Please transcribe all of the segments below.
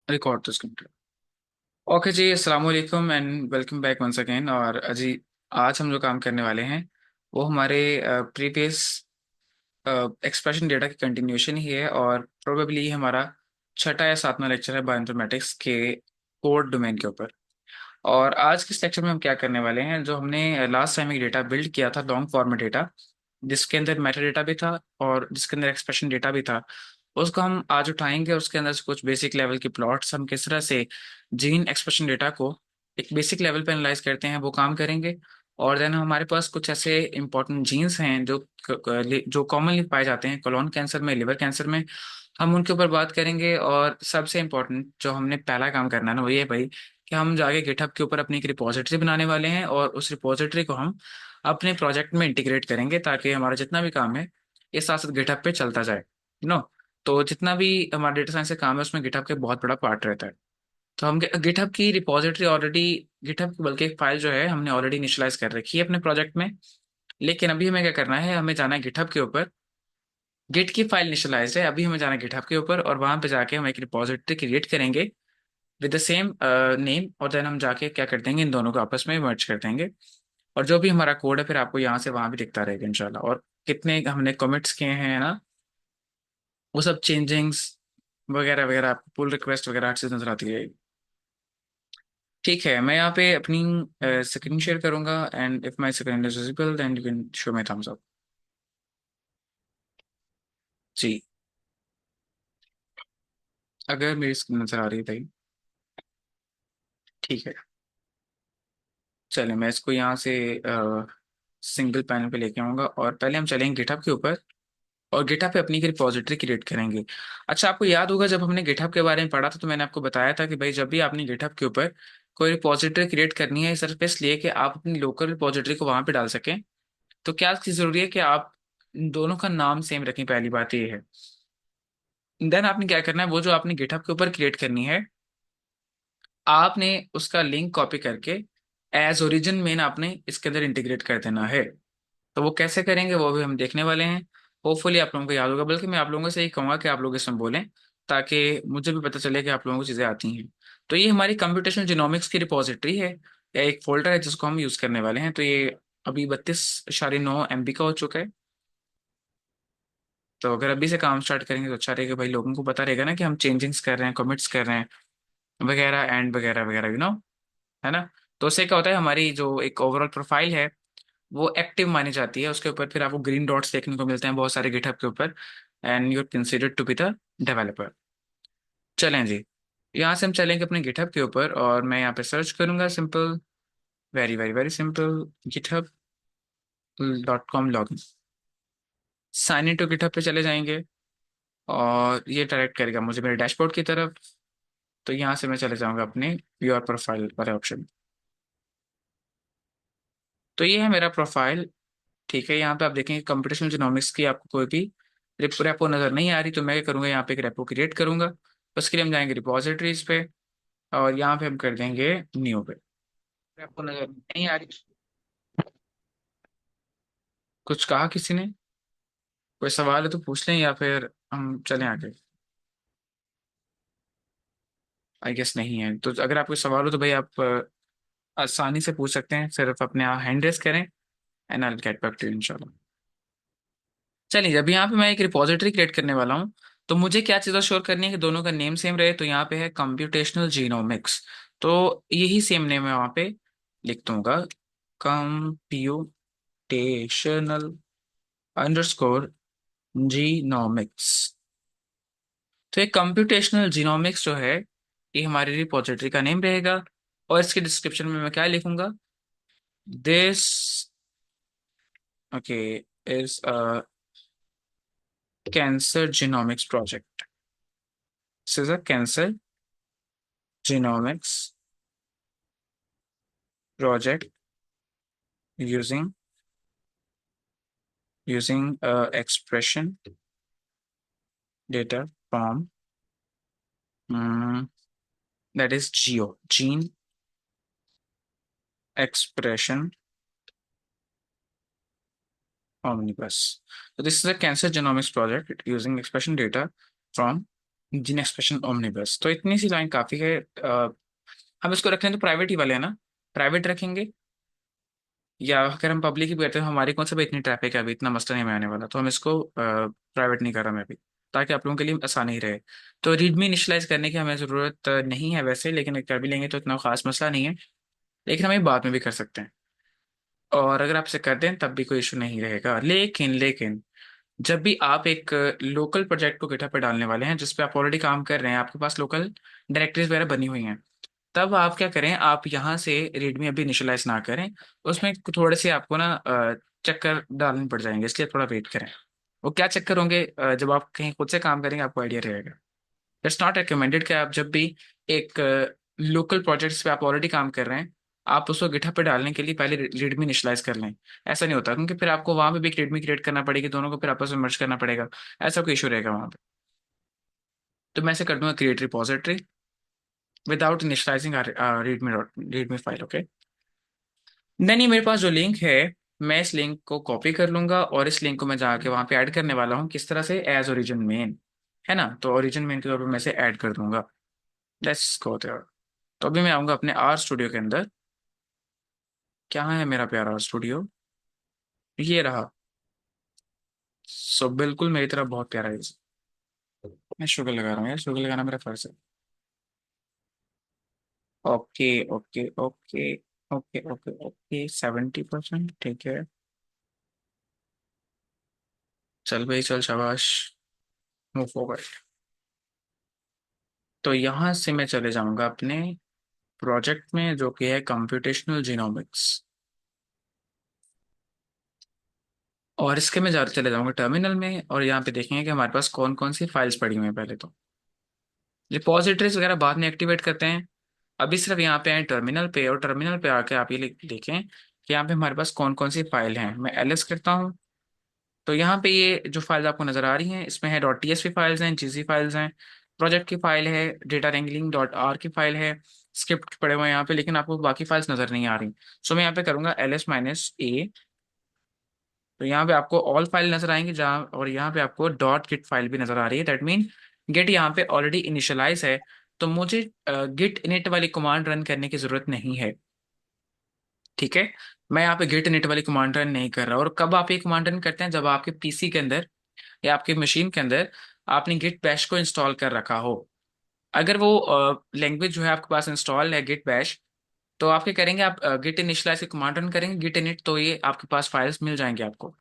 Record तो इसका। Okay जी, अस्सलाम वालेकुम and welcome back once again. और अजी, आज हम जो काम करने वाले हैं वो हमारे प्रीवियस एक्सप्रेशन डेटा की कंटिन्यूशन ही है, और प्रोबेबली हमारा छठा या सातवां लेक्चर है बायोइन्फॉर्मेटिक्स के कोड डोमेन के ऊपर। और आज के इस लेक्चर में हम क्या करने वाले हैं, जो हमने लास्ट टाइम एक डेटा बिल्ड किया था, लॉन्ग फॉर्मेट डेटा, जिसके अंदर मेटा डेटा भी था और जिसके अंदर एक्सप्रेशन डेटा भी था, उसको हम आज उठाएंगे। उसके अंदर से कुछ बेसिक लेवल की प्लॉट्स, हम किस तरह से जीन एक्सप्रेशन डेटा को एक बेसिक लेवल पे एनालाइज करते हैं, वो काम करेंगे। और देन हमारे पास कुछ ऐसे इंपॉर्टेंट जीन्स हैं जो कॉमनली पाए जाते हैं कोलोन कैंसर में, लिवर कैंसर में, हम उनके ऊपर बात करेंगे। और सबसे इम्पोर्टेंट जो हमने पहला काम करना है ना, वो ये है भाई कि हम जाके गिटहब के ऊपर अपनी एक रिपोजिटरी बनाने वाले हैं, और उस रिपोजिटरी को हम अपने प्रोजेक्ट में इंटीग्रेट करेंगे, ताकि हमारा जितना भी काम है ये साथ साथ गिटहब पे चलता जाए, नो। तो जितना भी हमारा डेटा साइंस का काम है उसमें गिटहब का बहुत बड़ा पार्ट रहता है। तो हम गिटहब की रिपोजिटरी ऑलरेडी, गिटहब की बल्कि एक फाइल जो है हमने ऑलरेडी इनिशियलाइज कर रखी है अपने प्रोजेक्ट में। लेकिन अभी हमें क्या करना है, हमें जाना है गिटहब के ऊपर। गिट की फाइल इनिशियलाइज है, अभी हमें जाना है गिटहब के ऊपर, और वहां पे जाके हम एक रिपोजिटरी क्रिएट करेंगे विद द सेम नेम। और देन हम जाके क्या कर देंगे, इन दोनों को आपस में मर्ज कर देंगे। और जो भी हमारा कोड है फिर आपको यहाँ से वहां भी दिखता रहेगा इंशाल्लाह। और कितने हमने कमिट्स किए हैं ना, वो सब चेंजिंग्स वगैरह वगैरह, आपको पुल रिक्वेस्ट वगैरह हर चीज नजर आती रहेगी। ठीक है, मैं यहाँ पे अपनी स्क्रीन शेयर करूंगा, and if my screen is visible then you can show my thumbs up. जी, अगर मेरी स्क्रीन नजर आ रही है भाई। ठीक है, चलिए मैं इसको यहाँ से सिंगल पैनल पे लेके आऊंगा, और पहले हम चलेंगे गिटहब के ऊपर, और गिटहब पे अपनी एक रिपोजिटरी क्रिएट करेंगे। अच्छा, आपको याद होगा जब हमने गिटहब के बारे में पढ़ा था, तो मैंने आपको बताया था कि भाई जब भी आपने गिटहब के ऊपर कोई रिपोजिटरी क्रिएट करनी है, सिर्फ इसलिए कि आप अपनी लोकल रिपोजिटरी को वहां पे डाल सकें, तो क्या चीज जरूरी है कि आप इन दोनों का नाम सेम रखें। पहली बात ये है। देन आपने क्या करना है, वो जो आपने गिटहब के ऊपर क्रिएट करनी है, आपने उसका लिंक कॉपी करके एज ओरिजिन मेन आपने इसके अंदर इंटीग्रेट कर देना है। तो वो कैसे करेंगे वो भी हम देखने वाले हैं। होपफुली आप लोगों को याद होगा, बल्कि मैं आप लोगों से यही कहूंगा कि आप लोग इसमें बोलें, ताकि मुझे भी पता चले कि आप लोगों को चीज़ें आती हैं। तो ये हमारी कंप्यूटेशनल जीनोमिक्स की रिपोजिटरी है, या एक फोल्डर है जिसको हम यूज़ करने वाले हैं। तो ये अभी 32.9 MB का हो चुका है। तो अगर अभी से काम स्टार्ट करेंगे तो अच्छा रहेगा भाई, लोगों को पता रहेगा ना कि हम चेंजिंग्स कर रहे हैं, कमिट्स कर रहे हैं वगैरह एंड वगैरह वगैरह, है ना। तो उससे क्या होता है, हमारी जो एक ओवरऑल प्रोफाइल है वो एक्टिव मानी जाती है। उसके ऊपर फिर आपको ग्रीन डॉट्स देखने को मिलते हैं बहुत सारे गिटहब के ऊपर, and you are considered to be the developer. चलें जी, यहाँ से हम चलेंगे अपने गिटहब के ऊपर, और मैं यहाँ पे सर्च करूंगा simple, very very very simple, github.com login. Sign in to GitHub पे चले जाएंगे, और ये डायरेक्ट करेगा मुझे मेरे डैशबोर्ड की तरफ। तो यहाँ से मैं चले जाऊंगा अपने योर प्रोफाइल वाले ऑप्शन। तो ये है मेरा प्रोफाइल। ठीक है, यहाँ पे आप देखेंगे कंप्यूटेशनल जीनोमिक्स की आपको कोई भी रेपो नजर नहीं आ रही, तो मैं क्या करूंगा, यहाँ पे एक रेपो क्रिएट करूंगा। उसके लिए हम जाएंगे रिपोजिटरीज पे, और यहाँ पे हम कर देंगे न्यू पे। रेपो नजर नहीं आ रही, कुछ कहा किसी ने? कोई सवाल है तो पूछ लें, या फिर हम चलें आगे। आई गेस नहीं है, तो अगर आपको सवाल हो तो भाई आप आसानी से पूछ सकते हैं, सिर्फ अपने हैंड रेस करें, and I will get back to you इंशाल्लाह। चलिए, जब यहाँ पे मैं एक रिपोजिटरी क्रिएट करने वाला हूँ, तो मुझे क्या चीज़ें श्योर करनी है कि दोनों का नेम सेम रहे। तो यहाँ पे है कंप्यूटेशनल जीनोमिक्स, तो यही सेम नेम है वहाँ पे लिख दूंगा, कंप्यूटेशनल अंडरस्कोर जीनोमिक्स। तो ये कंप्यूटेशनल जीनोमिक्स जो है, ये हमारी रिपोजिटरी का नेम रहेगा। और इसके डिस्क्रिप्शन में मैं क्या लिखूंगा, this okay is a cancer genomics project, this is a cancer genomics project using expression data from mm, that is gene expression omnibus. So this is a cancer genomics project using expression data from gene expression omnibus, तो इतनी सी line काफी है। हम इसको रखें तो private ही वाले है ना, प्राइवेट रखेंगे। या अगर हम पब्लिक ही करते हैं, हमारी कौन सा भी इतनी ट्रैफिक है, अभी इतना मसला नहीं में आने वाला, तो हम इसको प्राइवेट नहीं कर रहा मैं अभी, ताकि आप लोगों के लिए आसानी ही रहे। तो रीडमी इनिशियलाइज करने की हमें ज़रूरत नहीं है वैसे, लेकिन कर भी लेंगे तो इतना खास मसला नहीं है। लेकिन हम ये बाद में भी कर सकते हैं, और अगर आप इसे कर दें तब भी कोई इशू नहीं रहेगा। लेकिन जब भी आप एक लोकल प्रोजेक्ट को गिटहब पे डालने वाले हैं जिस पे आप ऑलरेडी काम कर रहे हैं, आपके पास लोकल डायरेक्टरीज वगैरह बनी हुई हैं, तब आप क्या करें, आप यहाँ से रीडमी अभी इनिशियलाइज ना करें। उसमें थोड़े से आपको ना चक्कर डालने पड़ जाएंगे, इसलिए थोड़ा वेट करें। वो क्या चक्कर होंगे, जब आप कहीं खुद से काम करेंगे आपको आइडिया रहेगा। इट्स नॉट रिकमेंडेड कि आप जब भी एक लोकल प्रोजेक्ट्स पे आप ऑलरेडी काम कर रहे हैं, आप उसको गिटहब पे डालने के लिए पहले रीडमी इनिशियलाइज कर लें। ऐसा नहीं होता, क्योंकि फिर आपको वहां पे भी एक रीडमी क्रिएट करना पड़ेगी, दोनों को फिर आपस में मर्ज करना पड़ेगा। ऐसा कोई इशू रहेगा वहां पे। तो मैं ऐसे कर दूंगा, create repository without initializing readme file, okay. Then ये मेरे पास जो लिंक है, मैं इस लिंक को कॉपी कर लूंगा, और इस लिंक को मैं जाके वहां पे ऐड करने वाला हूँ, किस तरह से, एज ओरिजिन मेन, है ना। तो ओरिजिन मेन के तौर पर मैं इसे ऐड कर दूंगा। Let's go there. तो अभी मैं आऊंगा अपने आर स्टूडियो के अंदर। क्या है मेरा प्यारा आर स्टूडियो, ये रहा। सो बिल्कुल मेरी तरह बहुत प्यारा है। मैं शुगर लगा रहा हूँ यार, शुगर लगाना मेरा फर्ज है। Okay okay okay okay okay okay, 70%, ठीक है। चल भाई चल, शाबाश, मूव फॉरवर्ड। तो यहाँ से मैं चले जाऊंगा अपने प्रोजेक्ट में, जो कि है कंप्यूटेशनल जीनोमिक्स। और इसके मैं चले जाऊंगा टर्मिनल में, और यहाँ पे देखेंगे कि हमारे पास कौन कौन सी फाइल्स पड़ी हुई हैं। पहले तो रिपोजिटरीज वगैरह बाद में एक्टिवेट करते हैं। अभी सिर्फ यहाँ पे आए टर्मिनल पे, और टर्मिनल पे आके आप ये देखें कि यहाँ पे हमारे पास कौन कौन सी फाइल हैं। मैं एलएस करता हूँ, तो यहाँ पे ये जो फाइल्स आपको नजर आ रही हैं, इसमें है डॉट टीएसपी फाइल्स हैं, जीजी फाइल्स हैं, प्रोजेक्ट की फाइल है, डेटा रेंगलिंग डॉट आर की फाइल है, स्क्रिप्ट पड़े हुए हैं यहाँ पे, लेकिन आपको बाकी फाइल्स नजर नहीं आ रही। सो मैं यहाँ पे करूंगा ls-a। तो यहाँ पे आपको ऑल फाइल नजर आएंगे जहाँ, और यहाँ पे आपको डॉट गिट फाइल भी नजर आ रही है। दैट मीन गिट यहाँ पे ऑलरेडी इनिशियलाइज है, तो मुझे गिट इनिट वाली कमांड रन करने की जरूरत नहीं है। ठीक है, मैं यहाँ पे गिट इनिट वाली कमांड रन नहीं कर रहा। और कब आप ये कमांड रन करते हैं, जब आपके पीसी के अंदर या आपके मशीन के अंदर आपने गिट बैश को इंस्टॉल कर रखा हो। अगर वो लैंग्वेज जो है आपके पास इंस्टॉल है गिट बैश, तो आप क्या करेंगे, आप गिट इनिशियलाइज की कमांड रन करेंगे गिट इनिट, तो ये आपके पास फाइल्स मिल जाएंगे आपको।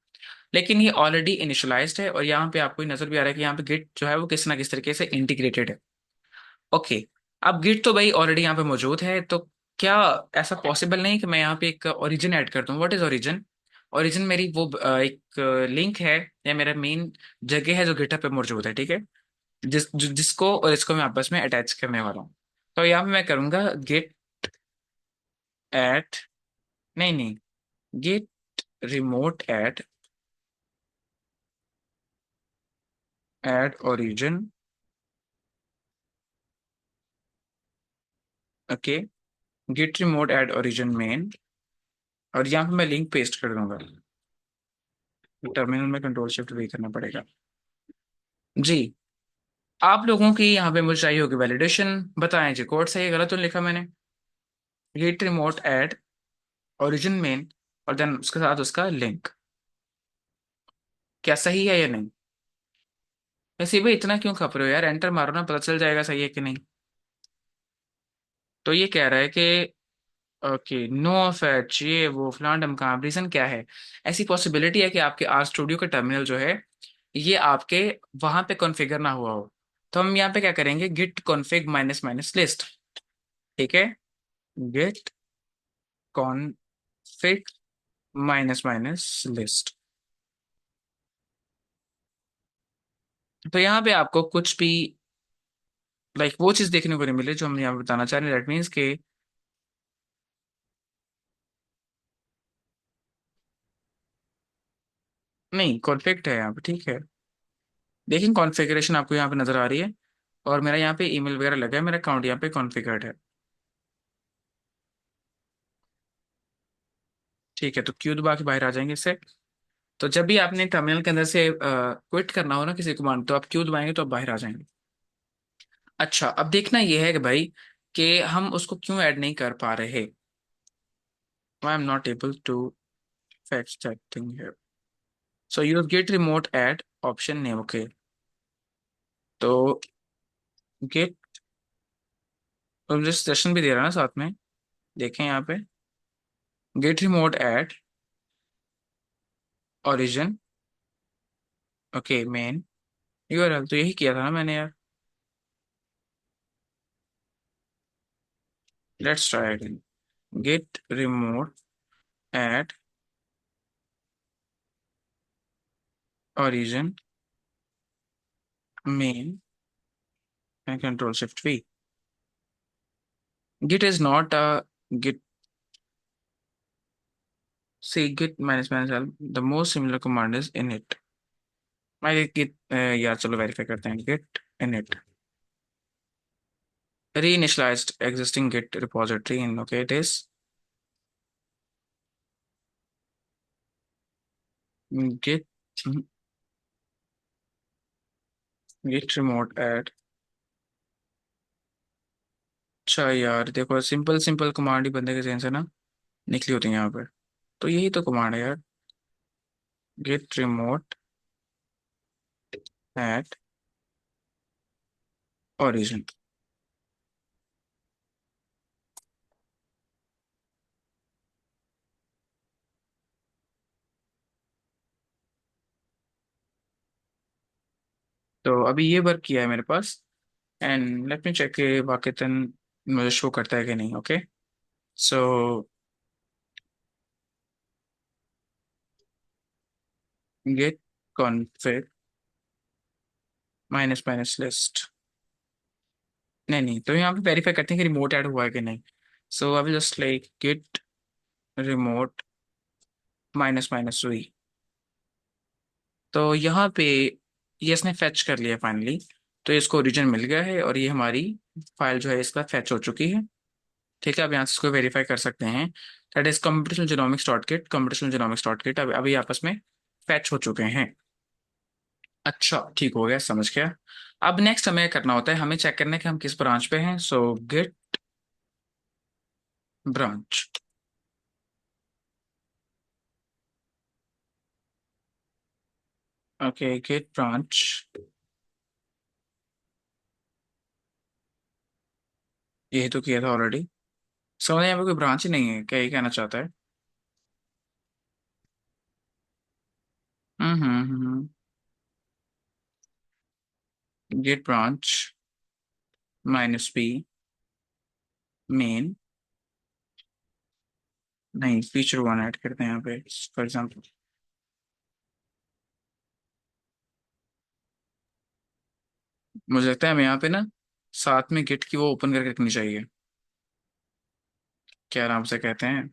लेकिन ये ऑलरेडी इनिशियलाइज्ड है, और यहाँ पे आपको नजर भी आ रहा है कि यहाँ पे गिट जो है वो किस ना किस तरीके से इंटीग्रेटेड है। ओके, अब गिट तो भाई ऑलरेडी यहाँ पे मौजूद है, तो क्या ऐसा पॉसिबल नहीं कि मैं यहाँ पे एक ओरिजिन ऐड कर दूं। What is origin? ओरिजिन मेरी वो एक लिंक है, या मेरा मेन जगह है जो गिटहब पे मौजूद है, ठीक है। जिसको और इसको मैं आपस में अटैच करने वाला हूँ। तो यहाँ पे मैं करूंगा गिट एट, नहीं नहीं, git remote add, add origin, okay, git remote add origin main, और यहाँ पे मैं लिंक पेस्ट कर दूंगा। टर्मिनल में कंट्रोल शिफ्ट भी करना पड़ेगा जी। आप लोगों की यहाँ पे मुझे चाहिए होगी वैलिडेशन, बताएं जी कोड सही है गलत तो नहीं लिखा मैंने। Git remote add origin main, और देन उसके साथ उसका लिंक, क्या सही है या नहीं? वैसे भाई इतना क्यों खप रहे हो यार, एंटर मारो ना, पता चल जाएगा सही है कि नहीं। तो ये कह रहा है कि ओके, नो फैच, ये वो फलान ढमकान, रीजन क्या है? ऐसी पॉसिबिलिटी है कि आपके आर स्टूडियो का टर्मिनल जो है, ये आपके वहां पे कॉन्फ़िगर ना हुआ हो। तो हम यहाँ पे क्या करेंगे, git config minus minus list, ठीक है, git config minus minus list. तो यहाँ पे आपको कुछ भी लाइक वो चीज देखने को नहीं मिले जो हम यहाँ पे बताना चाह रहे हैं। दैट मीन्स के नहीं, कॉन्फ़िग है यहाँ पे, ठीक है। देखिए कॉन्फ़िगरेशन आपको यहाँ पे नजर आ रही है, और मेरा यहाँ पे ईमेल वगैरह लगा है, मेरा अकाउंट यहाँ पे कॉन्फ़िगर्ड है। ठीक है, तो क्यू दबा के बाहर आ जाएंगे इससे। तो जब भी आपने टर्मिनल के अंदर से क्विट करना हो ना किसी कमांड, तो आप क्यू दबाएंगे तो आप बाहर आ जाएंगे। अच्छा, अब देखना ये है कि भाई कि हम उसको क्यों ऐड नहीं कर पा रहे। I am not able to fetch that thing here. So use get remote add option name, okay। तो get, तो मुझे सेशन भी दे रहा है ना साथ में, देखें यहाँ पे, get remote add origin, okay main URL, तो यही किया था ना मैंने यार। Let's try again, get remote add origin main and control shift v। git is not a git, say git minus minus l, the most similar command is init। मैं git यार चलो वेरीफाई करते हैं, git init reinitialized existing git repository in, okay it is git git remote add। अच्छा यार देखो, simple simple command ही बंदे के जहन से ना निकली होती है यहाँ पे। तो यही तो कमांड है यार, git remote add origin। तो अभी ये वर्क किया है मेरे पास, एंड लेट मी चेक के वाकईतन मुझे शो करता है कि नहीं, ओके। सो git config minus minus list, नहीं नहीं, तो यहाँ पे वेरीफाई करते हैं कि रिमोट ऐड हुआ है कि नहीं। सो अभी just like git remote minus minus हुई, तो यहाँ पे ये इसने फैच कर लिया फाइनली। तो इसको ओरिजिन मिल गया है और ये हमारी फाइल जो है इसका फैच हो चुकी है। ठीक है, अब यहाँ से इसको वेरीफाई कर सकते हैं, that is computational genomics dot kit, computational genomics dot kit अब अभी आपस में फैच हो चुके हैं। अच्छा ठीक हो गया, समझ गया। अब नेक्स्ट हमें करना होता है, हमें चेक करना है कि हम किस ब्रांच पे हैं। सो gate branch, okay get branch, यही तो किया था ऑलरेडी। समझ यहाँ पे कोई ब्रांच ही नहीं है, क्या ये कहना चाहता है। Git branch minus B main, नहीं फीचर वन ऐड करते हैं यहाँ पे फॉर एग्जाम्पल। मुझे लगता है हमें यहाँ पे ना साथ में गिट की वो ओपन करके रखनी चाहिए, क्या नाम से कहते हैं।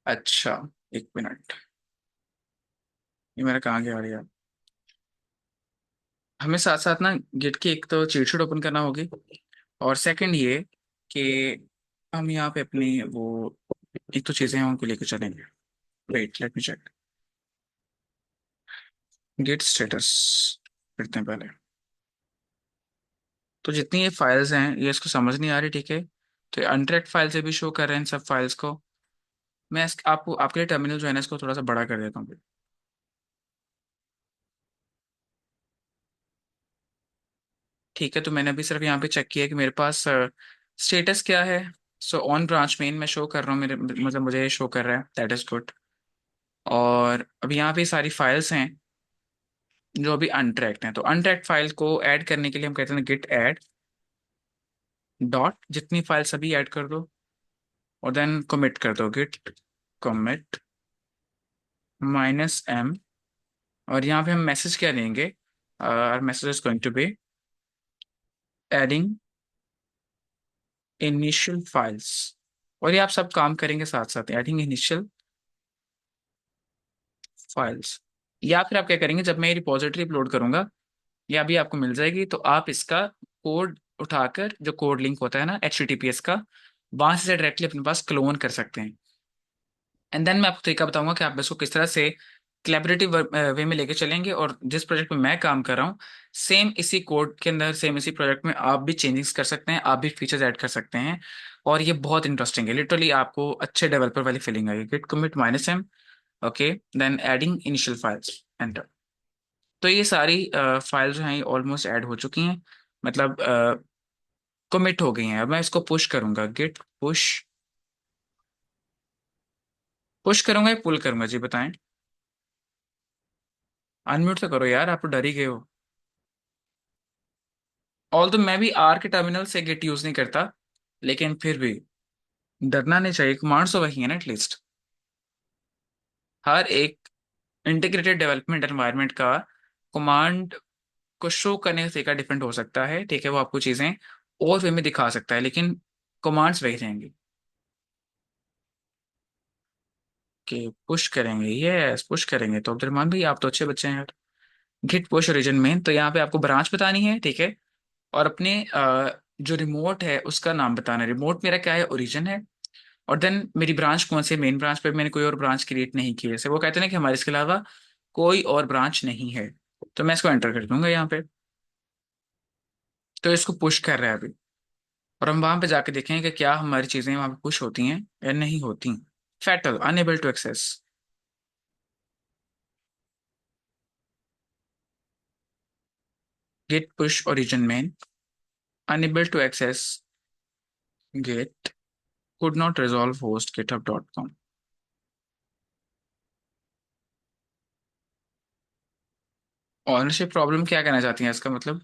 अच्छा एक मिनट, ये मेरा कहाँ गया यार। हमें साथ साथ ना गिट की एक तो चीट शीट ओपन करना होगी, और सेकंड ये कि हम यहाँ पे अपनी वो एक तो चीज़ें हैं उनको लेकर चलेंगे। Wait let me check, git status करते हैं पहले। तो जितनी ये फाइल्स हैं ये इसको समझ नहीं आ रही, ठीक है। तो ये अनट्रैक्ड फाइल से भी शो कर रहे हैं इन सब फाइल्स को। मैं आपको आपके लिए टर्मिनल जो है ना इसको थोड़ा सा बड़ा कर देता हूँ। ठीक है, तो मैंने अभी सिर्फ यहाँ पे चेक किया कि मेरे पास स्टेटस क्या है। सो ऑन ब्रांच मेन मैं शो कर रहा हूँ, मेरे मतलब मुझे शो कर रहा है, दैट इज गुड। और अभी यहाँ पे सारी फाइल्स हैं जो अभी अनट्रैक्ड हैं, तो अनट्रैक्ड फाइल को ऐड करने के लिए हम कहते हैं गिट ऐड डॉट, जितनी फाइल्स अभी ऐड कर दो और देन कमिट कर दो, गिट कमिट माइनस एम। और यहाँ पे हम मैसेज क्या देंगे, message is going to be adding initial files. और ये आप सब काम करेंगे साथ साथ, एडिंग इनिशियल फाइल्स। या फिर आप क्या करेंगे, जब मैं ये रिपोजिटरी अपलोड करूंगा ये अभी आपको मिल जाएगी, तो आप इसका कोड उठाकर, जो कोड लिंक होता है ना HTTPS का, वहां से डायरेक्टली अपने पास क्लोन कर सकते हैं। एंड देन मैं आपको तरीका बताऊंगा कि आप इसको किस तरह से कोलैबोरेटिव वे में लेके चलेंगे, और जिस प्रोजेक्ट में मैं काम कर रहा हूँ, सेम इसी कोड के अंदर, सेम इसी प्रोजेक्ट में आप भी चेंजेस कर सकते हैं, आप भी फीचर्स ऐड कर सकते हैं। और ये बहुत इंटरेस्टिंग है, लिटरली आपको अच्छे डेवलपर वाली फीलिंग आएगी। Git commit minus M, okay, then adding initial files, enter. तो ये सारी फाइल जो हैं ऑलमोस्ट ऐड हो चुकी हैं, मतलब कमिट हो गई हैं। अब मैं इसको पुश करूंगा, गिट पुश। पुश करूंगा या पुल करूंगा जी, बताएं। अनम्यूट तो करो यार, आप तो डर ही गए हो। ऑल तो मैं भी आर के टर्मिनल से गिट यूज नहीं करता, लेकिन फिर भी डरना नहीं चाहिए, कमांड्स तो वही है ना एटलीस्ट। हर एक इंटीग्रेटेड डेवलपमेंट एनवायरनमेंट का कमांड को शो करने का तरीका डिफरेंट हो सकता है, ठीक है, वो आपको चीजें और वे में दिखा सकता है, लेकिन कमांड्स वही रहेंगे। कि पुश करेंगे, यस पुश करेंगे, तो अब्दुलरमान भाई आप तो अच्छे बच्चे हैं यार। गिट पुश ओरिजिन मेन, तो यहाँ पे आपको ब्रांच बतानी है, ठीक है, और अपने जो रिमोट है उसका नाम बताना है। रिमोट मेरा क्या है, ओरिजिन है। और देन मेरी ब्रांच कौन सी, मेन ब्रांच पे मैंने कोई और ब्रांच क्रिएट नहीं की है, जैसे वो कहते हैं ना कि हमारे इसके अलावा कोई और ब्रांच नहीं है। तो मैं इसको एंटर कर दूंगा यहाँ पे। तो इसको पुश कर रहा है अभी, और हम वहां पे जाके देखेंगे कि क्या हमारी चीजें वहां पे पुश होती हैं या नहीं होती। Fatal unable to access. Git push origin main, unable to access git could not resolve host github.com। Ownership problem क्या कहना चाहती हैं इसका मतलब?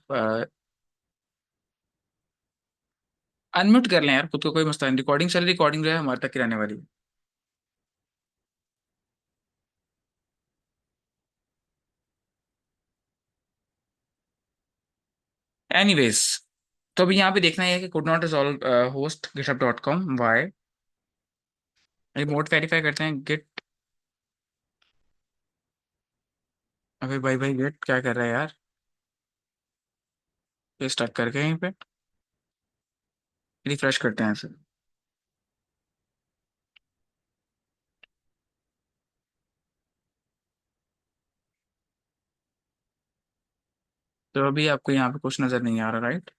अनम्यूट कर लें यार खुद को, कोई मसला नहीं, रिकॉर्डिंग चल रही, रिकॉर्डिंग जो है हमारे तक ही रहने वाली है। एनीवेज, तो अभी यहाँ पे देखना है कि could not resolve host GitHub dot com, why. Remote verify करते हैं, गिट। अबे भाई भाई गिट क्या कर रहा है यार, ये स्टक कर गए यहीं पे। रिफ्रेश करते हैं इसे। तो अभी आपको यहाँ पे कुछ नजर नहीं आ रहा, right?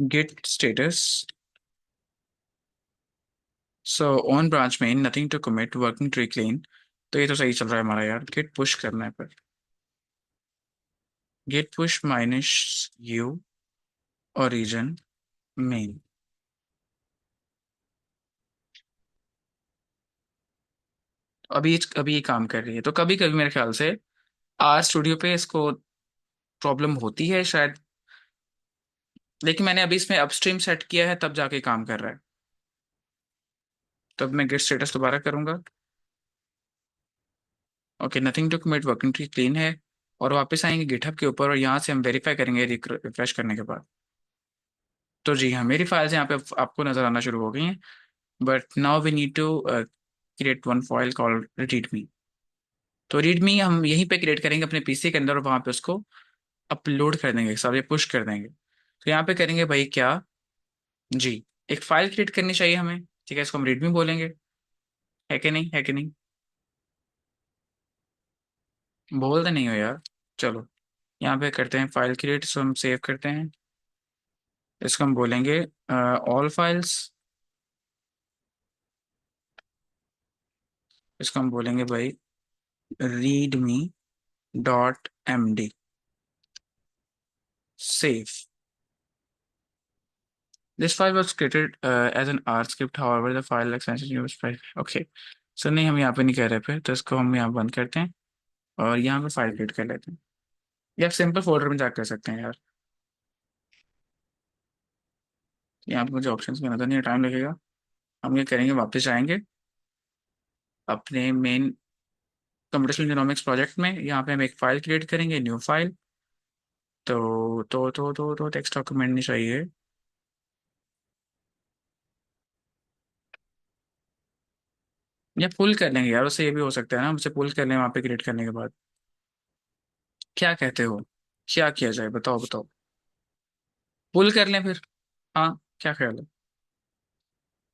Git status, so on branch में nothing to commit, working tree clean. तो ये तो सही चल रहा है हमारा यार। गिट पुश करना है पर, git push minus U origin main. अभी ये काम कर रही है, तो कभी कभी मेरे ख्याल से आर स्टूडियो पे इसको प्रॉब्लम होती है शायद, लेकिन मैंने अभी इसमें अपस्ट्रीम सेट किया है तब जाके काम कर रहा है। तब मैं गेट स्टेटस दोबारा करूंगा। Okay, nothing to commit, working tree clean है। और वापस आएंगे गिटहब के ऊपर, और यहाँ से हम वेरीफाई करेंगे रिफ्रेश करने के बाद। तो जी हाँ, मेरी फाइल्स यहाँ पे आपको नजर आना शुरू हो गई हैं। But now we need to create one file called readme. तो रीडमी हम यहीं पे क्रिएट करेंगे अपने पीसी के अंदर, और वहाँ पे उसको अपलोड कर देंगे, सब ये पुश कर देंगे। तो यहाँ पे करेंगे भाई क्या, जी, एक फाइल क्रिएट करनी चाहिए हमें, ठीक है, इसको हम रीडमी बोलेंगे। है कि नहीं, है कि नहीं? बोलते नहीं हो यार। चलो, यहाँ पे करते हैं फाइल क्रिएट, इसको हम सेव करते हैं। इसको हम बोलेंगे ऑल फाइल्स। इसको हम बोलेंगे भाई readme dot M D, save. This file was created as an R script, however the file extension used, okay. Sir नहीं, हम यहाँ पे नहीं कह रहे फिर, तो इसको हम यहाँ बंद करते हैं, और यहाँ पे फाइल क्रिएट कर लेते हैं। ये आप सिंपल फोल्डर में जा कर सकते हैं यार। यहाँ पे मुझे ऑप्शंस में नजर नहीं, टाइम लगेगा। हम ये करेंगे, वापस जाएंगे अपने मेन कंप्यूटेशनल जीनोमिक्स प्रोजेक्ट में। यहाँ पे हम एक फाइल क्रिएट करेंगे, न्यू फाइल। तो टेक्स्ट डॉक्यूमेंट नहीं चाहिए। या पुल कर लेंगे यार, उससे ये भी हो सकता है ना, हमसे पुल कर लें वहाँ पे क्रिएट करने के बाद। क्या कहते हो, क्या किया जाए, बताओ बताओ। पुल कर लें फिर। हाँ, क्या ख्याल है?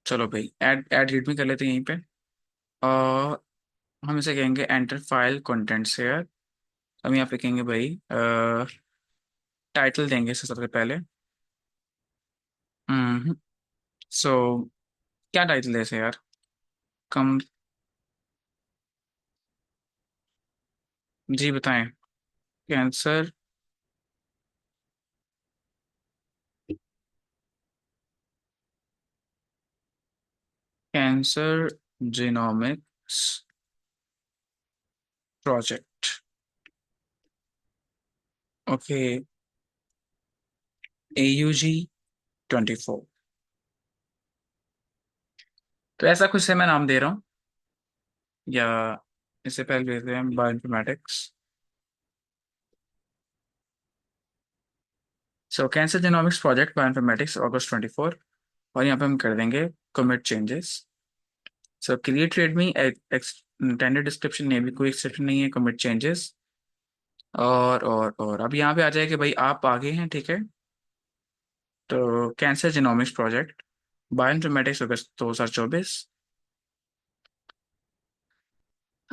चलो भाई, ऐड ऐड रीडमी कर लेते हैं यहीं पे। और हम इसे कहेंगे एंटर फाइल कंटेंट्स हेयर। हम यहाँ पे कहेंगे भाई, टाइटल देंगे इसे सबसे पहले। हम्म। सो क्या टाइटल है इसे यार? कम। जी बताएं। Cancer. Cancer genomics project. Okay. AUG 24। तो ऐसा कुछ से मैं नाम दे रहा हूँ, या इससे पहले देते हैं bioinformatics. So cancer genomics project bioinformatics August 24। और यहाँ पे हम कर देंगे commit changes। सो क्रिएट रेडमी एक्सटेंडेड डिस्क्रिप्शन में भी कोई एक्सेप्शन नहीं है, commit changes। और अब यहाँ पे आ जाए कि भाई आप आगे हैं, ठीक है। तो cancer genomics project bioinformatics August 2024।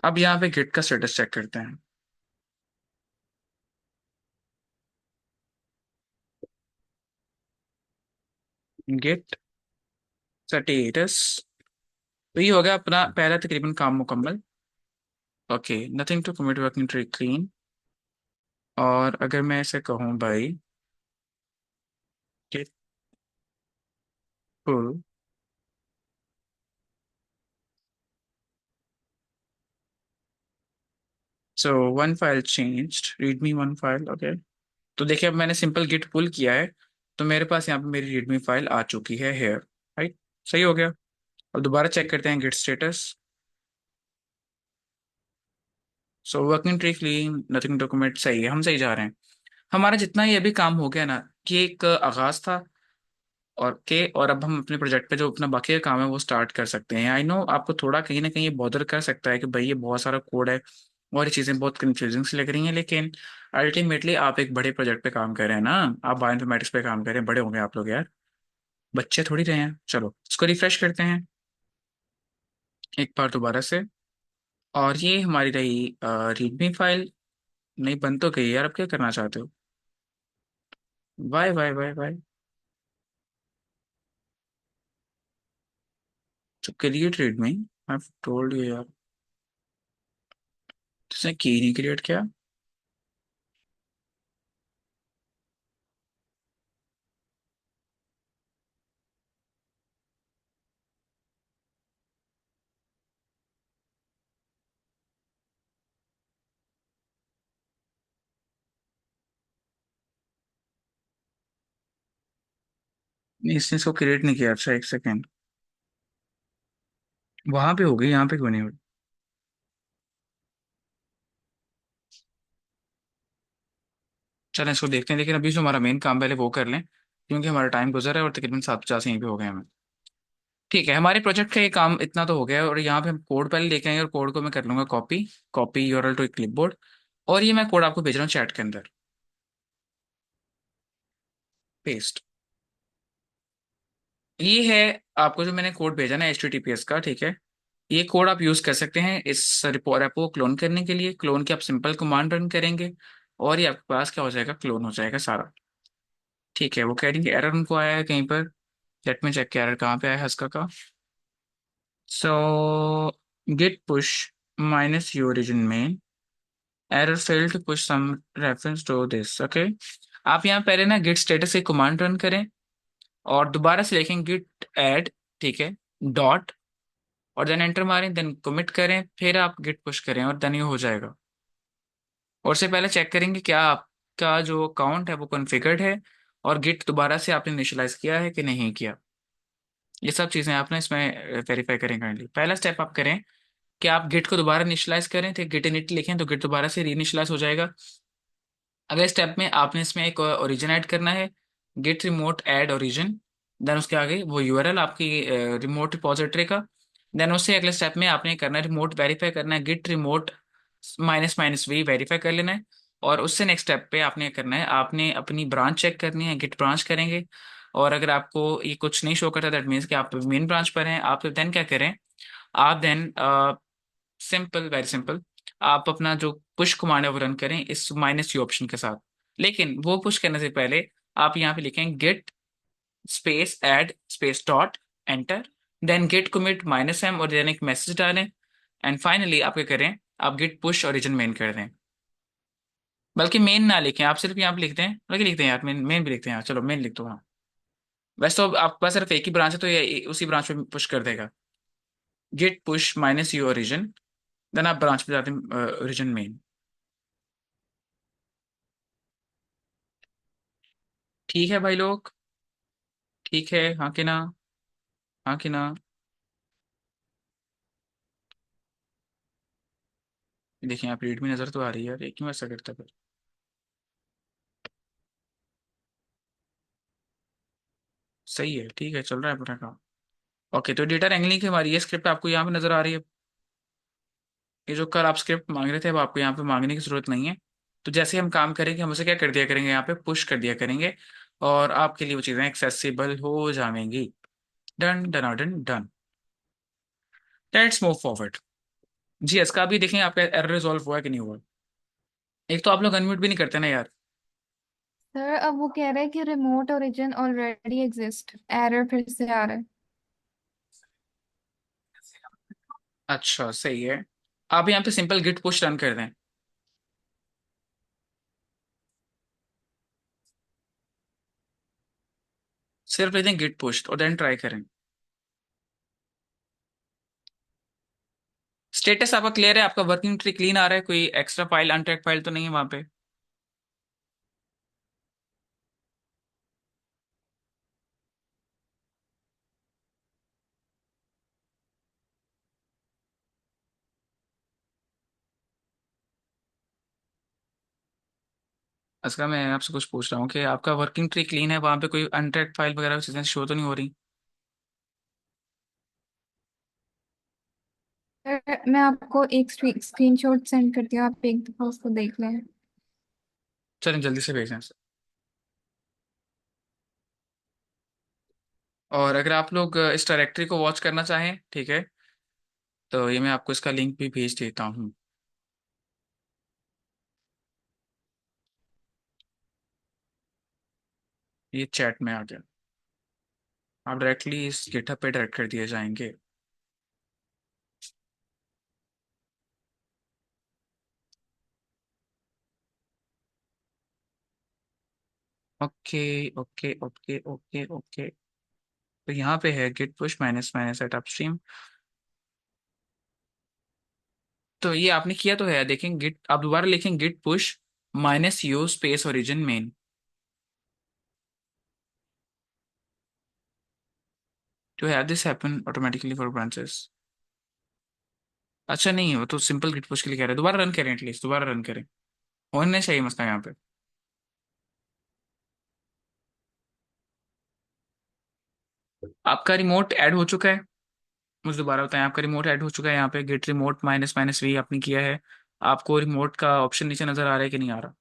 अब यहाँ पे गिट का स्टेटस चेक करते हैं। Git status. तो ये हो गया अपना पहला तकरीबन काम मुकम्मल। Okay, nothing to commit, working tree clean. और अगर मैं ऐसे कहूँ भाई, git pull. So one file changed, readme one file, okay. तो देखिए, अब मैंने सिंपल गिट पुल किया है, तो मेरे पास यहाँ पे मेरी रीडमी फाइल आ चुकी है हेयर। राइट। सही हो गया। अब दोबारा चेक करते हैं git status. So working tree clean, nothing document, सही है, हम सही जा रहे हैं। हमारा जितना ये अभी काम हो गया ना, कि एक आगाज था, और अब हम अपने प्रोजेक्ट पे जो अपना बाकी का काम है वो स्टार्ट कर सकते हैं। आई नो आपको थोड़ा कहीं ना कहीं बॉदर कर सकता है कि भाई ये बहुत सारा कोड है और ये चीज़ें बहुत कंफ्यूजिंग सी लग रही हैं, लेकिन अल्टीमेटली आप एक बड़े प्रोजेक्ट पे काम कर रहे हैं ना। आप बायोइन्फॉर्मेटिक्स पे काम कर रहे हैं, बड़े होंगे आप लोग यार, बच्चे थोड़ी रहे हैं। चलो इसको रिफ्रेश करते हैं एक बार दोबारा से। और ये हमारी रही रीडमी फाइल। नहीं, बन तो गई यार, अब क्या करना चाहते हो? Y Y Y Y. तो create readme, I told you यार, तुझे की नहीं क्रिएट किया। नहीं, इसने इसको क्रिएट नहीं किया। अच्छा, एक सेकेंड। वहां पे हो गई, यहाँ पे क्यों नहीं हुई? चलें इसको देखते हैं, लेकिन अभी जो हमारा मेन काम पहले वो कर लें, क्योंकि हमारा टाइम गुजर है और तकरीबन 7:50 यहीं पे हो गए हमें। ठीक है, हमारे प्रोजेक्ट का ये काम इतना तो हो गया है, और यहाँ पे हम कोड पहले लेके आएंगे और कोड को मैं कर लूंगा copy. Copy URL to clipboard. और ये मैं कोड आपको भेज रहा हूँ चैट के अंदर। पेस्ट। ये है आपको जो मैंने कोड भेजा ना HTTPS का, ठीक है। ये कोड आप यूज कर सकते हैं इस रिपो रेपो को क्लोन करने के लिए। क्लोन की आप सिंपल कमांड रन करेंगे, और ये आपके पास क्या हो जाएगा, क्लोन हो जाएगा सारा। ठीक है, वो कह रही है एरर उनको आया है कहीं पर। लेट में चेक, एरर कहाँ पे आया है हस्का का। सो git push minus your origin main, error failed to push some reference to this, okay. आप यहाँ पहले ना git status से कमांड रन करें, और दोबारा से लिखें git add, ठीक है, डॉट, और देन एंटर मारें, देन कमिट करें, फिर आप गिट पुश करें, और देन ये हो जाएगा। और से पहले चेक करेंगे क्या आपका जो अकाउंट है वो कॉन्फ़िगर्ड है, और गिट दोबारा से आपने इनिशियलाइज किया है कि नहीं किया। ये सब चीज़ें आपने इसमें वेरीफाई करें काइंडली। पहला स्टेप आप करें कि आप गिट को दोबारा इनिशियलाइज करें, तो गिट इनिट लिखें तो गिट दोबारा से री इनिशियलाइज हो जाएगा। अगले स्टेप में आपने इसमें एक ओरिजिन ऐड करना है, git remote add origin. Then उसके आगे वो यूआरएल आपकी रिमोट रिपोजिटरी का। देन उससे अगले स्टेप में आपने करना है रिमोट वेरीफाई करना है, git remote minus minus V verify कर लेना है। और उससे नेक्स्ट स्टेप पे आपने क्या करना है, आपने अपनी ब्रांच चेक करनी है, गिट ब्रांच करेंगे। और अगर आपको ये कुछ नहीं शो करता, दैट मीन्स कि आप मेन ब्रांच पर हैं, आप देन क्या करें, आप देन सिंपल, वेरी सिंपल, आप अपना जो पुश कमांड है वो रन करें इस -u ऑप्शन के साथ। लेकिन वो पुश करने से पहले आप यहाँ पे लिखें git space add space dot enter, then git commit -m, और देन एक मैसेज डालें। एंड फाइनली आप क्या करें, आप गिट पुश ओरिजिन मेन कर दें। बल्कि मेन ना लिखें, आप सिर्फ यहाँ पे लिखते हैं, बल्कि लिखते हैं यार, मेन मेन भी लिखते हैं यार, चलो मेन लिख दो हाँ। वैसे तो आपके पास सिर्फ एक ही ब्रांच है, तो ये उसी ब्रांच में पुश कर देगा। Git push -u origin, then आप ब्रांच पे जाते हैं ओरिजिन मेन। ठीक है भाई लोग, ठीक है, हाँ कि ना, हाँ कि ना। देखिए आप रीड में नजर तो आ रही है यार, ये क्यों ऐसा करता है फिर। सही है, ठीक है, चल रहा है पूरा काम। ओके, तो डेटा एंगलिंग की हमारी ये स्क्रिप्ट आपको यहाँ पे नजर आ रही है। ये जो कल आप स्क्रिप्ट मांग रहे थे, अब आपको यहाँ पे मांगने की जरूरत नहीं है। तो जैसे हम काम करेंगे, हम उसे क्या कर दिया करेंगे, यहाँ पे पुश कर दिया करेंगे, और आपके लिए वो चीज़ें एक्सेसिबल हो जाएंगी। Done done done done. Let's move forward. जी, इसका भी देखें आपका एरर रिजॉल्व हुआ है कि नहीं हुआ। एक तो आप लोग अनम्यूट भी नहीं करते ना यार। सर अब वो कह रहा है कि remote origin already exist, error फिर से आ रहा है। अच्छा सही है, आप यहाँ पे सिंपल गिट पुश रन कर दें। सिर्फ लिख दें गिट पुश और देन ट्राई करें। स्टेटस आपका क्लियर है, आपका वर्किंग ट्री क्लीन आ रहा है, कोई एक्स्ट्रा फाइल अनट्रैक्ड फाइल तो नहीं है वहां पे। असला मैं आपसे कुछ पूछ रहा हूँ कि आपका वर्किंग ट्री क्लीन है, वहां पे कोई अनट्रैक्ड फाइल वगैरह चीजें शो तो नहीं हो रही। सर मैं आपको एक स्क्रीनशॉट सेंड करती हूँ, आप एक दफा उसको देख लें। चलें जल्दी से भेजें। और अगर आप लोग इस डायरेक्टरी को वॉच करना चाहें, ठीक है, तो ये मैं आपको इसका लिंक भी भेज देता हूँ। ये चैट में आ गया, आप डायरेक्टली इस गिटहब पे डायरेक्ट कर दिए जाएंगे। Okay okay okay okay okay. तो यहाँ पे है git push minus minus set upstream. तो ये आपने किया तो है, देखें गिट, आप दोबारा लिखें git push -u space origin main. To have this happen automatically for branches. अच्छा नहीं, वो तो सिंपल गिट पुश के लिए कह रहे हैं, दोबारा रन करें, एटलीस्ट दोबारा रन करें, होना चाहिए मसला यहाँ पे। आपका रिमोट ऐड हो चुका है, मुझे दोबारा बताएं, आपका रिमोट ऐड हो चुका है, यहाँ पे गेट रिमोट -v आपने किया है। आपको रिमोट का ऑप्शन नीचे नजर आ रहा है कि नहीं आ रहा।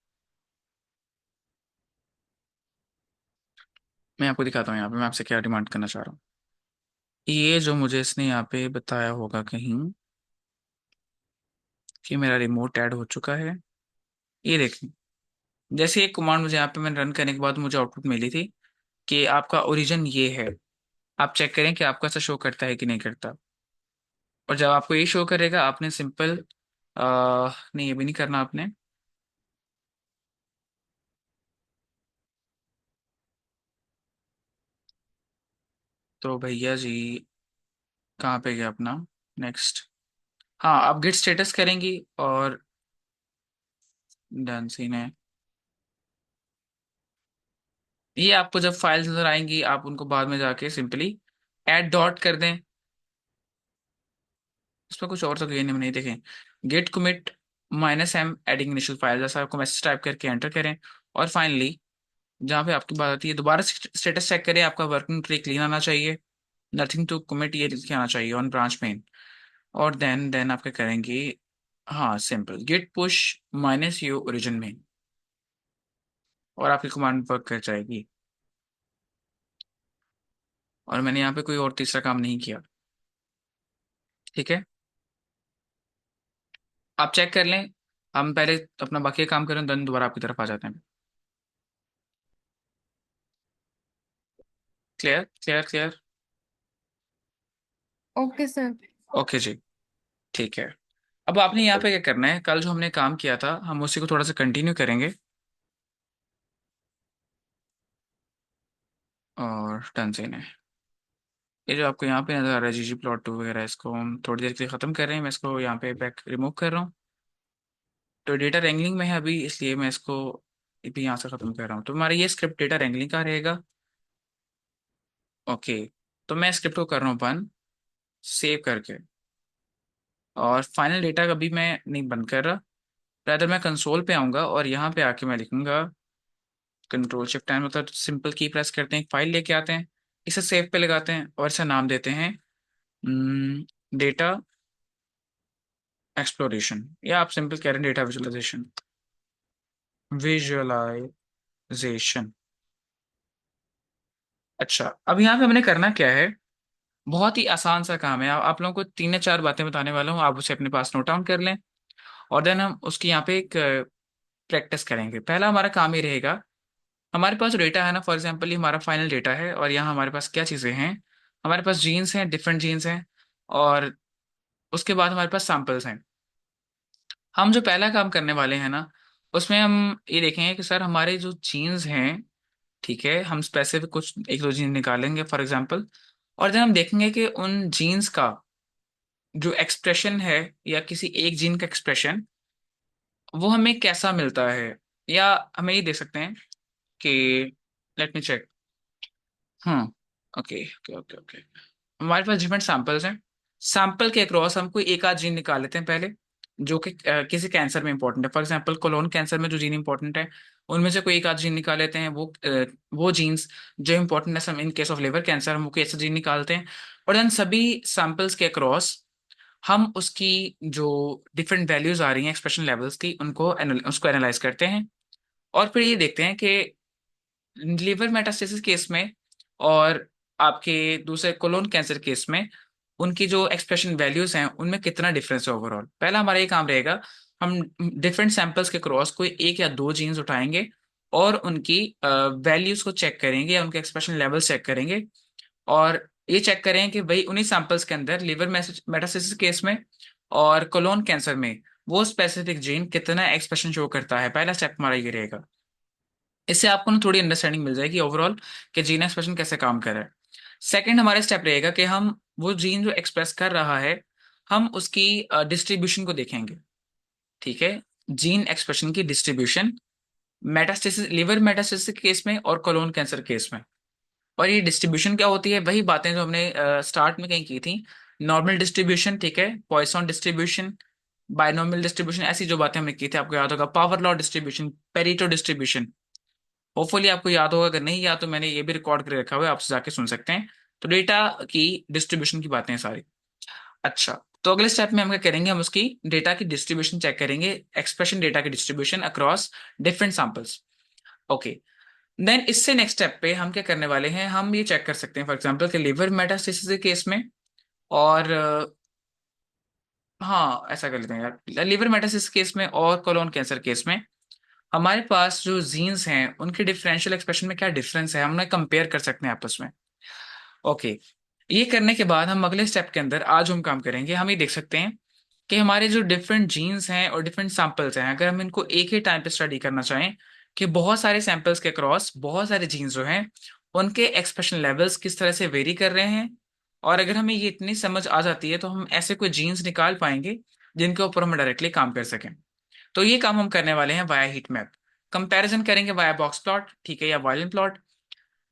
मैं आपको दिखाता हूँ यहाँ पे मैं आपसे क्या डिमांड करना चाह रहा हूँ। ये जो मुझे इसने यहाँ पे बताया होगा कहीं कि मेरा रिमोट ऐड हो चुका है, ये देखें। जैसे एक कमांड मुझे यहाँ पे मैंने रन करने के बाद मुझे आउटपुट मिली थी कि आपका ओरिजिन ये है। आप चेक करें कि आपका ऐसा शो करता है कि नहीं करता। और जब आपको ये शो करेगा, आपने सिंपल नहीं, ये भी नहीं करना आपने। तो भैया जी, कहाँ पे गया अपना नेक्स्ट। हाँ, आप गिट स्टेटस करेंगी और डन सीन है। ये आपको जब फाइल्स नजर आएंगी, आप उनको बाद में जाके सिंपली ऐड डॉट कर दें। इसमें कुछ और तो ये नहीं देखें, git commit -m adding initial file, जैसा आपको मैसेज टाइप करके एंटर करें। और फाइनली जहाँ पे आपकी बात आती है, दोबारा स्टेटस चेक करें, आपका वर्किंग ट्री क्लीन आना चाहिए, नथिंग टू commit ये लिख के आना चाहिए ऑन ब्रांच मेन। और देन आप क्या करेंगे, हाँ simple git push -u origin main. और आपकी कमांड वर्क कर जाएगी। और मैंने यहाँ पे कोई और तीसरा काम नहीं किया। ठीक है, आप चेक कर लें। हम पहले अपना बाकी का काम करें, देन दोबारा आपकी तरफ आ जाते हैं। Clear clear clear. Okay sir. Okay जी। ठीक है। अब आपने यहाँ पे क्या करना है, कल जो हमने काम किया था हम उसी को थोड़ा सा कंटिन्यू करेंगे। और डन से ने ये जो आपको यहाँ पे नजर आ रहा है ggplot2 वगैरह, इसको हम थोड़ी देर के लिए खत्म कर रहे हैं। मैं इसको यहाँ पे बैक रिमूव कर रहा हूँ। तो डेटा रेंगलिंग में है अभी, इसलिए मैं इसको भी यहाँ से खत्म कर रहा हूँ। तो हमारा ये स्क्रिप्ट डेटा रेंगलिंग का रहेगा। ओके, तो मैं स्क्रिप्ट को कर रहा हूँ बंद, सेव करके। और फाइनल डेटा कभी मैं नहीं बंद कर रहा। रादर मैं कंसोल पे आऊंगा और यहाँ पे आके मैं लिखूंगा कंट्रोल शिफ्ट एन, मतलब सिंपल की प्रेस करते हैं, एक फाइल लेके आते हैं, इसे सेव पे लगाते हैं और इसे नाम देते हैं डेटा एक्सप्लोरेशन, या आप सिंपल कह रहे हैं डेटा विजुअलाइजेशन। विजुअलाइजेशन। अच्छा, अब यहाँ पे हमने करना क्या है, बहुत ही आसान सा काम है। आप लोगों को तीन या चार बातें बताने वाला हूँ, आप उसे अपने पास नोट डाउन कर लें। और देन हम उसकी यहाँ पे एक प्रैक्टिस करेंगे। पहला हमारा काम ये रहेगा, हमारे पास डेटा है ना, फॉर एग्जांपल ये हमारा फाइनल डेटा है और यहाँ हमारे पास क्या चीज़ें हैं। हमारे पास जीन्स हैं, डिफरेंट जीन्स हैं। और उसके बाद हमारे पास सैंपल्स हैं। हम जो पहला काम करने वाले हैं ना, उसमें हम ये देखेंगे कि सर हमारे जो जीन्स हैं, ठीक है, हम स्पेसिफिक कुछ एक दो जीन निकालेंगे फॉर एग्जांपल। और देन हम देखेंगे कि उन जीन्स का जो एक्सप्रेशन है, या किसी एक जीन का एक्सप्रेशन, वो हमें कैसा मिलता है। या हमें ये देख सकते हैं कि, लेट मी चेक। हाँ, ओके ओके ओके ओके। हमारे पास डिफरेंट सैंपल्स हैं। सैंपल के अक्रॉस हम कोई एक आध जीन निकाल लेते हैं पहले, जो कि किसी कैंसर में इंपॉर्टेंट है। फॉर एग्जांपल कोलोन कैंसर में जो जीन इंपॉर्टेंट है, उनमें से कोई एक आध जीन निकाल लेते हैं। वो जीन्स जो इंपॉर्टेंट है, some in case of liver cancer हम कोई ऐसा जीन निकालते हैं। और देन सभी सैंपल्स के अक्रॉस हम उसकी जो डिफरेंट वैल्यूज आ रही हैं एक्सप्रेशन लेवल्स की, उसको एनालाइज करते हैं। और फिर ये देखते हैं कि लिवर मेटास्टेसिस केस में और आपके दूसरे कोलोन कैंसर केस में उनकी जो एक्सप्रेशन वैल्यूज हैं उनमें कितना डिफरेंस है ओवरऑल। पहला हमारा ये काम रहेगा, हम डिफरेंट सैंपल्स के क्रॉस कोई एक या दो जीन्स उठाएंगे और उनकी वैल्यूज को चेक करेंगे या उनके एक्सप्रेशन लेवल चेक करेंगे। और ये चेक करें कि भाई उन्हीं सैंपल्स के अंदर लिवर मेटास्टेसिस केस में और कोलोन कैंसर में वो स्पेसिफिक जीन कितना एक्सप्रेशन शो करता है। पहला स्टेप हमारा ये रहेगा। इससे आपको ना थोड़ी अंडरस्टैंडिंग मिल जाएगी ओवरऑल कि जीन एक्सप्रेशन कैसे काम कर रहा है। सेकंड हमारा स्टेप रहेगा कि हम वो जीन जो एक्सप्रेस कर रहा है, हम उसकी डिस्ट्रीब्यूशन को देखेंगे। ठीक है, जीन एक्सप्रेशन की distribution metastasis, liver metastasis case में और कोलोन कैंसर केस में। और ये डिस्ट्रीब्यूशन क्या होती है, वही बातें जो हमने स्टार्ट में कहीं की थी। नॉर्मल डिस्ट्रीब्यूशन, ठीक है, पॉइसन डिस्ट्रीब्यूशन, बायनॉमियल डिस्ट्रीब्यूशन, ऐसी जो बातें हमने की थी आपको याद होगा। Power law distribution, Pareto distribution, hopefully आपको याद होगा। अगर नहीं याद तो मैंने ये भी रिकॉर्ड करके रखा हुआ है, आपसे जाके सुन सकते हैं। तो डेटा की डिस्ट्रीब्यूशन की बातें हैं सारी। अच्छा, तो अगले स्टेप में हम क्या करेंगे, हम उसकी डेटा की डिस्ट्रीब्यूशन चेक करेंगे, एक्सप्रेशन डेटा की distribution across different samples. Okay, then इससे नेक्स्ट स्टेप पे हम क्या करने वाले हैं, हम ये चेक कर सकते हैं फॉर एग्जांपल कि लिवर मेटास्टेसिस के केस में और हाँ ऐसा कर लेते हैं यार, लिवर मेटास्टेसिस केस में और कोलोन कैंसर केस में हमारे पास जो जीन्स हैं उनके डिफरेंशियल एक्सप्रेशन में क्या डिफरेंस है, हम उन्हें कंपेयर कर सकते हैं आपस में। ओके, ये करने के बाद हम अगले स्टेप के अंदर आज हम काम करेंगे, हम ये देख सकते हैं कि हमारे जो डिफरेंट जीन्स हैं और डिफरेंट सैंपल्स हैं, अगर हम इनको एक ही टाइम पे स्टडी करना चाहें कि बहुत सारे सैंपल्स के क्रॉस बहुत सारे जीन्स जो हैं उनके एक्सप्रेशन लेवल्स किस तरह से वेरी कर रहे हैं। और अगर हमें ये इतनी समझ आ जाती है तो हम ऐसे कोई जीन्स निकाल पाएंगे जिनके ऊपर हम डायरेक्टली काम कर सकें। तो ये काम हम करने वाले हैं वाया हीट मैप। कंपैरिजन करेंगे वाया बॉक्स प्लॉट, ठीक है, या वायलिन प्लॉट।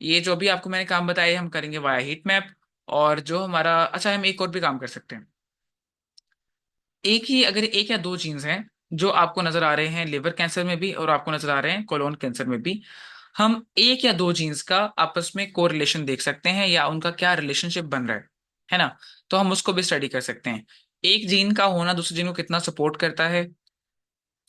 ये जो भी आपको मैंने काम बताए हम करेंगे वाया हीट मैप। और जो हमारा, अच्छा, हम एक और भी काम कर सकते हैं। एक ही, अगर एक या दो जीन्स हैं जो आपको नजर आ रहे हैं लिवर कैंसर में भी और आपको नजर आ रहे हैं कोलोन कैंसर में भी, हम एक या दो जीन्स का आपस में कोरिलेशन देख सकते हैं या उनका क्या रिलेशनशिप बन रहा है ना। तो हम उसको भी स्टडी कर सकते हैं, एक जीन का होना दूसरे जीन को कितना सपोर्ट करता है।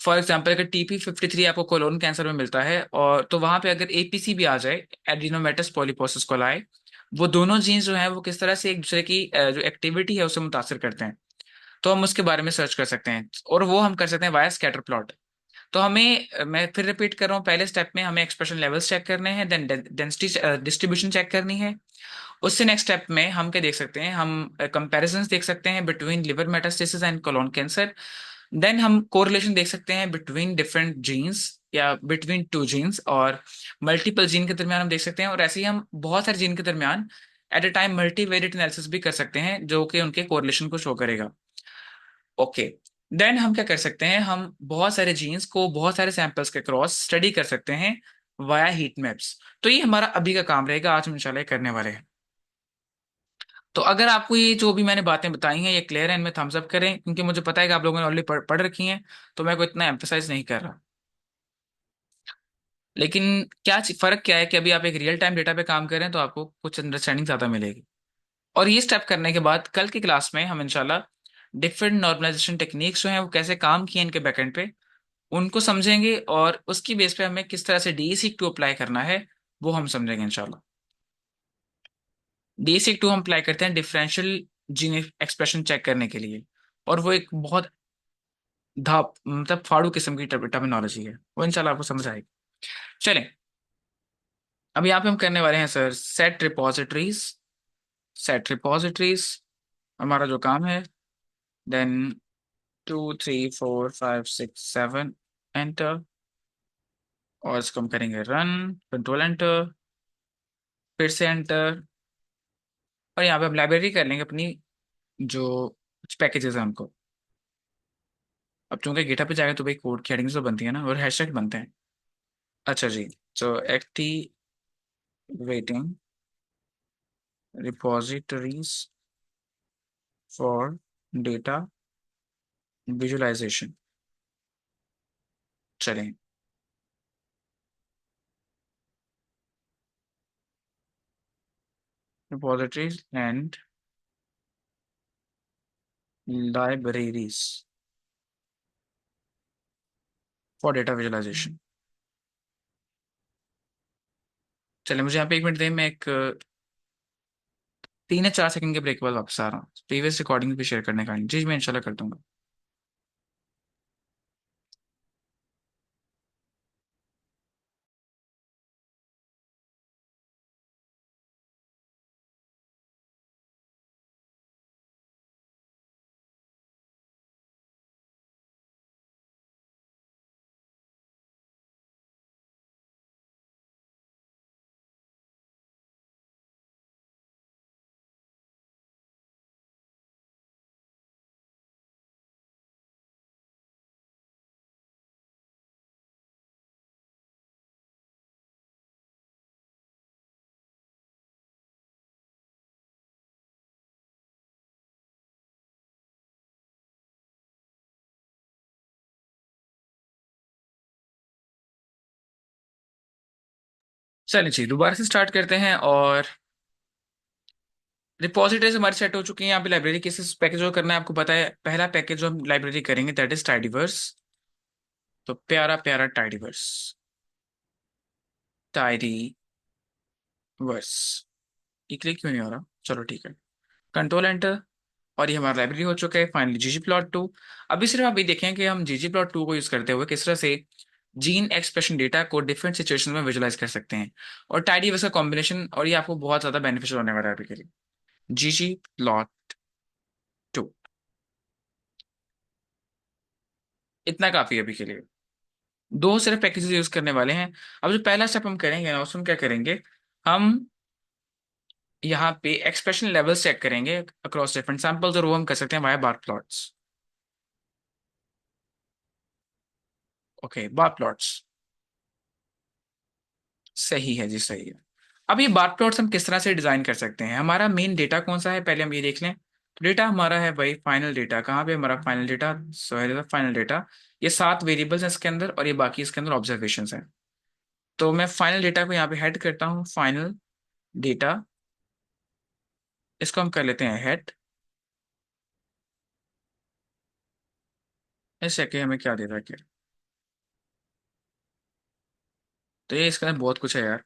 फॉर एग्जाम्पल अगर TP53 आपको कोलोन कैंसर में मिलता है, और तो वहां पे अगर APC भी आ जाए, एडिनोमेटस पॉलीपोसिस कोलाई, वो दोनों जीन्स जो है वो किस तरह से एक दूसरे की जो एक्टिविटी है उसे मुतासर करते हैं, तो हम उसके बारे में सर्च कर सकते हैं, और वो हम कर सकते हैं वाया स्कैटर प्लॉट। तो हमें, मैं फिर रिपीट कर रहा हूँ, पहले स्टेप में हमें एक्सप्रेशन लेवल्स चेक करने हैं, देन डेंसिटी डिस्ट्रीब्यूशन चेक करनी है। उससे नेक्स्ट स्टेप में हम क्या देख सकते हैं, हम कंपैरिजंस देख सकते हैं between liver metastasis and colon cancer. Then हम कोरिलेशन देख सकते हैं बिटवीन डिफरेंट जीन्स या बिटवीन टू जीन्स, और मल्टीपल जीन के दरमियान हम देख सकते हैं, और ऐसे ही हम बहुत सारे जीन के दरमियान at a time multivariate analysis भी कर सकते हैं जो कि उनके कोरिलेशन को शो करेगा। ओके। देन हम क्या कर सकते हैं, हम बहुत सारे जीन्स को बहुत सारे सैंपल्स के क्रॉस स्टडी कर सकते हैं वाया हीट मैप्स। तो ये हमारा अभी का काम रहेगा, आज हम इंशाल्लाह ये करने वाले हैं। तो अगर आपको ये जो भी मैंने बातें बताई हैं ये क्लियर है, इनमें थम्स अप करें, क्योंकि मुझे पता है कि आप लोगों ने ऑलरेडी पढ़ रखी हैं, तो मैं कोई इतना एम्फेसाइज नहीं कर रहा। लेकिन फर्क क्या है कि अभी आप एक रियल टाइम डेटा पे काम कर रहे हैं, तो आपको कुछ अंडरस्टैंडिंग ज्यादा मिलेगी। और ये स्टेप करने के बाद कल की क्लास में हम इंशाल्लाह डिफरेंट नॉर्मलाइजेशन टेक्निक्स जो हैं वो कैसे काम किए इनके बैकएंड पे, उनको समझेंगे, और उसकी बेस पे हमें किस तरह से DESeq 2 अप्लाई करना है वो हम समझेंगे इंशाल्लाह। DESeq 2 हम अप्लाई करते हैं डिफरेंशियल जीन एक्सप्रेशन चेक करने के लिए, और वो एक बहुत धाप मतलब फाड़ू किस्म की टर्मिनोलॉजी है, वो इंशाल्लाह आपको समझ आएगी। चलें, अब यहाँ पे हम करने वाले हैं sir set repositories. Set repositories हमारा जो काम है, देन 2 3 4 5 6 7 एंटर, और इसको हम करेंगे रन, कंट्रोल एंटर, फिर से एंटर, और यहाँ पे हम लाइब्रेरी कर लेंगे अपनी जो कुछ पैकेजेस हैं उनको। अब चूंकि गिटहब पे जाएगा तो भाई कोड की हेडिंग्स तो बनती है ना, और हैशटैग बनते हैं। अच्छा जी, तो activating repositories for data visualisation. चलें, repositories and libraries for data visualisation. चले, मुझे यहाँ पे 1 मिनट दें, मैं एक 3 या 4 सेकंड के ब्रेक के बाद वापस आ रहा हूँ, प्रीवियस रिकॉर्डिंग भी शेयर करने का है। जी मैं इंशाल्लाह कर दूंगा। चलिए जी, दोबारा से स्टार्ट करते हैं। और रिपोजिटरीज हमारी सेट हो चुकी हैं। यहाँ पे लाइब्रेरी केसेस पैकेज जो करना है आपको पता है, पहला पैकेज जो हम लाइब्रेरी करेंगे दैट इज टाइडीवर्स। तो प्यारा प्यारा टाइडीवर्स, टाइडीवर्स। ये क्लिक क्यों नहीं हो रहा, चलो ठीक है, कंट्रोल एंटर, और ये हमारा लाइब्रेरी हो चुका है। Finally GG plot 2। अभी सिर्फ आप ये देखें कि हम GG प्लॉट 2 को यूज करते हुए किस तरह से जीन एक्सप्रेशन डेटा को डिफरेंट सिचुएशन में विजुलाइज कर सकते हैं, और टाइडीवर्स का कॉम्बिनेशन, और ये आपको बहुत ज्यादा बेनिफिशियल होने वाला है अभी के लिए। GG प्लॉट 2 इतना काफी है अभी के लिए। दो सिर्फ पैकेजेस यूज करने वाले हैं। अब जो पहला स्टेप हम करेंगे ना, उसमें क्या करेंगे, हम यहाँ पे एक्सप्रेशन लेवल्स चेक करेंगे अक्रॉस डिफरेंट सैंपल्स, और वो हम कर सकते हैं वाया बार प्लॉट्स। ओके, बार प्लॉट्स सही है जी, सही है। अब ये बार प्लॉट्स हम किस तरह से डिजाइन कर सकते हैं, हमारा मेन डेटा कौन सा है पहले हम ये देख लें। तो डेटा हमारा है भाई फाइनल डेटा, कहाँ पे हमारा final data, so final data, ये 7 वेरिएबल्स हैं इसके अंदर, और ये बाकी इसके अंदर ऑब्जर्वेशंस हैं। तो मैं फाइनल डेटा को यहाँ पे हेड करता हूँ, फाइनल डेटा, इसको हम कर लेते हैं हेड। इस सेके हमें क्या दे रहा है, तो ये इसके अंदर बहुत कुछ है यार,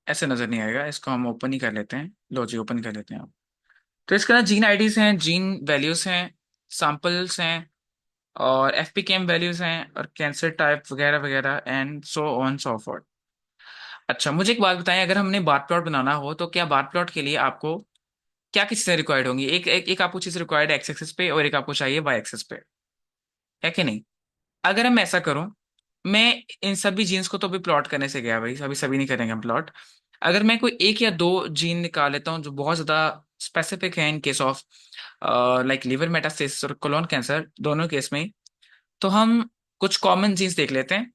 ऐसे नजर नहीं आएगा। इसको हम ओपन ही कर लेते हैं, लो जी ओपन कर लेते हैं आप। तो इसके अंदर जीन आईडीज हैं, जीन वैल्यूज हैं, सैंपल्स हैं, और एफपीकेएम वैल्यूज हैं, और कैंसर टाइप वगैरह वगैरह, and so on so forth. अच्छा मुझे एक बात बताएं, अगर हमने बार प्लॉट बनाना हो तो क्या बार प्लॉट के लिए आपको क्या किस चीजें रिक्वायर्ड होंगी? एक आपको चीज रिक्वायर्ड है एक्स एक्सिस पे, और एक आपको चाहिए वाई एक्सिस पे, है कि नहीं? अगर मैं ऐसा करूं, मैं इन सभी जीन्स को तो अभी प्लॉट करने से गया भाई, अभी सभी नहीं करेंगे हम प्लॉट। अगर मैं कोई एक या दो जीन निकाल लेता हूँ जो बहुत ज्यादा स्पेसिफिक है in case of like liver metastasis और कोलोन कैंसर, दोनों केस में, तो हम कुछ कॉमन जीन्स देख लेते हैं,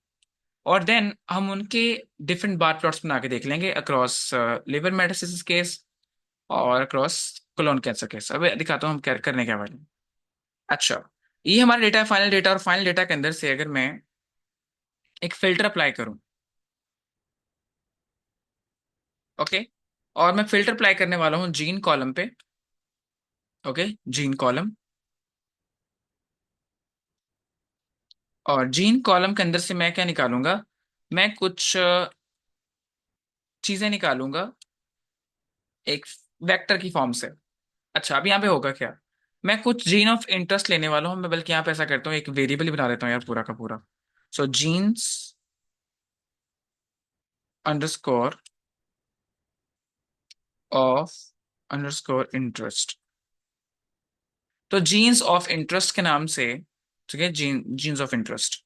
और देन हम उनके डिफरेंट बार प्लॉट्स बना के देख लेंगे अक्रॉस लिवर मेटास्टेसिस केस और अक्रॉस कोलोन कैंसर केस। अब दिखाता हूँ हम क्या करने क्या वाले हैं। अच्छा, ये हमारा डेटा है, फाइनल डेटा, और फाइनल डेटा के अंदर से अगर मैं एक फिल्टर अप्लाई करूं, ओके, और मैं फिल्टर अप्लाई करने वाला हूं जीन कॉलम पे, ओके, जीन कॉलम, और जीन कॉलम के अंदर से मैं क्या निकालूंगा, मैं कुछ चीजें निकालूंगा एक वेक्टर की फॉर्म से। अच्छा अब यहाँ पे होगा क्या, मैं कुछ जीन ऑफ इंटरेस्ट लेने वाला हूँ, मैं बल्कि यहाँ पे ऐसा करता हूँ एक वेरिएबल ही बना देता हूँ यार पूरा का पूरा। So genes underscore of underscore interest. तो जीन्स ऑफ इंटरेस्ट के नाम से, ठीक है, जीन्स ऑफ इंटरेस्ट,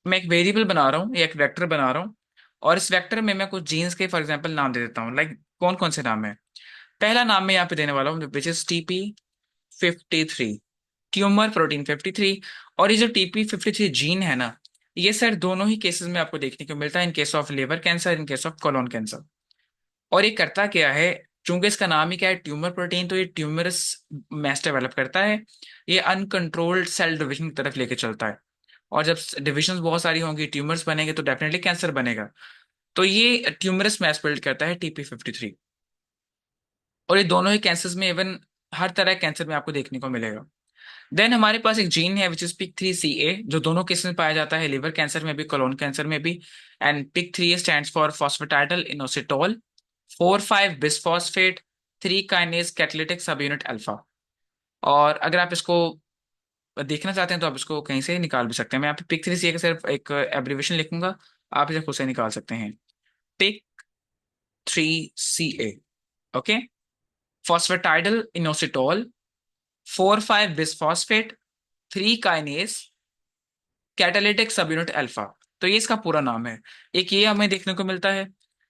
मैं एक वेरिएबल बना रहा हूँ या एक वेक्टर बना रहा हूँ, और इस वेक्टर में मैं कुछ जीन्स के फॉर एग्जांपल नाम दे देता हूँ। लाइक कौन कौन से नाम है? पहला नाम मैं यहाँ पे देने वाला हूँ which is TP53, tumour protein 53। और ये जो TP53 जीन है ना, ये सर दोनों ही केसेस में आपको देखने को मिलता है, in case of liver cancer, in case of colon cancer. और ये करता क्या है, चूंकि इसका नाम ही क्या है, ट्यूमर प्रोटीन, तो ये ट्यूमरस मैस डेवलप करता है, ये अनकंट्रोल्ड सेल डिविजन की तरफ लेके चलता है। और जब डिविजन्स बहुत सारी होंगी, ट्यूमर्स बनेंगे, तो डेफिनेटली कैंसर बनेगा। तो ये ट्यूमरस मैस बिल्ड करता है TP53। और ये दोनों ही कैंसर्स में, इवन हर तरह के कैंसर में आपको देखने को मिलेगा। देन हमारे पास एक जीन है विच इज PIK3CA, जो दोनों केस में पाया जाता है, लिवर कैंसर में भी, कोलोन कैंसर में भी। And PIK3A stands for फॉस्फेटाइडल inositol 4,5 bisphosphate 3 kinase catalytic सब यूनिट अल्फा। और अगर आप इसको देखना चाहते हैं तो आप इसको कहीं से निकाल भी सकते हैं। मैं यहाँ पे PIK3CA का सिर्फ एक एब्रिवेशन लिखूंगा, आप इसे खुद से निकाल सकते हैं। PIK3CA, okay, फॉस्फेटाइडल inositol 4,5 bisphosphate 3 kinase catalytic सब यूनिट अल्फा। तो ये इसका पूरा नाम है, एक ये हमें देखने को मिलता है।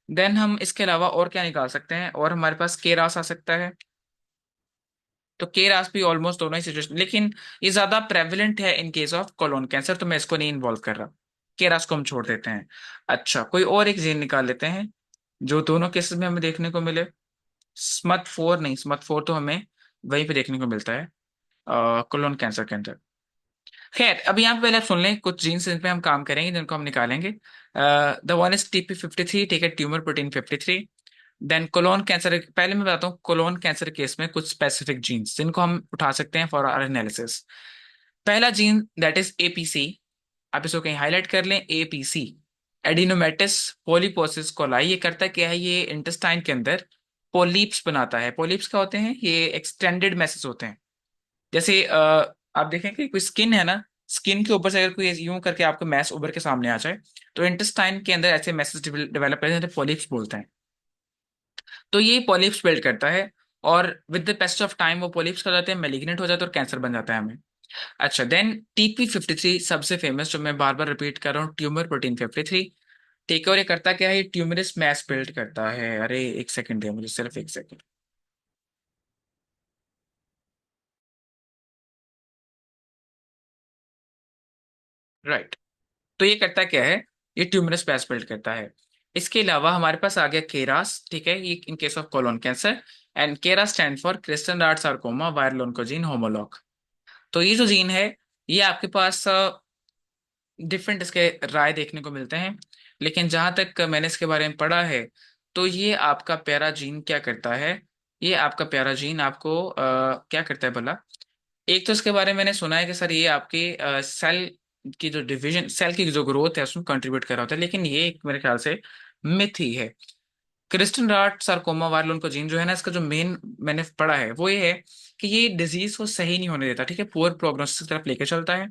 देन हम इसके अलावा और क्या निकाल सकते हैं, और हमारे पास केरास आ सकता है। तो केरास भी ऑलमोस्ट दोनों ही सिचुएशन, लेकिन ये ज्यादा प्रेवलेंट है in case of colon cancer, तो मैं इसको नहीं इन्वॉल्व कर रहा, केरास को हम छोड़ देते हैं। अच्छा कोई और एक जीन निकाल लेते हैं जो दोनों केसेस में हमें देखने को मिले। SMUT4 नहीं, SMUT4 तो हमें वहीं पे देखने को मिलता है कोलोन कैंसर के अंदर। खैर अभी यहाँ पे पहले आप सुन लें कुछ जीन्स जिन पे हम काम करेंगे, जिनको हम निकालेंगे। द वन इज TP53, ठीक है, tumour protein 53। Then colon cancer, पहले मैं बताता हूँ कोलोन कैंसर केस में कुछ स्पेसिफिक जीन्स जिनको हम उठा सकते हैं फॉर आवर एनालिसिस। पहला जीन दैट इज APC, आप इसको कहीं हाईलाइट कर लें, APC, एडिनोमेटिस पॉलीपोसिस कोलाई। ये करता क्या है, ये इंटेस्टाइन के अंदर पोलिप्स बनाता है। पोलिप्स क्या होते हैं, ये एक्सटेंडेड मैसेज होते हैं। जैसे आप देखें कि कोई स्किन है ना, स्किन के ऊपर से अगर कोई यूं करके आपको मैस उभर के सामने आ जाए, तो इंटेस्टाइन के अंदर ऐसे मैसेज डेवलप करते हैं, पॉलिप्स बोलते हैं। तो ये पॉलिप्स बिल्ड करता है, और with the paste of time वो पॉलिप्स कर जाते हैं, मेलिग्नेंट हो जाते हैं, और कैंसर बन जाता है हमें। अच्छा देन TP53 सबसे फेमस, जो मैं बार बार रिपीट कर रहा हूँ, ट्यूमर प्रोटीन 53, ठीक है। और ये करता क्या है, ये ट्यूमरस मैस बिल्ड करता है। अरे एक सेकंड है मुझे, सिर्फ एक सेकंड। राइट, तो ये करता क्या है, ये ट्यूमरस पैस बिल्ड करता है। इसके अलावा हमारे पास आ गया केरास, ठीक है, ये in case of colon cancer. And KRAS stand for Kirsten rat sarcoma viral oncogene homolog. तो ये जो जीन है, ये आपके पास डिफरेंट इसके राय देखने को मिलते हैं, लेकिन जहां तक मैंने इसके बारे में पढ़ा है, तो ये आपका प्यारा जीन क्या करता है, ये आपका प्यारा जीन आपको क्या करता है भला। एक तो इसके बारे में मैंने सुना है कि सर ये आपके सेल की जो डिवीजन, सेल की जो ग्रोथ है उसमें कंट्रीब्यूट कर रहा होता है, लेकिन ये एक मेरे ख्याल से मिथ ही है। क्रिस्टन राट सार्कोमा वायरल ओन्कोजीन जो है ना, इसका जो मेन मैंने पढ़ा है वो ये है कि ये डिजीज को सही नहीं होने देता, ठीक है, पुअर प्रोग्नोसिस की तरफ लेके चलता है।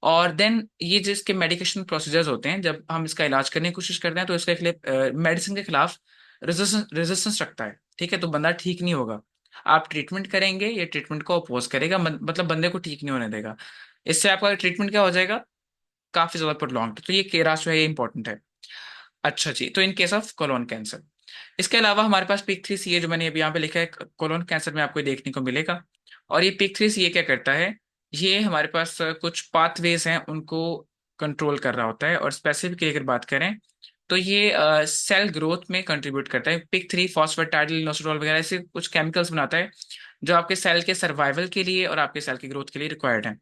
और देन ये जिसके मेडिकेशन प्रोसीजर्स होते हैं, जब हम इसका इलाज करने की कोशिश करते हैं तो इसके खिलाफ मेडिसिन के खिलाफ रेजिस्टेंस रखता है, ठीक है, तो बंदा ठीक नहीं होगा। आप ट्रीटमेंट करेंगे, ये ट्रीटमेंट को अपोज करेगा, मतलब बंदे को ठीक नहीं होने देगा। इससे आपका ट्रीटमेंट क्या हो जाएगा, काफी ज्यादा प्रोलॉन्ग, तो ये केरास जो है ये इंपॉर्टेंट है। अच्छा जी, तो in case of colon cancer, इसके अलावा हमारे पास पिक 3 सी ए जो मैंने अभी यहाँ पे लिखा है, कोलोन कैंसर में आपको ये देखने को मिलेगा। और ये पिक 3 सी ए क्या करता है, ये हमारे पास कुछ पाथवेज हैं उनको कंट्रोल कर रहा होता है। और स्पेसिफिकली अगर बात करें तो ये सेल ग्रोथ में कंट्रीब्यूट करता है। पिक 3 फॉस्फेटाइडिल वगैरह ऐसे कुछ केमिकल्स बनाता है जो आपके सेल के सर्वाइवल के लिए और आपके सेल की ग्रोथ के लिए रिक्वायर्ड है।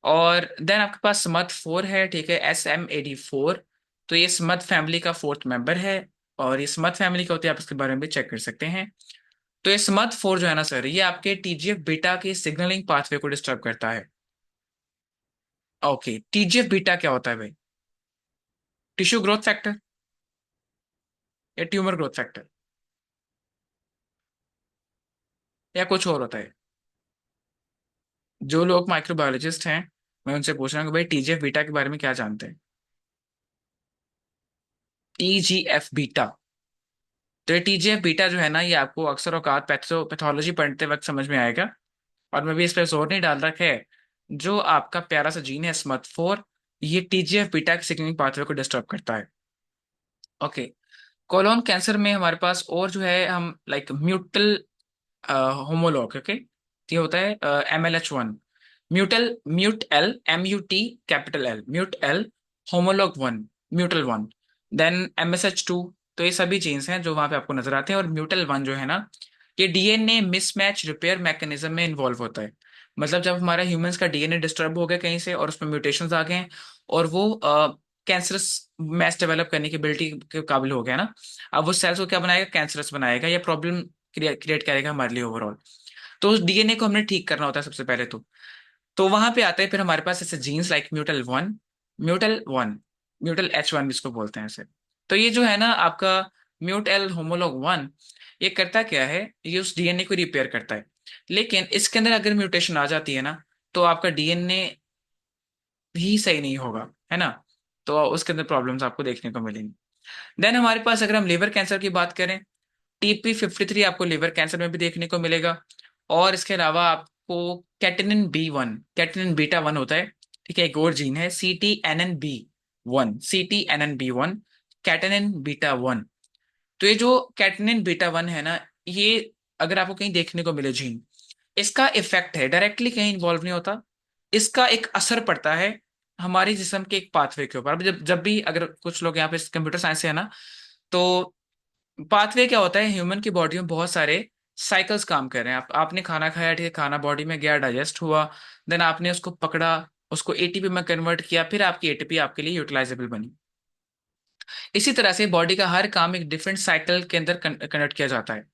और देन आपके पास स्मथ 4 है, ठीक है, SMAD4। तो ये स्मथ फैमिली का फोर्थ मेंबर है। और ये स्मथ फैमिली का होती है, आप इसके बारे में भी चेक कर सकते हैं। तो ये स्मथ 4 जो है ना सर, ये आपके TGF बीटा के सिग्नलिंग पाथवे को डिस्टर्ब करता है। ओके, TGF बीटा क्या होता है भाई? टिश्यू ग्रोथ फैक्टर या ट्यूमर ग्रोथ फैक्टर या कुछ और होता है? जो लोग माइक्रोबायोलॉजिस्ट हैं, मैं उनसे पूछ रहा हूँ कि भाई TGF बीटा के बारे में क्या जानते हैं? TGF बीटा, तो ये TGF बीटा जो है ना, ये आपको अक्सर औकात पैथोलॉजी पढ़ते वक्त समझ में आएगा। और मैं भी इस पर जोर नहीं डाल रखा है। जो आपका प्यारा सा जीन है SMART4, ये TGF बीटा के सिग्नलिंग पाथवे को डिस्टर्ब करता है। ओके, कोलोन कैंसर में हमारे पास और जो है, हम लाइक म्यूटल होमोलॉग, ओके, ये होता है MLH1, mute L capital L, mute L homologue 1, म्यूटल 1। Then MSH2। तो ये सभी जीन्स हैं जो वहां पे आपको नजर आते हैं। और म्यूटल 1 जो है ना, ये DNA मिसमैच रिपेयर मैकेनिज्म में इन्वॉल्व होता है। मतलब जब हमारा ह्यूमंस का DNA डिस्टर्ब हो गया कहीं से और उसमें म्यूटेशंस आ गए हैं, और वो कैंसरस मैस डेवलप करने की एबिलिटी के काबिल हो गया ना, अब वो सेल्स को क्या बनाएगा, कैंसरस बनाएगा, या प्रॉब्लम क्रिएट करेगा हमारे लिए ओवरऑल। तो उस DNA को हमने ठीक करना होता है सबसे पहले तो वहां पे आता है फिर हमारे पास ऐसे jeans like mutual 1, mutual H1 जिसको बोलते हैं ऐसे। तो ये जो है ना आपका म्यूट एल होमोलॉग 1, ये करता क्या है, ये उस DNA को रिपेयर करता है। लेकिन इसके अंदर अगर म्यूटेशन आ जाती है ना, तो आपका DNA ही सही नहीं होगा, है ना, तो उसके अंदर प्रॉब्लम्स आपको देखने को मिलेंगी। देन हमारे पास अगर हम लिवर कैंसर की बात करें, TP53 आपको लिवर कैंसर में भी देखने को मिलेगा। और इसके अलावा आपको कैटिनिन बीटा 1 होता है, ठीक है, एक और जीन है CTNNB1, कैटिनिन बीटा 1। तो ये जो कैटिनिन बीटा 1 है ना, ये अगर आपको कहीं देखने को मिले जीन, इसका इफेक्ट है, डायरेक्टली कहीं इन्वॉल्व नहीं होता, इसका एक असर पड़ता है हमारी जिस्म के एक पाथवे के ऊपर। अब जब जब भी अगर कुछ लोग यहाँ पे कंप्यूटर साइंस से है ना, तो पाथवे क्या होता है, ह्यूमन की बॉडी में बहुत सारे साइकिल्स काम कर रहे हैं। आपने खाना खाया, ठीक है, खाना बॉडी में गया, डाइजेस्ट हुआ, देन आपने उसको पकड़ा, उसको ATP में कन्वर्ट किया, फिर आपकी ATP आपके लिए यूटिलाइजेबल बनी। इसी तरह से बॉडी का हर काम एक डिफरेंट साइकिल के अंदर कन्वर्ट किया जाता है।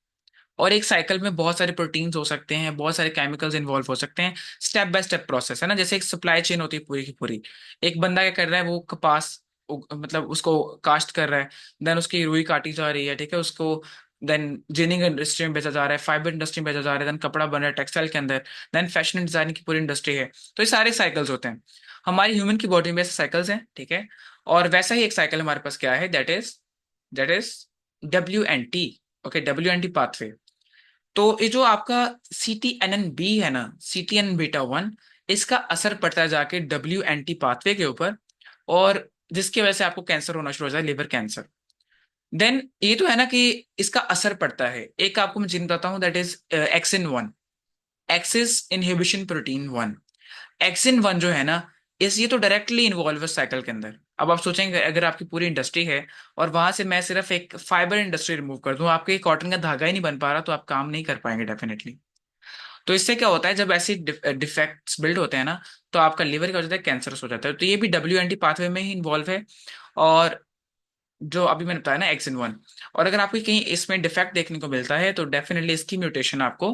और एक साइकिल में बहुत सारे प्रोटीन्स हो सकते हैं, बहुत सारे केमिकल्स इन्वॉल्व हो सकते हैं। स्टेप बाय स्टेप प्रोसेस है ना, जैसे एक सप्लाई चेन होती है पूरी की पूरी। एक बंदा क्या कर रहा है, वो कपास मतलब उसको काश्त कर रहा है, देन उसकी रुई काटी जा रही है, ठीक है, उसको देन जिनिंग इंडस्ट्री में बेचा जा रहा है, फाइबर इंडस्ट्री में बेचा जा रहा है, देन कपड़ा बन रहा है टेक्सटाइल के अंदर, देन फैशन एंड डिजाइन की पूरी इंडस्ट्री है। तो ये सारे साइकिल्स होते हैं। हमारी ह्यूमन की बॉडी में ऐसे साइकिल्स हैं, ठीक है। और वैसा ही एक साइकिल हमारे पास क्या है, that is WNT। Okay, WNT pathway. तो ये जो आपका CTNNB है ना, CTN बीटा 1, इसका असर पड़ता है जाके WNT पाथवे के ऊपर, और जिसकी वजह से आपको कैंसर होना शुरू हो जाए, लिवर कैंसर। देन ये तो है ना कि इसका असर पड़ता है, एक आपको मैं जिन बताता हूँ, that is axin 1, axis inhibition protein 1। Axin 1 जो है ना, इस ये तो डायरेक्टली इन्वॉल्व है साइकिल के अंदर। अब आप सोचेंगे अगर आपकी पूरी इंडस्ट्री है और वहां से मैं सिर्फ एक फाइबर इंडस्ट्री रिमूव कर दूं, आपके कॉटन का धागा ही नहीं बन पा रहा, तो आप काम नहीं कर पाएंगे डेफिनेटली। तो इससे क्या होता है, जब ऐसे डिफेक्ट्स बिल्ड होते हैं ना, तो आपका लिवर क्या हो जाता है, कैंसरस हो जाता है। तो ये भी WNT पाथवे में ही इन्वॉल्व है। और जो अभी मैंने बताया ना, एक्सिन 1। और अगर आपको कहीं इसमें डिफेक्ट देखने को मिलता है, तो डेफिनेटली इसकी म्यूटेशन आपको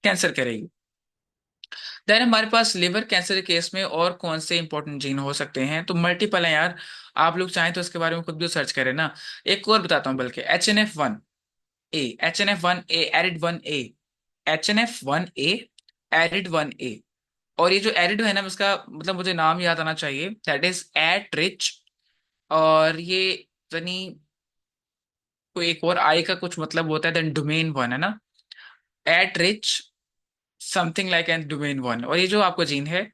कैंसर करेगी। देन हमारे पास लिवर कैंसर के केस में और कौन से इंपॉर्टेंट जीन हो सकते हैं, तो मल्टीपल है यार। आप लोग चाहें तो इसके बारे में खुद भी सर्च करें ना। एक और बताता हूँ, बल्कि HNF1A, HNF1A, arid 1A, HNF1A, arid 1A। और ये जो एरिड है ना, इसका मतलब मुझे नाम याद आना चाहिए, दैट इज एट रिच। और ये यानी कोई एक और आई का कुछ मतलब होता है, देन डोमेन 1 है ना, AT rich something like an domain 1। और ये जो आपका जीन है,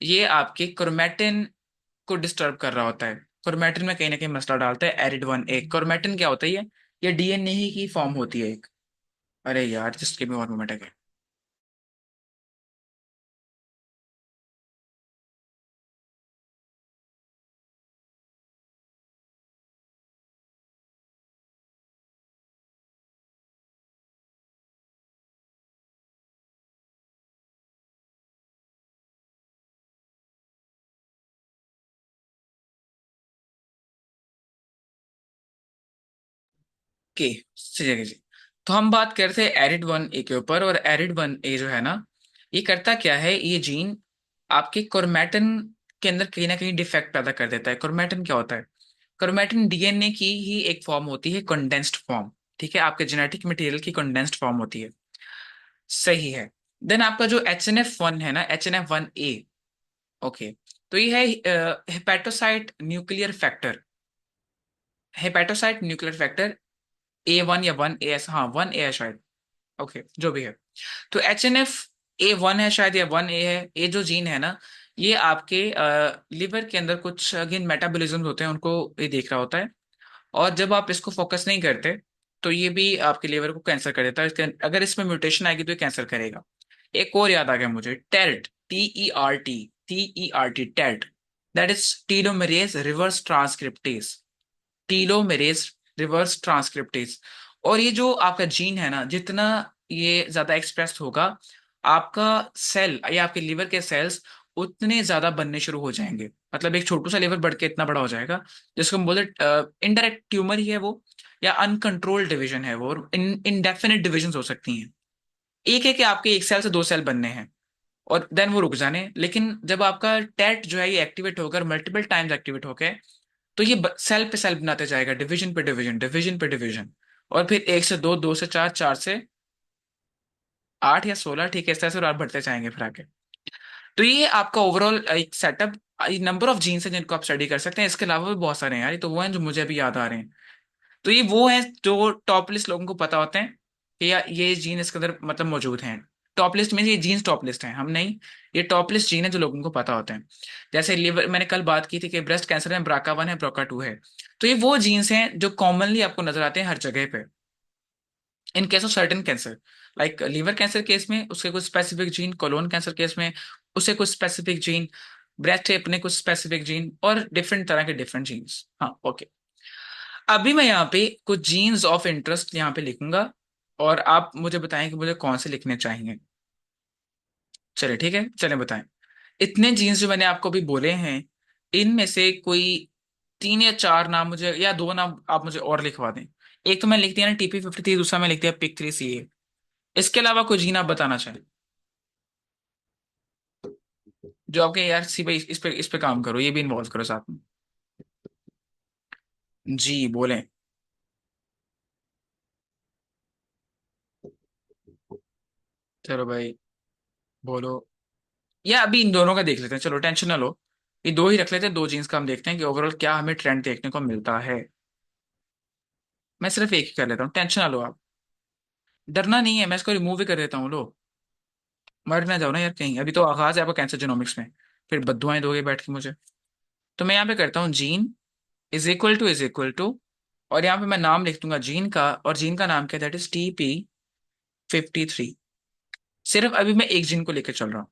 ये आपके क्रोमेटिन को डिस्टर्ब कर रहा होता है। क्रोमेटिन में कहीं ना कहीं मसला डालता है एरिड 1A। क्रोमेटिन क्या होता है ये डीएनए ही की फॉर्म होती है एक। अरे यार, just give me one moment again. के चलिए जी। तो हम बात करते हैं एरिड 1A के ऊपर। और एरिड 1A जो है ना, ये करता क्या है, ये जीन आपके क्रोमैटिन के अंदर कहीं ना कहीं डिफेक्ट पैदा कर देता है। क्रोमैटिन क्या होता है? क्रोमैटिन डीएनए की ही एक फॉर्म होती है, कंडेंस्ड फॉर्म। ठीक है, आपके जेनेटिक मटेरियल की कंडेंस्ड फॉर्म होती है। सही है। देन आपका जो HNF1 है ना, HNF1A, ओके, तो ये है hepatocyte nuclear factor. Hepatocyte nuclear factor A1 या 1A, हाँ 1A है शायद। ओके, जो भी है। तो HNF A1 है शायद, या 1A है। ये जो जीन है ना, ये आपके लिवर के अंदर कुछ अगेन मेटाबॉलिज्म होते हैं, उनको ये देख रहा होता है। और जब आप इसको फोकस नहीं करते, तो ये भी आपके लिवर को कैंसर कर देता है। अगर इसमें म्यूटेशन आएगी तो ये कैंसर करेगा। एक और याद आ गया मुझे, TERT, TERT, TERT, that is telomerase reverse transcriptase. Telomerase reverse transcriptase. और ये जो आपका जीन है ना, जितना ये ज्यादा एक्सप्रेस होगा, आपका सेल या आपके लिवर के सेल्स उतने ज्यादा बनने शुरू हो जाएंगे। मतलब एक छोटू सा लिवर बढ़ के इतना बड़ा हो जाएगा, जिसको हम बोलते इनडायरेक्ट ट्यूमर ही है वो, या अनकंट्रोल्ड डिवीजन है वो, और इनडेफिनिट डिविजन हो सकती हैं। एक है कि आपके एक सेल से दो सेल बनने हैं, और देन वो रुक जाने। लेकिन जब आपका टेट जो है ये एक्टिवेट होकर मल्टीपल टाइम्स एक्टिवेट होकर, तो ये सेल पे सेल बनाते जाएगा, डिवीजन पे डिवीजन, डिवीजन पे डिवीजन। और फिर 1 से 2, 2 से 4, 4 से 8 या 16, ठीक है, इस तरह से और आप बढ़ते जाएंगे फिर आगे। तो ये आपका ओवरऑल एक सेटअप, नंबर ऑफ जीन्स है जिनको आप स्टडी कर सकते हैं। इसके अलावा भी बहुत सारे हैं यार, ये तो वो हैं जो मुझे अभी याद आ रहे हैं। तो ये वो हैं जो टॉप लिस्ट लोगों को पता होते हैं कि या ये जीन इसके अंदर मतलब मौजूद हैं। टॉप लिस्ट में ये जीन्स टॉप लिस्ट हैं, हम नहीं। ये टॉप लिस्ट जीन है जो लोगों को पता होते हैं। जैसे लिवर, मैंने कल बात की थी कि ब्रेस्ट कैंसर में BRCA1 है, BRCA2 है। तो ये वो जीन्स हैं जो कॉमनली आपको नजर आते हैं हर जगह पे। In case of certain cancer, like liver cancer case में उसके कुछ specific gene, colon cancer case में उसे कुछ स्पेसिफिक जीन, ब्रेस्ट टेप ने कुछ स्पेसिफिक जीन, और डिफरेंट तरह के डिफरेंट जीन्स। हाँ, ओके। अभी मैं यहाँ पे कुछ जीन्स ऑफ इंटरेस्ट यहाँ पे लिखूंगा, और आप मुझे बताएं कि मुझे कौन से लिखने चाहिए। चलिए ठीक है, चलें बताएं। इतने जीन्स जो मैंने आपको अभी बोले हैं, इनमें से कोई 3 या 4 नाम मुझे, या 2 नाम आप मुझे और लिखवा दें। एक तो मैं लिख दिया ना TP53, दूसरा मैं लिख दिया PIK3CA। इसके अलावा कोई जीन आप बताना चाहें जो आपके, यार सी भाई इस पे काम करो, ये भी इन्वॉल्व करो साथ में। जी बोलें। चलो भाई, बोलो। या अभी इन दोनों का देख लेते हैं, चलो टेंशन ना लो। ये दो ही रख लेते हैं, दो जीन्स का हम देखते हैं कि ओवरऑल क्या हमें ट्रेंड देखने को मिलता है। मैं सिर्फ एक ही कर लेता हूँ, टेंशन ना लो आप। डरना नहीं है, मैं इसको रिमूव ही कर देता हूँ, लो। मर ना जाओ ना यार कहीं, अभी तो आगाज है आपका कैंसर जेनोमिक्स में, फिर बद्दुआएं दोगे बैठ के मुझे। तो मैं यहाँ पे करता हूँ जीन इज इक्वल टू, और यहाँ पे मैं नाम लिख दूंगा जीन का, और जीन का नाम क्या है, दैट इज TP53। सिर्फ अभी मैं एक जीन को लेकर चल रहा हूँ,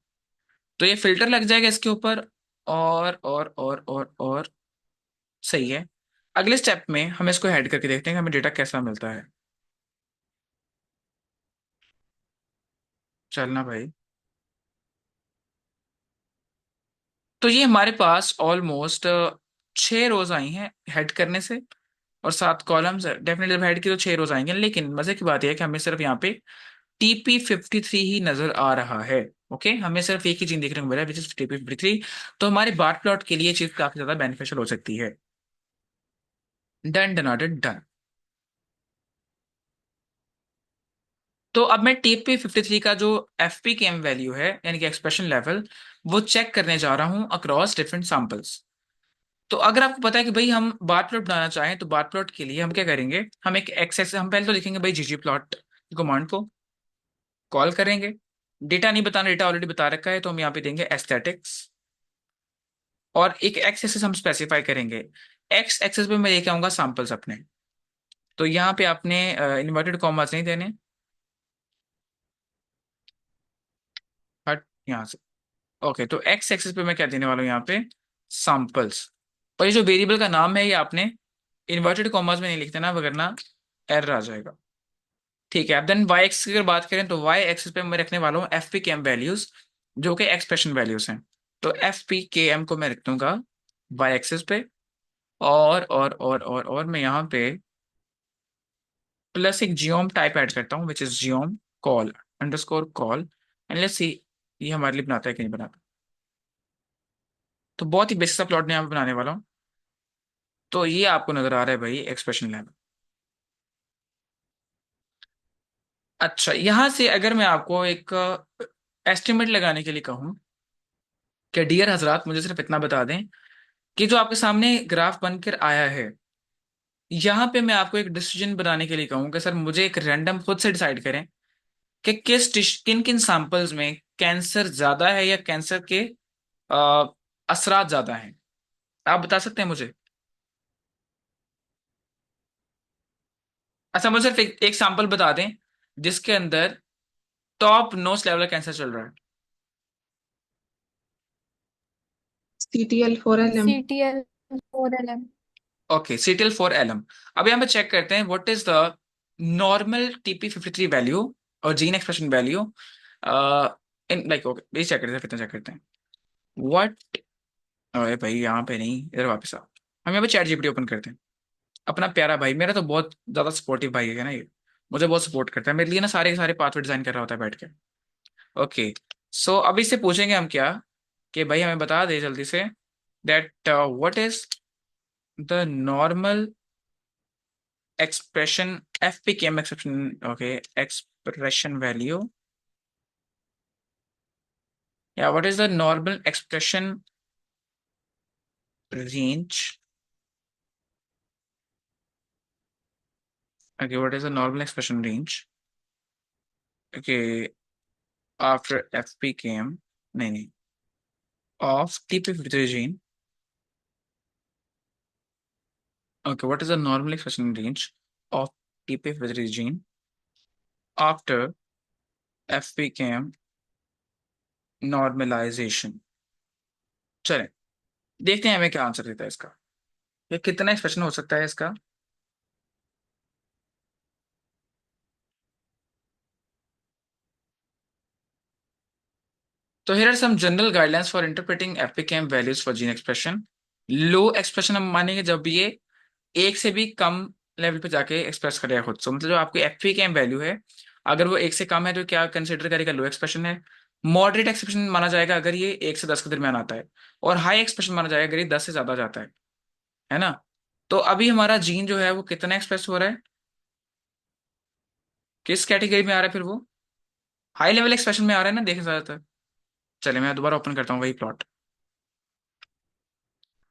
तो ये फिल्टर लग जाएगा इसके ऊपर। और सही है। अगले स्टेप में हम इसको हेड करके देखते हैं कि हमें डेटा कैसा मिलता है। चलना भाई। तो ये हमारे पास ऑलमोस्ट 6 रोज आई हैं हेड करने से, और 7 कॉलम्स। डेफिनेटली जब हेड की तो 6 रोज आएंगे, लेकिन मजे की बात यह है कि हमें सिर्फ यहाँ पे TP53 ही नजर आ रहा है। ओके, हमें सिर्फ एक ही जीन देखने को मिला है विच इज TP53। तो हमारे बार प्लॉट के लिए ये चीज काफी ज्यादा बेनिफिशियल हो सकती है। Done done done. तो अब मैं TP53 का जो FPKM वैल्यू है यानी कि एक्सप्रेशन लेवल, वो चेक करने जा रहा हूं अक्रॉस डिफरेंट सैंपल्स। तो अगर आपको पता है कि भाई हम बार प्लॉट बनाना चाहें तो बार प्लॉट के लिए हम क्या करेंगे, हम एक एक्सेस हम पहले तो लिखेंगे भाई ggplot कमांड को कॉल करेंगे। डेटा नहीं बताना, डेटा ऑलरेडी बता रखा है, तो हम यहाँ पे देंगे एस्थेटिक्स। और एक एक्स एक्सेस हम स्पेसिफाई करेंगे। एक्स एक्सेस पे मैं लेके आऊंगा सैंपल्स अपने। तो यहाँ पे आपने इन्वर्टेड कॉमास नहीं देने, हट यहाँ से। ओके, तो एक्स एक्सेस पे मैं क्या देने वाला हूँ यहाँ पे, सैंपल्स। और ये जो वेरिएबल का नाम है ये आपने इन्वर्टेड कॉमास में नहीं लिख देना, वरना एरर आ जाएगा। ठीक है, अब देन वाई एक्स की अगर बात करें तो वाई एक्सिस पे मैं रखने वाला हूँ FPKM वैल्यूज, जो कि एक्सप्रेशन वैल्यूज हैं। तो FPKM को मैं रख दूंगा वाई एक्सिस पे। और मैं यहाँ पे प्लस एक जियोम टाइप ऐड करता हूँ which is geom col underscore col and let's see ये हमारे लिए बनाता है कि नहीं बनाता। तो बहुत ही बेसिक सा प्लॉट मैं यहाँ पे बनाने वाला हूँ। तो ये आपको नजर आ रहा है भाई एक्सप्रेशन लेवल। अच्छा, यहां से अगर मैं आपको एक एस्टिमेट लगाने के लिए कहूँ कि डियर हजरात मुझे सिर्फ इतना बता दें कि जो आपके सामने ग्राफ बनकर आया है, यहाँ पे मैं आपको एक डिसीजन बनाने के लिए कहूँ कि सर मुझे एक रैंडम खुद से डिसाइड करें कि किन किन सैंपल्स में कैंसर ज्यादा है या कैंसर के अ, असरात ज्यादा हैं। आप बता सकते हैं मुझे? अच्छा, मुझे सिर्फ एक सैंपल बता दें जिसके अंदर टॉप नोस लेवल कैंसर चल रहा है। CTL4LM। CTL4LM। Okay, CTL4LM। अब यहाँ पे चेक करते हैं what is the normal TP53 value और gene expression value in like. Okay, ये चेक करते हैं, कितना चेक करते हैं व्हाट। अरे भाई यहाँ पे नहीं, इधर वापस आओ। हम यहाँ पे ChatGPT ओपन करते हैं। अपना प्यारा भाई, मेरा तो बहुत ज्यादा सपोर्टिव भाई है ना ये, मुझे बहुत सपोर्ट करता है, मेरे लिए ना सारे के सारे पाथवे डिजाइन कर रहा होता है बैठ के। ओके, सो अब इससे पूछेंगे हम क्या, कि भाई हमें बता दे जल्दी से that what is the normal expression FPKM expression. Okay, expression value या what is the normal expression range. Okay, what is the normal expression range. Okay, after FPKM, नहीं नहीं, of TP53 gene. Okay, what is the normal expression range of TP53 gene after FPKM normalization? चलें, देखते हैं हमें क्या answer देता है इसका, ये कितना एक्सप्रेशन हो सकता है इसका। तो here are some general guidelines for interpreting FPKM values for gene expression। Low expression हम मानेंगे जब भी ये एक से भी कम लेवल पे जाके एक्सप्रेस करेगा खुद। सो मतलब जो आपकी FPKM वैल्यू है, अगर वो एक से कम है तो क्या कंसिडर करेगा, लो एक्सप्रेशन है। मॉडरेट एक्सप्रेशन माना जाएगा अगर ये 1 से 10 के दरमियान आता है। और हाई एक्सप्रेशन माना जाएगा अगर ये 10 से ज्यादा जाता है ना। तो अभी हमारा जीन जो है वो कितना एक्सप्रेस हो रहा है, किस कैटेगरी में आ रहा है फिर वो, हाई लेवल एक्सप्रेशन में आ रहा है ना, देखें ज्यादातर। चलिए मैं दोबारा ओपन करता हूँ वही प्लॉट।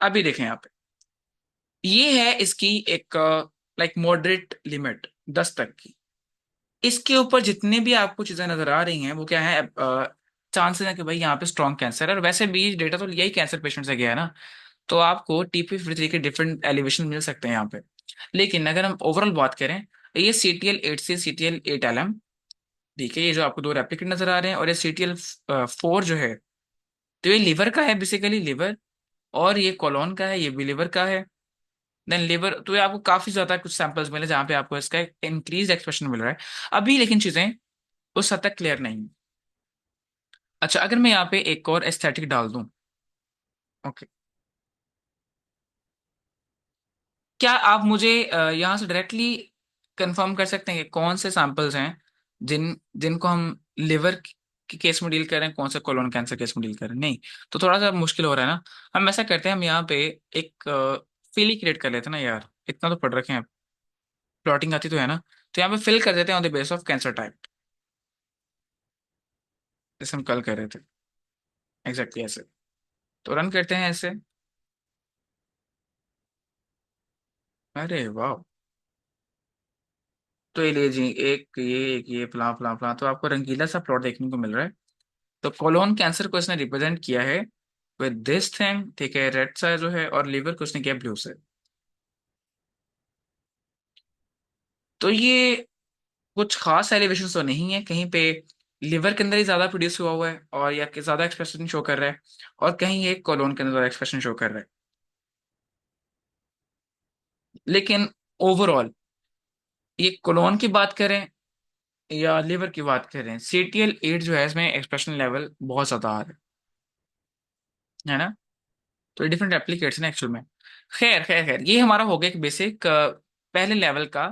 अभी देखें यहाँ पे, ये है इसकी एक लाइक मॉडरेट लिमिट 10 तक की। इसके ऊपर जितने भी आपको चीजें नजर आ रही हैं वो क्या है, चांसेस है कि भाई यहाँ पे स्ट्रॉन्ग कैंसर है। और वैसे भी डेटा तो लिया ही कैंसर पेशेंट से गया है ना, तो आपको TP53 के डिफरेंट एलिवेशन मिल सकते हैं यहाँ पे। लेकिन अगर हम ओवरऑल बात करें, ये CTL8 से CTL8LM, देखिए ये जो आपको दो रेप्लिकेट नजर आ रहे हैं, और ये CTL4 जो है, तो ये लिवर का है बेसिकली, लिवर। और ये कोलोन का है, ये भी लिवर का है। देन लिवर, तो ये आपको काफी ज्यादा कुछ सैंपल्स मिले जहाँ पे आपको इसका इंक्रीज एक्सप्रेशन मिल रहा है अभी, लेकिन चीजें उस हद तक क्लियर नहीं है। अच्छा, अगर मैं यहाँ पे एक और एस्थेटिक डाल दूं, ओके, क्या आप मुझे यहाँ से डायरेक्टली कंफर्म कर सकते हैं कि कौन से सैंपल्स हैं जिन जिनको हम लिवर के केस में डील कर रहे हैं, कौन सा कोलोन कैंसर केस में डील कर रहे हैं, नहीं। तो थोड़ा सा मुश्किल हो रहा है ना। हम ऐसा करते हैं, हम यहाँ पे एक फिल ही क्रिएट कर लेते हैं ना यार, इतना तो पढ़ रखे हैं, प्लॉटिंग आती तो है ना। तो यहाँ पे फिल कर देते हैं on the base of cancer type, जैसे हम कल कर रहे थे, एग्जैक्टली ऐसे। तो रन करते हैं ऐसे। अरे वाह। तो ये लीजिए जी, एक ये फलां फलां फलां, तो आपको रंगीला सा प्लॉट देखने को मिल रहा है। तो कोलोन कैंसर को इसने रिप्रेजेंट किया है विद दिस थिंग, ठीक है, रेड सा जो है, और लीवर को उसने किया ब्लू से। तो ये कुछ खास एलिवेशन तो नहीं है, कहीं पे लिवर के अंदर ही ज्यादा प्रोड्यूस हुआ हुआ है और या कि ज्यादा एक्सप्रेशन शो कर रहा है, और कहीं ये कोलोन के अंदर ज्यादा एक्सप्रेशन शो कर रहा है। लेकिन ओवरऑल ये कोलोन की बात करें या लिवर की बात करें, CTL8 जो है इसमें एक्सप्रेशन लेवल बहुत ज्यादा आ रहा है ना। तो ये डिफरेंट एप्लीकेट्स हैं एक्चुअल में। खैर खैर खैर, ये हमारा हो गया एक बेसिक पहले लेवल का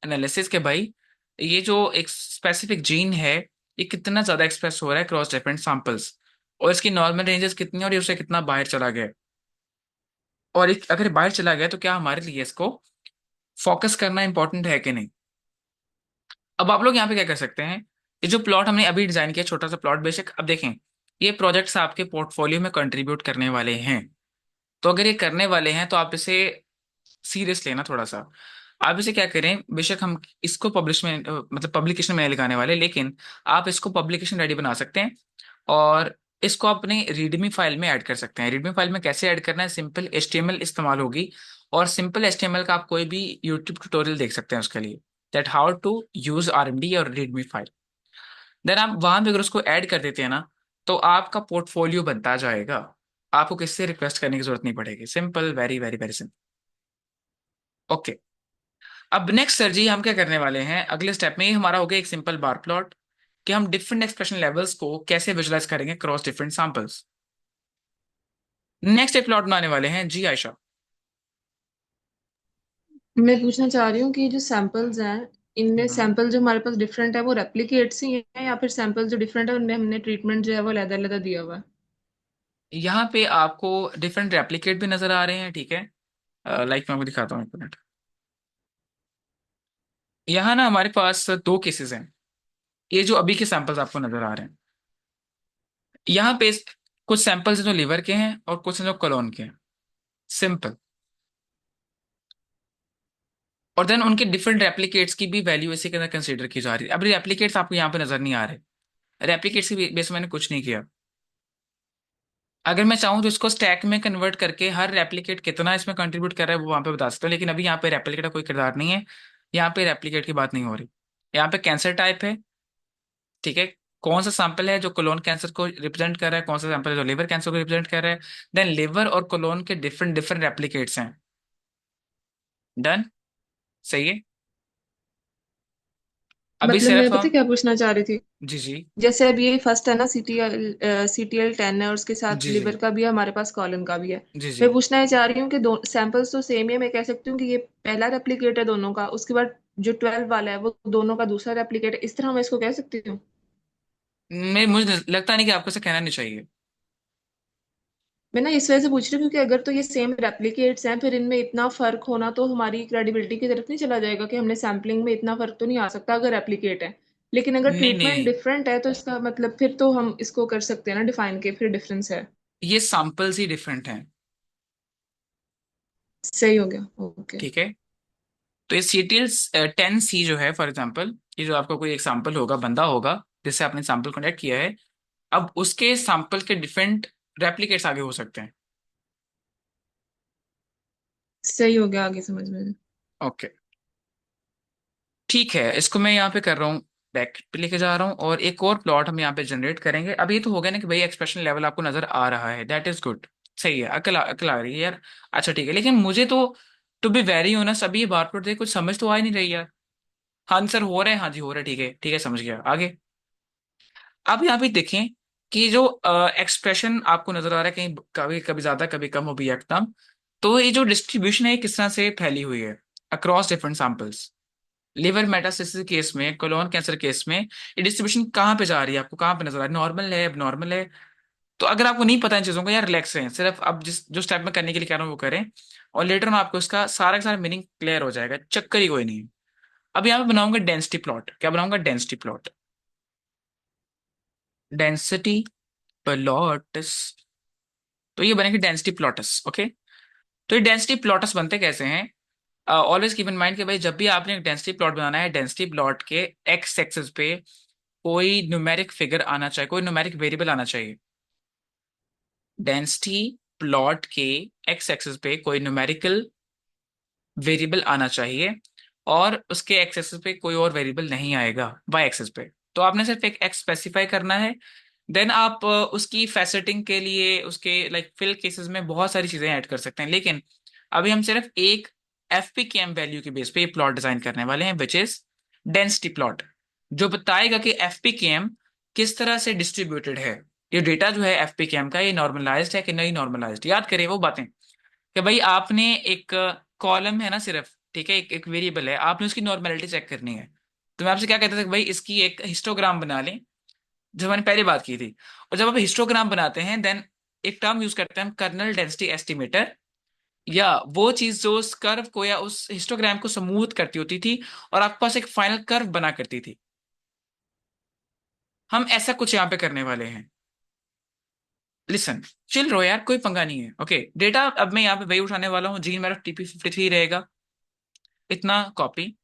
एनालिसिस के भाई, ये जो एक स्पेसिफिक जीन है, ये कितना ज्यादा एक्सप्रेस हो रहा है क्रॉस डिफरेंट सैंपल्स, और इसकी नॉर्मल रेंजेस कितनी है, और ये उससे कितना बाहर चला गया है। और एक अगर बाहर चला गया तो क्या हमारे लिए इसको फोकस करना इंपॉर्टेंट है कि नहीं। अब आप लोग यहाँ पे क्या कर सकते हैं, ये जो प्लॉट हमने अभी डिजाइन किया, छोटा सा प्लॉट, बेशक अब देखें, ये प्रोजेक्ट्स आपके पोर्टफोलियो में कंट्रीब्यूट करने वाले हैं। तो अगर ये करने वाले हैं तो आप इसे सीरियस लेना थोड़ा सा। आप इसे क्या करें, बेशक हम इसको पब्लिश में मतलब पब्लिकेशन में नहीं लगाने वाले, लेकिन आप इसको पब्लिकेशन रेडी बना सकते हैं, और इसको अपने रीडमी फाइल में ऐड कर सकते हैं। रीडमी फाइल में कैसे ऐड करना है, सिंपल HTML इस्तेमाल होगी, और सिंपल HTML का आप कोई भी यूट्यूब ट्यूटोरियल देख सकते हैं उसके लिए, that how to use RMD और रीडमी फाइल। देन आप वहां पे अगर उसको ऐड कर देते हैं ना, तो आपका पोर्टफोलियो बनता जाएगा। आपको किससे रिक्वेस्ट करने की जरूरत नहीं पड़ेगी, simple, very very very simple. Okay. अब नेक्स्ट सर जी हम क्या करने वाले हैं अगले स्टेप में, ये हमारा हो गया एक सिंपल बार प्लॉट, कि हम डिफरेंट एक्सप्रेशन लेवल्स को कैसे विजुलाइज करेंगे क्रॉस डिफरेंट सैंपल्स। नेक्स्ट एक प्लॉट बनाने वाले हैं जी आयशा। मैं पूछना चाह रही हूँ कि जो सैंपल्स हैं, इनमें हम्म। सैंपल जो हमारे पास डिफरेंट है वो रेप्लिकेट्स ही हैं, या फिर सैंपल जो डिफरेंट है उनमें हमने ट्रीटमेंट जो है वो अलग अलग दिया हुआ है? यहाँ पे आपको डिफरेंट रेप्लिकेट भी नजर आ रहे हैं, ठीक है। लाइक मैं आपको दिखाता हूँ, एक मिनट। यहाँ ना हमारे पास दो केसेस हैं, ये जो अभी के सैंपल्स आपको नजर आ रहे हैं, यहाँ पे कुछ सैंपल्स हैं जो लिवर के हैं और कुछ हैं जो कोलोन के हैं, सिंपल। और देन उनके डिफरेंट रेप्लिकेट्स की भी वैल्यू इसी के अंदर कंसीडर की जा रही है। अब रेप्लिकेट्स आपको यहाँ पे नजर नहीं आ रहे, रेप्लिकेट्स की बेस में मैंने कुछ नहीं किया। अगर मैं चाहूँ तो इसको स्टैक में कन्वर्ट करके हर रेप्लिकेट कितना इसमें कंट्रीब्यूट कर रहा है वो वहां पे बता सकता हूँ, लेकिन अभी यहाँ पे रेप्लिकेट का कोई किरदार नहीं है। यहाँ पे रेप्लिकेट की बात नहीं हो रही। यहाँ पे कैंसर टाइप है, ठीक है, कौन सा सैंपल है जो कोलोन कैंसर को रिप्रेजेंट कर रहा है, कौन सा सैंपल है जो लिवर कैंसर को रिप्रेजेंट कर रहा है। देन लिवर और कोलोन के डिफरेंट डिफरेंट रेप्लिकेट्स हैं। डन, सही है। अभी मतलब मैं सिर्फ पता हम, क्या पूछना चाह रही थी, जी जी, जैसे अब ये फर्स्ट है ना, CTL10 है और उसके साथ जी जी, लिवर का भी है, हमारे पास कॉलन का भी है। जी जी। मैं पूछना ये चाह रही हूँ कि दो सैंपल्स तो सेम ही है, मैं कह सकती हूँ कि ये पहला रेप्लिकेट है दोनों का, उसके बाद जो 12 वाला है वो दोनों का दूसरा रेप्लिकेट है, इस तरह मैं इसको कह सकती हूँ? मुझे लगता नहीं कि आपको इसे कहना नहीं चाहिए। मैं ना इस वजह से पूछ रही हूँ क्योंकि अगर तो ये सेम रेप्लिकेट्स हैं, फिर इनमें इतना फर्क होना तो हमारी क्रेडिबिलिटी की तरफ नहीं चला जाएगा कि हमने सैम्पलिंग में इतना फर्क तो नहीं आ सकता अगर रेप्लिकेट है। लेकिन अगर नहीं नहीं ट्रीटमेंट नहीं, डिफरेंट है तो इसका मतलब फिर तो हम इसको कर सकते हैं ना डिफाइन के, फिर डिफरेंस है। ये सैंपल्स ही डिफरेंट हैं, सही हो गया, ओके। ठीक है। तो ये CTL10C जो है, फॉर एग्जाम्पल, ये जो आपका कोई एग्जाम्पल होगा, बंदा होगा जिससे आपने सैंपल कनेक्ट किया है, अब उसके सैंपल के डिफरेंट रेप्लिकेट्स आगे हो सकते हैं। सही हो गया, आगे समझ में। ओके, ठीक है, इसको मैं यहाँ पे कर रहा हूँ, बैक पे लेके जा रहा हूँ, और एक और प्लॉट हम यहाँ पे जनरेट करेंगे। अब ये तो हो गया ना कि भाई एक्सप्रेशन लेवल आपको नजर आ रहा है, दैट इज गुड, सही है, अकल आ रही है यार। अच्छा ठीक है, लेकिन मुझे तो टू बी वेरी ऑनेस्ट अभी ये बार प्लॉट देख कुछ समझ तो आ ही नहीं रही यार। हाँ सर हो रहे हैं, हाँ जी हो रहे हैं, ठीक है समझ गया, आगे। अब यहाँ पे देखें कि जो एक्सप्रेशन आपको नजर आ रहा है, कहीं कभी कभी ज्यादा कभी कम हो भी एकदम, तो ये जो डिस्ट्रीब्यूशन है ये किस तरह से फैली हुई है across different samples. Liver metastasis case में, कोलोन कैंसर केस में, ये डिस्ट्रीब्यूशन कहाँ पे जा रही है, आपको कहाँ पे नजर आ रही है, नॉर्मल है, एबनॉर्मल है? तो अगर आपको नहीं पता इन चीजों का, यार रिलैक्स रहें, सिर्फ अब जिस जो स्टेप में करने के लिए कह रहा हूँ वो करें, और लेटर में आपको इसका सारा का सारा मीनिंग क्लियर हो जाएगा, चक्कर ही कोई नहीं है। अब यहाँ पे बनाऊंगा डेंसिटी प्लॉट, क्या बनाऊंगा, डेंसिटी प्लॉट, डेंसिटी प्लॉट्स। तो ये बनेगी डेंसिटी प्लॉटस, ओके। तो ये डेंसिटी प्लॉटस बनते कैसे हैं? ऑलवेज कीप इन माइंड कि भाई जब भी आपने एक डेंसिटी प्लॉट बनाना है, डेंसिटी प्लॉट के एक्स एक्सिस पे कोई न्यूमेरिक फिगर आना चाहिए, कोई न्यूमेरिक वेरिएबल आना चाहिए। डेंसिटी प्लॉट के एक्स एक्सिस पे कोई न्यूमेरिकल वेरिएबल आना चाहिए, और उसके एक्स एक्सिस पे कोई और वेरिएबल नहीं आएगा वाई एक्सिस पे। तो आपने सिर्फ एक एक्स स्पेसिफाई करना है। देन आप उसकी फैसेटिंग के लिए उसके लाइक फिल केसेस में बहुत सारी चीजें ऐड कर सकते हैं, लेकिन अभी हम सिर्फ एक एफ पी के एम वैल्यू के बेस पे ये प्लॉट डिजाइन करने वाले हैं, विच इज डेंसिटी प्लॉट, जो बताएगा कि एफ पी के एम किस तरह से डिस्ट्रीब्यूटेड है। ये डेटा जो है एफ पी के एम का, ये नॉर्मलाइज्ड है कि नहीं नॉर्मलाइज्ड, याद करिए वो बातें कि भाई आपने एक कॉलम है ना सिर्फ, ठीक है, एक एक वेरिएबल है, आपने उसकी नॉर्मेलिटी चेक करनी है। तो मैं आपसे क्या कहता था कि भाई इसकी एक हिस्टोग्राम बना लें, जब मैंने पहले बात की थी। और जब आप हिस्टोग्राम बनाते हैं, देन एक टर्म यूज करते हैं हम, कर्नल डेंसिटी एस्टिमेटर, या वो चीज जो उस कर्व को या उस हिस्टोग्राम को स्मूथ करती होती थी और आपके पास एक फाइनल कर्व बना करती थी। हम ऐसा कुछ यहाँ पे करने वाले हैं। लिसन, चिल रहो यार, कोई पंगा नहीं है, ओके। डेटा अब मैं यहाँ पे वही उठाने वाला हूँ, जीन मेरा TP53 रहेगा, इतना कॉपी,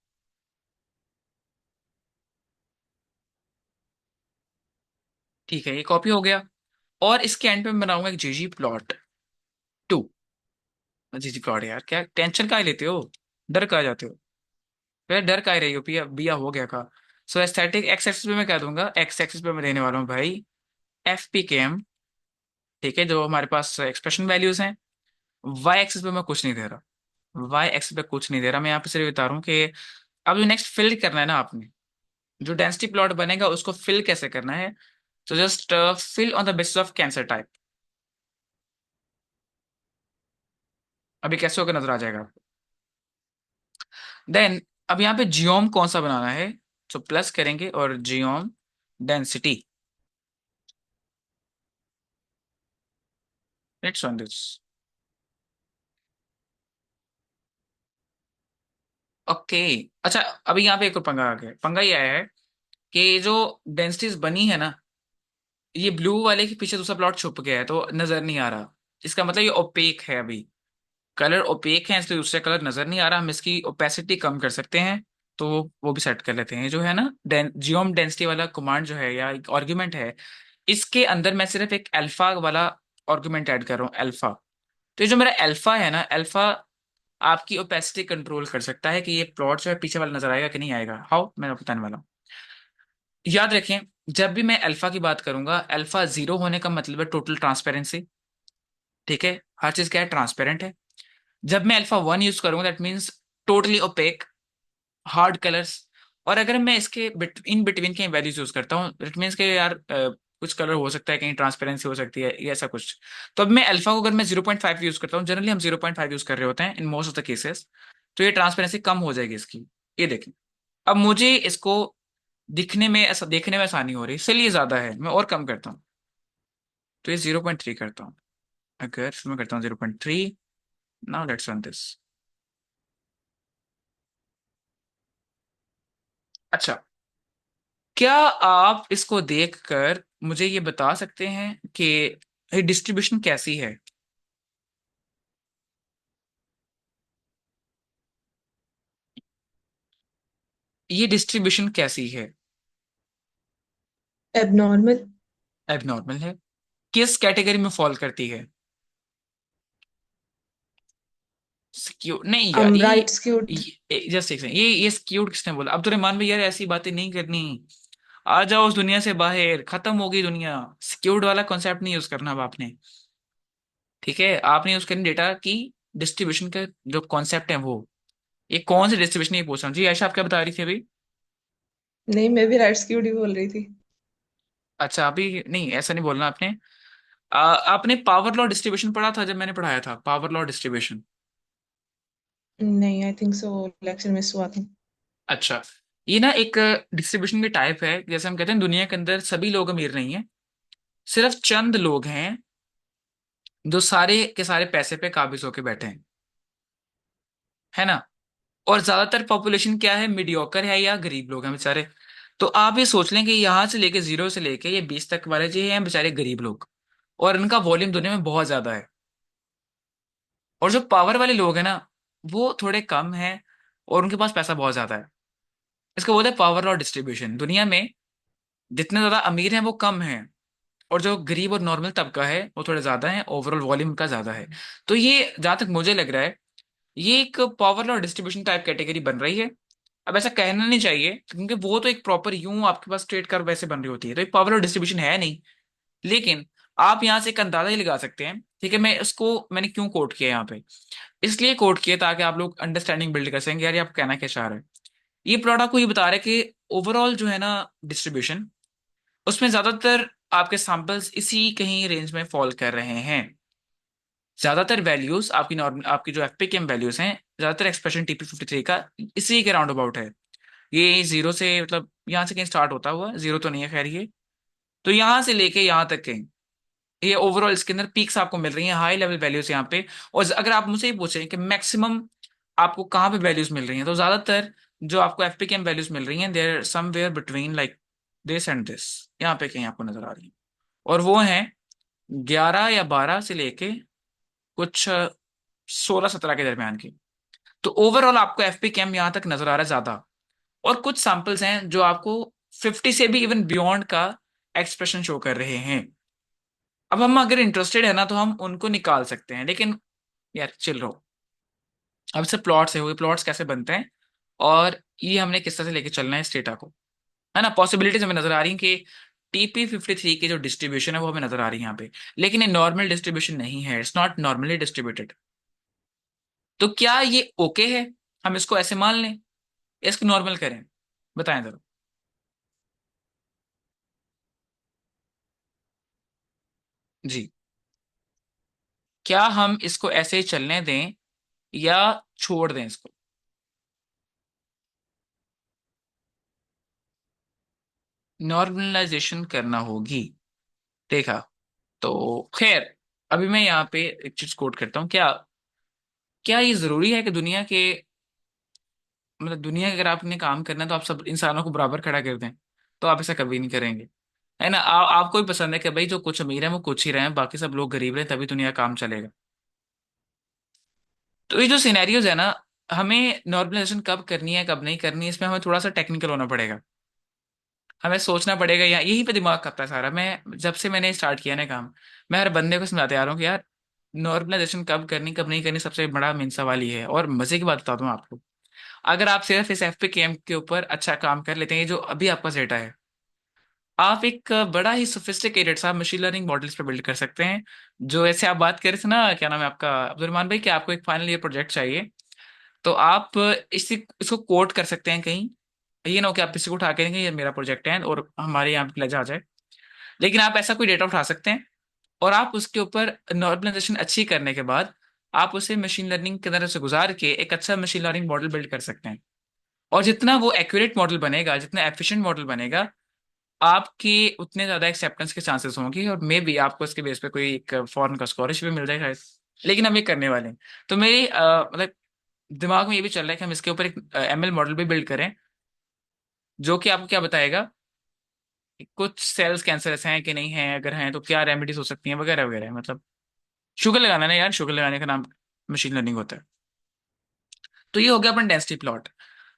ठीक है, ये कॉपी हो गया। और इसके एंड पे मैं बनाऊंगा एक GG प्लॉट 2। GG प्लॉट, यार क्या टेंशन का लेते हो, डर का जाते हो, फिर डर का ही रही हो, पिया बिया हो गया का। सो एस्थेटिक एक्स एक्सिस पे मैं क्या दूंगा, एक्स एक्सिस पे मैं देने वाला हूँ भाई FPKM, ठीक है, जो हमारे पास एक्सप्रेशन वैल्यूज हैं। वाई एक्सिस पे मैं कुछ नहीं दे रहा, वाई एक्सिस पे कुछ नहीं दे रहा, मैं यहाँ पे सिर्फ बता रहा हूँ कि अब जो नेक्स्ट फिल करना है ना आपने, जो डेंसिटी प्लॉट बनेगा उसको फिल कैसे करना है। तो just fill on the basis of cancer type. अभी कैसे होकर नजर आ जाएगा आपको। देन अब यहाँ पे जियोम कौन सा बनाना है, तो प्लस करेंगे और geom density, it's on this, okay. अच्छा, अभी यहाँ पे एक और पंगा आ गया, पंगा ये आया है कि जो डेंसिटीज बनी है ना, ये ब्लू वाले के पीछे दूसरा प्लॉट छुप गया है तो नजर नहीं आ रहा। इसका मतलब ये ओपेक है, अभी कलर ओपेक है, इसलिए दूसरा कलर नजर नहीं आ रहा। हम इसकी ओपेसिटी कम कर सकते हैं, तो वो भी सेट कर लेते हैं, जो है ना जियोम डेंसिटी वाला कमांड जो है या एक आर्ग्यूमेंट है, इसके अंदर मैं सिर्फ एक अल्फा वाला आर्गुमेंट ऐड कर रहा हूँ, अल्फा। तो ये जो मेरा अल्फा है ना, अल्फा आपकी ओपेसिटी कंट्रोल कर सकता है कि ये प्लॉट जो है पीछे वाला नजर आएगा कि नहीं आएगा। हाउ, मैं आपको बताने वाला हूँ। याद रखें, जब भी मैं अल्फा की बात करूंगा, अल्फा 0 होने का मतलब है टोटल ट्रांसपेरेंसी, ठीक है, हर चीज क्या है, ट्रांसपेरेंट है। जब मैं अल्फा 1 यूज करूंगा, that means totally opaque, hard colours. और अगर मैं इसके इन बिटवीन के वैल्यूज यूज करता हूँ, दैट मीन्स के यार कुछ कलर हो सकता है, कहीं ट्रांसपेरेंसी हो सकती है, ये ऐसा कुछ। तो अब मैं अल्फा को अगर मैं 0.5 यूज करता हूँ, जनरली हम 0.5 यूज कर रहे होते हैं in most of the cases, तो ये ट्रांसपेरेंसी कम हो जाएगी इसकी। ये देखें, अब मुझे इसको दिखने में ऐसा, देखने में आसानी हो रही है, इसलिए ज्यादा है, मैं और कम करता हूँ, तो ये 0.3 करता हूँ। अगर मैं करता हूँ 0.3, नाउ लेट्स रन दिस। अच्छा, क्या आप इसको देखकर मुझे ये बता सकते हैं कि ये डिस्ट्रीब्यूशन कैसी है? ये डिस्ट्रीब्यूशन कैसी है? एबनॉर्मल। एबनॉर्मल है। किस कैटेगरी में फॉल करती है? स्क्यू नहीं यार, राइट स्क्यूड। ये जस्ट एक सेकंड, ये स्क्यूड किसने बोला? अब तो रहमान भाई यार ऐसी बातें नहीं करनी, आ जाओ उस दुनिया से बाहर, खत्म हो गई दुनिया। स्क्यूड वाला कॉन्सेप्ट नहीं यूज करना अब आपने, ठीक है, आपने यूज करनी डेटा की डिस्ट्रीब्यूशन का जो कॉन्सेप्ट है वो। ये कौन सी डिस्ट्रीब्यूशन, ये पूछ रहा हूँ जी। आयशा, आप क्या बता रही थी अभी? नहीं, मैं भी राइट स्क्यूड ही बोल रही थी। अच्छा, अभी नहीं, ऐसा नहीं बोलना आपने। आपने पावर लॉ डिस्ट्रीब्यूशन पढ़ा था जब मैंने पढ़ाया था, पावर लॉ डिस्ट्रीब्यूशन? नहीं, I think so, lecture miss हुआ था। अच्छा, ये ना एक डिस्ट्रीब्यूशन की टाइप है। जैसे हम कहते हैं दुनिया के अंदर सभी लोग अमीर नहीं हैं, सिर्फ चंद लोग हैं जो सारे के सारे पैसे पे काबिज होके बैठे हैं, है ना। और ज्यादातर पॉपुलेशन क्या है, मीडियोकर है या गरीब लोग हैं बेचारे। तो आप ये सोच लें कि यहाँ से लेके 0 से लेके ये 20 तक वाले जो हैं बेचारे गरीब लोग, और इनका वॉल्यूम दुनिया में बहुत ज्यादा है। और जो पावर वाले लोग हैं ना, वो थोड़े कम हैं और उनके पास पैसा बहुत ज्यादा है। इसको बोलते हैं पावर और डिस्ट्रीब्यूशन। दुनिया में जितने ज्यादा अमीर हैं वो कम हैं, और जो गरीब और नॉर्मल तबका है वो थोड़े ज्यादा है, ओवरऑल वॉल्यूम का ज्यादा है। तो ये जहां तक मुझे लग रहा है, ये एक पावर और डिस्ट्रीब्यूशन टाइप कैटेगरी बन रही है। अब ऐसा कहना नहीं चाहिए, क्योंकि वो तो एक प्रॉपर यूं आपके पास स्ट्रेट कर्व वैसे बन रही होती है, तो एक पावर और डिस्ट्रीब्यूशन है नहीं। लेकिन आप यहाँ से एक अंदाजा ही लगा सकते हैं। ठीक है, मैं इसको मैंने क्यों कोट किया यहाँ पे, इसलिए कोट किया ताकि आप लोग अंडरस्टैंडिंग बिल्ड कर सकेंगे यार ये आप कहना क्या चाह रहे हैं। ये प्लॉट आपको ये बता रहा है कि ओवरऑल जो है ना डिस्ट्रीब्यूशन, उसमें ज्यादातर आपके सैंपल्स इसी कहीं रेंज में फॉल कर रहे हैं। ज्यादातर वैल्यूज आपकी नॉर्मल, आपकी जो एफपीकेएम वैल्यूज हैं, ज्यादातर एक्सप्रेशन TP53 का इसी के राउंड अबाउट है। ये 0 से मतलब यहाँ से कहीं स्टार्ट होता हुआ, 0 तो नहीं है खैर ये, तो यहाँ से लेके यहाँ तक कहीं ये ओवरऑल इसके अंदर पीक्स आपको मिल रही हैं, हाई लेवल वैल्यूज यहाँ पे। और अगर आप मुझसे ये पूछें कि मैक्सिमम आपको कहाँ पे वैल्यूज मिल रही हैं, तो ज्यादातर जो आपको एफपीकेएम वैल्यूज मिल रही हैं there somewhere between like this and this, यहाँ पे कहीं आपको नजर आ रही है। और वो हैं 11 या 12 से लेके कुछ 16-17 के दरमियान की। तो ओवरऑल आपको एफपीकेएम यहाँ तक नजर आ रहा है ज्यादा। और कुछ सैंपल्स हैं जो आपको 50 से भी इवन बियॉन्ड का एक्सप्रेशन शो कर रहे हैं। अब हम अगर इंटरेस्टेड है ना तो हम उनको निकाल सकते हैं, लेकिन यार चिल रहो। अब से प्लॉट्स है, हुए प्लॉट्स कैसे बनते हैं, और ये हमने किस तरह से लेके चलना है इस डेटा को, है ना। पॉसिबिलिटीज हमें नजर आ रही हैं कि TP53 की जो डिस्ट्रीब्यूशन है वो हमें नजर आ रही है यहाँ पे, लेकिन ये नॉर्मल डिस्ट्रीब्यूशन नहीं है, इट्स नॉट नॉर्मली डिस्ट्रीब्यूटेड। तो क्या ये ओके है, हम इसको ऐसे मान लें, या इसको नॉर्मल करें? बताएं जरा। जी, क्या हम इसको ऐसे ही चलने दें या छोड़ दें इसको? नॉर्मलाइजेशन करना होगी, देखा। तो खैर, अभी मैं यहाँ पे एक चीज कोट करता हूँ। क्या क्या ये जरूरी है कि दुनिया के, मतलब दुनिया के अगर आपने काम करना है तो आप सब इंसानों को बराबर खड़ा कर दें? तो आप ऐसा कभी नहीं करेंगे, है ना। आपको भी पसंद है कि भाई जो कुछ अमीर है वो कुछ ही रहे, बाकी सब लोग गरीब रहे, तभी दुनिया का काम चलेगा। तो ये जो सिनेरियोज है ना, हमें नॉर्मलाइजेशन कब करनी है कब नहीं करनी है, इसमें हमें थोड़ा सा टेक्निकल होना पड़ेगा। हमें सोचना पड़ेगा, या यहीं पे दिमाग खाता है सारा। मैं जब से मैंने स्टार्ट किया ना काम, मैं हर बंदे को समझाते आ रहा हूँ कि यार नॉर्मलाइजेशन कब करनी कब नहीं करनी सबसे बड़ा मेन सवाल ये है। और मजे की बात बता दूं आपको, अगर आप सिर्फ इस एफपीकेएम के ऊपर अच्छा काम कर लेते हैं, ये जो अभी आपका डेटा है, आप एक बड़ा ही सोफिस्टिकेटेड सा मशीन लर्निंग मॉडल्स पे बिल्ड कर सकते हैं। जो ऐसे आप बात कर रहे थे ना, क्या नाम है आपका, अब्दुलरमान भाई, कि आपको एक फाइनल ईयर प्रोजेक्ट चाहिए, तो आप इसको कोट कर सकते हैं कहीं। ये ना हो कि आप किसी को उठा के देंगे ये मेरा प्रोजेक्ट है और हमारे यहाँ पे आ जाए। लेकिन आप ऐसा कोई डेटा उठा सकते हैं, और आप उसके ऊपर नॉर्मलाइजेशन अच्छी करने के बाद आप उसे मशीन लर्निंग की तरफ से गुजार के एक अच्छा मशीन लर्निंग मॉडल बिल्ड कर सकते हैं। और जितना वो एक्यूरेट मॉडल बनेगा, जितना एफिशिएंट मॉडल बनेगा, आपकी उतने ज्यादा एक्सेप्टेंस के चांसेस होंगे, और मे बी आपको इसके बेस पे कोई एक फॉरेन का स्कॉलरशिप भी मिल जाए शायद। लेकिन हम ये करने वाले हैं। तो मेरी मतलब दिमाग में ये भी चल रहा है कि हम इसके ऊपर एक ML मॉडल भी बिल्ड करें, जो कि आपको क्या बताएगा कि कुछ सेल्स कैंसरस हैं कि नहीं हैं, अगर हैं तो क्या रेमेडीज हो सकती हैं, वगैरह वगैरह। मतलब शुगर लगाना ना यार, शुगर लगाने का नाम मशीन लर्निंग होता है। तो ये हो गया अपन डेंसिटी प्लॉट।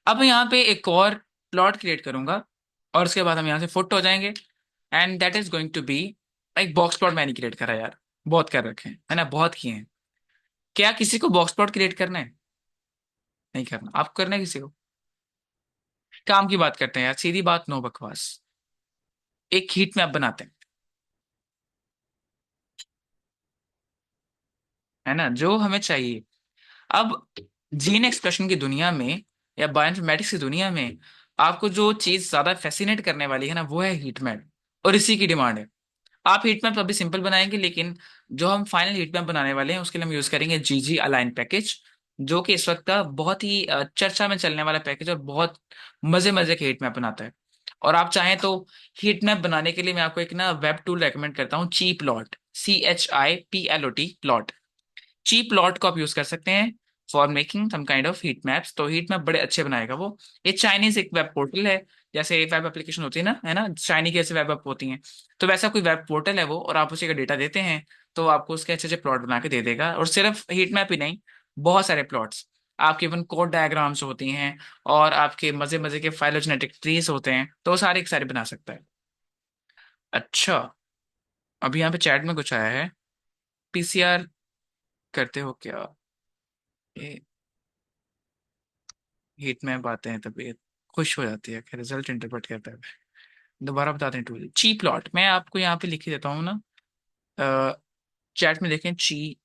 अब मैं यहाँ पे एक और प्लॉट क्रिएट करूंगा, और उसके बाद हम यहाँ से फुट हो जाएंगे, and that is going to be एक बॉक्स प्लॉट। मैंने क्रिएट करा यार, बहुत कर रखे हैं, है ना, बहुत किए हैं। क्या किसी को बॉक्स प्लॉट क्रिएट करना है? नहीं करना। आपको करना है किसी को? काम की बात करते हैं यार, सीधी बात, नो बकवास। एक हीट मैप बनाते हैं, है ना, जो हमें चाहिए। अब जीन एक्सप्रेशन की दुनिया में या बायोइन्फॉर्मेटिक्स की दुनिया में आपको जो चीज ज्यादा फैसिनेट करने वाली है ना, वो है हीट मैप, और इसी की डिमांड है। आप हीट मैप अभी सिंपल बनाएंगे, लेकिन जो हम फाइनल हीट मैप बनाने वाले हैं उसके लिए हम यूज करेंगे GG अलाइन पैकेज। जो कि इस वक्त का बहुत ही चर्चा में चलने वाला पैकेज और बहुत मजे मजे के हीट मैप बनाता है। और आप चाहें तो हीट मैप बनाने के लिए मैं आपको एक ना वेब टूल रेकमेंड करता हूँ, Chi plot, CHIPLOT plot. Chi plot को आप यूज कर सकते हैं for making some kind of heat maps. तो हीट मैप बड़े अच्छे बनाएगा वो। ये चाइनीज एक वेब पोर्टल है, जैसे वेब एप्लीकेशन होती है ना, है ना, चाइनी की ऐसे वेब ऐप होती हैं। तो वैसा कोई वेब पोर्टल है वो, और आप उसी का डेटा देते हैं तो वो आपको उसके अच्छे अच्छे प्लॉट बना के दे देगा। और सिर्फ हीट मैप ही नहीं, बहुत सारे प्लॉट्स, आपके इवन कोड डायग्राम्स होती हैं, और आपके मजे मजे के फाइलोजेनेटिक ट्रीज होते हैं, तो वो सारे के सारे बना सकता है। अच्छा, अभी यहाँ पे चैट में कुछ आया है, PCR करते हो क्या? ये हीट मैप आते हैं तबीयत खुश हो जाती है, रिजल्ट इंटरप्रेट करता है। दोबारा बताते हैं टूल, ची प्लॉट मैं आपको यहाँ पे लिख ही देता हूँ ना, चैट में देखें, ची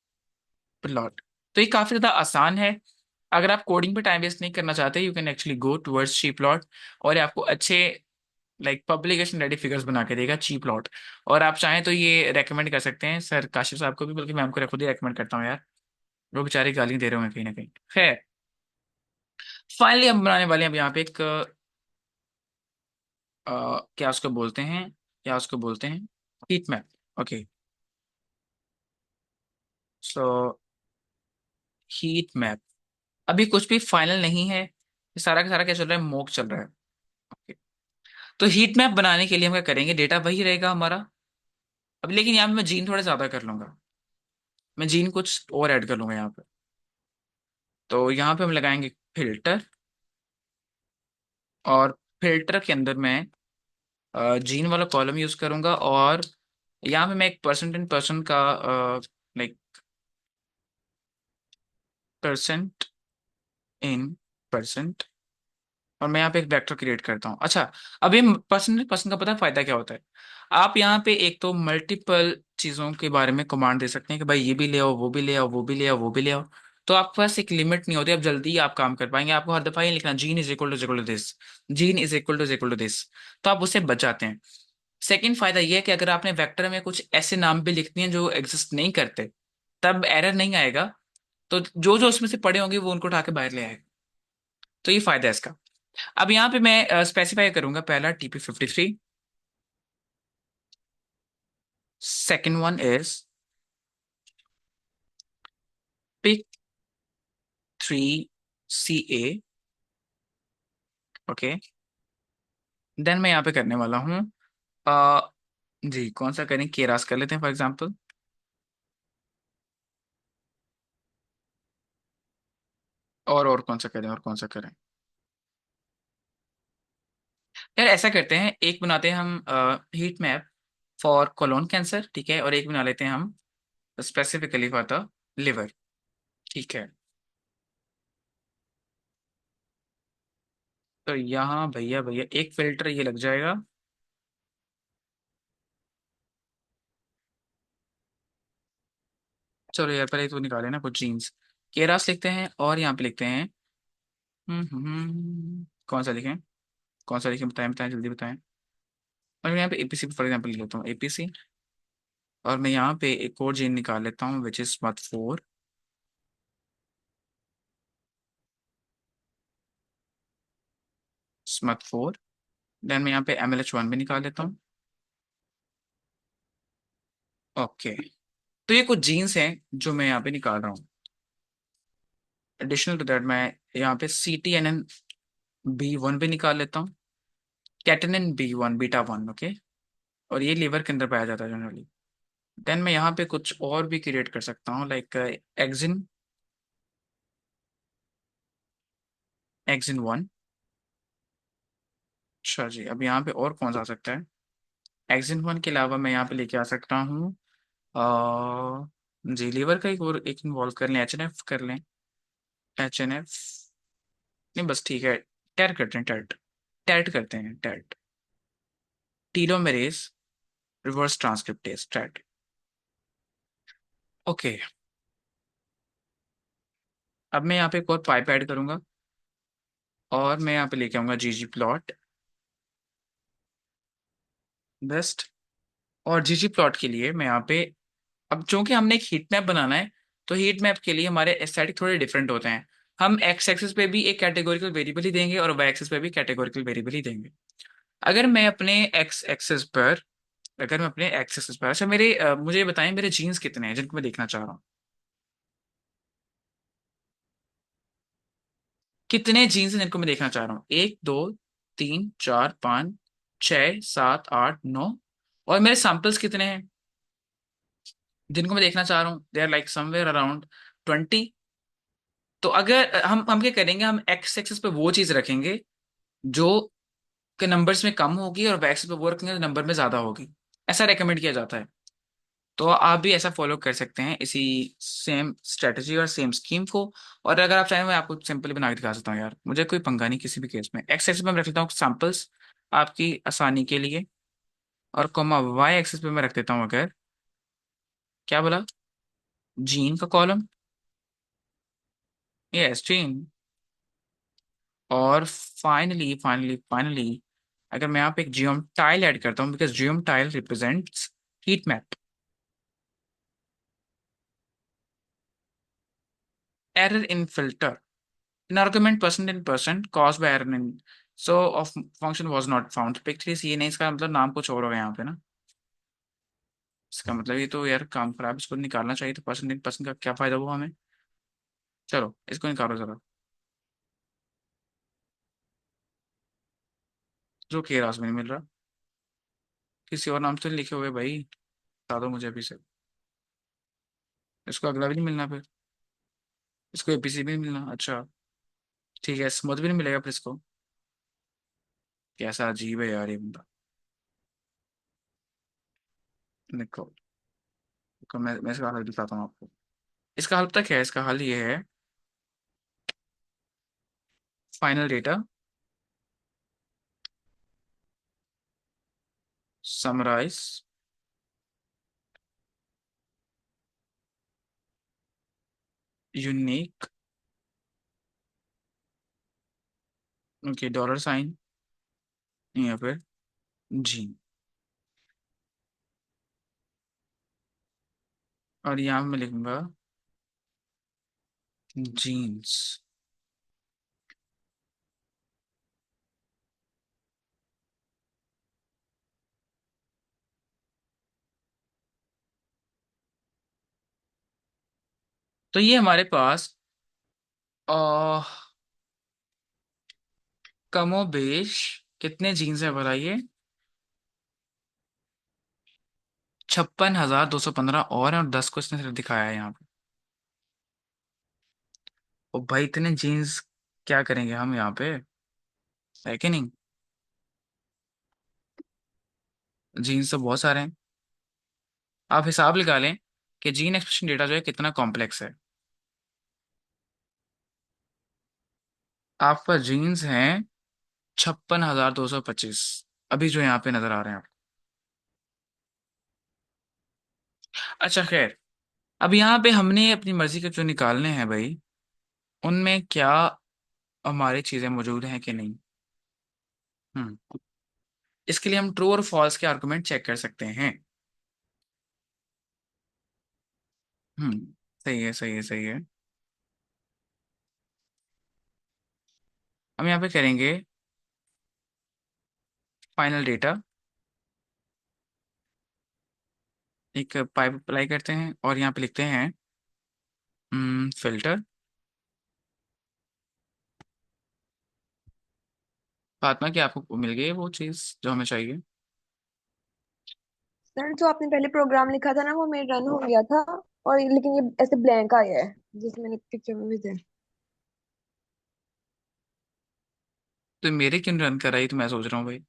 प्लॉट। तो ये काफी ज्यादा आसान है। अगर आप कोडिंग पे टाइम वेस्ट नहीं करना चाहते, you can actually go towards ची प्लॉट। और ये आपको अच्छे लाइक पब्लिकेशन रेडी फिगर्स बना के देगा ची प्लॉट। और आप चाहें तो ये रेकमेंड कर सकते हैं सर काशिफ साहब को भी, बल्कि मैं आपको खुद ही रेकमेंड करता हूँ यार, वो बेचारे गाली दे रहे होंगे कहीं ना कहीं। खैर, फाइनली हम बनाने वाले हैं अब यहाँ पे एक क्या उसको बोलते हैं, क्या उसको बोलते हैं, heat map. Okay, so heat map अभी कुछ भी फाइनल नहीं है, ये सारा का सारा क्या चल रहा है, मॉक चल रहा है। ओके, तो हीट मैप बनाने के लिए हम क्या करेंगे, डेटा वही रहेगा हमारा। अब लेकिन यहाँ पे मैं जीन थोड़ा ज्यादा कर लूंगा, मैं जीन कुछ और ऐड कर लूंगा यहाँ पे। तो यहाँ पे हम लगाएंगे फिल्टर, और फिल्टर के अंदर मैं जीन वाला कॉलम यूज करूंगा, और यहाँ पे मैं एक परसेंट इन परसेंट का लाइक परसेंट इन परसेंट, और मैं यहाँ पे एक वेक्टर क्रिएट करता हूँ। अच्छा, अब ये परसेंटेज परसेंट का पता है फायदा क्या होता है? आप यहाँ पे एक तो मल्टीपल चीजों के बारे में कमांड दे सकते हैं कि भाई ये भी ले आओ, वो भी ले आओ, वो भी ले आओ, वो भी ले आओ। तो आपके पास एक लिमिट नहीं होती, अब जल्दी आप काम कर पाएंगे। आपको हर दफा ये लिखना gene is equal to this, gene is equal to this, तो आप उससे बच जाते हैं। सेकेंड फायदा ये है कि अगर आपने वेक्टर में कुछ ऐसे नाम भी लिखते हैं जो एग्जिस्ट नहीं करते, तब एरर नहीं आएगा। तो जो जो उसमें से पड़े होंगे वो उनको उठा के बाहर ले आएगा। तो ये फायदा है इसका। अब यहाँ पे मैं स्पेसिफाई करूंगा, पहला TP53, second one is PIC3CA। Okay, then मैं यहाँ पे करने वाला हूँ अ, जी कौन सा करें, केरास कर लेते हैं फॉर एग्जांपल। और कौन सा करें, और कौन सा करें? यार ऐसा करते हैं, एक बनाते हैं हम heat map for colon cancer, ठीक है, और एक बना लेते हैं हम स्पेसिफिकली फॉर द लिवर, ठीक है। तो यहाँ भैया भैया एक फिल्टर ये लग जाएगा। चलो यार, पहले तो निकाले ना कुछ जीन्स, केरास लिखते हैं, और यहाँ पे लिखते हैं कौन सा लिखें, कौन सा लिखें, बताएं बताएं जल्दी बताएं। और मैं यहाँ पे APC फॉर एग्जाम्पल लिख लेता हूँ, APC। और मैं यहाँ पे एक और जीन निकाल लेता हूँ which is SMART4, SMART4। Then मैं यहाँ पे MLH1 भी निकाल लेता हूँ। ओके, तो ये कुछ जीन्स हैं जो मैं यहाँ पे निकाल रहा हूँ। एडिशनल टू दैट मैं यहाँ पे CTNN B1 भी निकाल लेता हूँ, कैटेनिन B1 बीटा 1, ओके। और ये लीवर के अंदर पाया जाता है जनरली। देन मैं यहाँ पे कुछ और भी क्रिएट कर सकता हूँ, लाइक एक्सिन, एक्सिन 1। अच्छा जी, अब यहाँ पे और कौन सा आ सकता है? एक्सिन 1 के अलावा मैं यहाँ पे लेके आ सकता हूँ जी लीवर का एक और एक इन्वॉल्व कर लें, HNF कर लें, HNF। नहीं बस ठीक है, टैट करते हैं, टैट, टैट करते हैं, tat, telomerase reverse transcriptase, tat. Okay, अब मैं यहाँ पे एक और पाइप ऐड करूंगा, और मैं यहाँ पे लेके आऊंगा GG प्लॉट बेस्ट। और GG प्लॉट के लिए मैं यहाँ पे, अब चूंकि हमने एक हीट मैप बनाना है, तो हीट मैप के लिए हमारे एस्थेटिक थोड़े डिफरेंट होते हैं। हम एक्स एक्सिस पे भी एक कैटेगोरिकल वेरिएबल ही देंगे और वाई एक्सिस पे भी कैटेगोरिकल वेरिएबल ही देंगे। अगर मैं अपने एक्स एक्सिस पर अगर मैं अपने एक्स एक्सिस पर अच्छा मुझे ये बताएं मेरे जीन्स कितने हैं जिनको मैं देखना चाह रहा हूँ। कितने जीन्स हैं जिनको मैं देखना चाह रहा हूँ? एक, दो, तीन, चार, पाँच, छः, सात, आठ, नौ। और मेरे सैंपल्स कितने हैं जिनको मैं देखना चाह रहा हूँ? They are like somewhere around 20। तो अगर हम क्या करेंगे, हम एक्स एक्सिस पे वो चीज रखेंगे जो के नंबर्स में कम होगी, और वाई एक्सिस पे वो रखेंगे जो नंबर में ज्यादा होगी। ऐसा रेकमेंड किया जाता है। तो आप भी ऐसा फॉलो कर सकते हैं, इसी सेम स्ट्रेटजी और सेम स्कीम को। और अगर आप चाहें मैं आपको सिंपली बना के दिखा सकता हूँ यार, मुझे कोई पंगा नहीं किसी भी केस में। एक्स एक्सिस पे मैं रख लेता हूँ सैम्पल्स आपकी आसानी के लिए, और कॉमा वाई एक्सिस पे मैं रख देता हूँ अगर, क्या बोला, जीन का कॉलम। Yes, gene. और फाइनली फाइनली फाइनली अगर मैं यहाँ पे एक जियोम टाइल ऐड करता हूँ, because geom tile represents heat map. Error in filter, an argument percent in percent caused by error in so of function was not found पिछली सी नहीं, इसका मतलब नाम कुछ और होगा यहाँ पे ना। इसका मतलब ये तो यार काम खराब, इसको निकालना चाहिए। तो परसेंट इन परसेंट का क्या फायदा हुआ हमें? चलो इसको निकालो जरा, जो कि रास में नहीं मिल रहा। किसी और नाम से लिखे हुए भाई, बता दो मुझे अभी से। इसको अगला भी नहीं मिलना फिर, इसको एपीसी भी नहीं मिलना। अच्छा ठीक है, स्मूथ भी नहीं मिलेगा फिर इसको। कैसा अजीब है यार ये बंदा। देखो देखो, मैं इसका हल दिखाता हूँ आपको। इसका हल तक है, इसका हल ये है, final data summarise unique, okay, dollar sign या फिर जी, और यहाँ मैं लिखूंगा जीन्स। तो ये हमारे पास आ, कमोबेश कितने जीन्स है बताइए? 56,215 और हैं, और 10 को इसने सिर्फ दिखाया है यहाँ पे। ओ भाई इतने जीन्स क्या करेंगे हम यहाँ पे, है कि नहीं? जीन्स तो बहुत सारे हैं। आप हिसाब लगा लें कि जीन एक्सप्रेशन डेटा जो है कितना कॉम्प्लेक्स है। आपका जीन्स हैं 56,225, अभी जो यहाँ पे नजर आ रहे हैं आपको। अच्छा खैर, अब यहाँ पे हमने अपनी मर्जी के जो निकालने हैं भाई, उनमें क्या हमारी चीजें मौजूद हैं कि नहीं। हम्म इसके लिए हम ट्रू और फॉल्स के आर्गुमेंट चेक कर सकते हैं। हम्म सही है, सही है, सही है। हम यहाँ पे करेंगे फाइनल डेटा, एक पाइप अप्लाई करते हैं और यहाँ पे लिखते हैं फिल्टर। फातिमा की आपको मिल गई है वो चीज़ जो हमें चाहिए? सर जो आपने पहले प्रोग्राम लिखा था ना वो मेरा रन हो गया था, और लेकिन ये ऐसे ब्लैंक आया है जिसमें मैंने पिक्चर में भी थे। तो मेरे क्यों रन कराई, तो मैं सोच रहा हूँ भाई।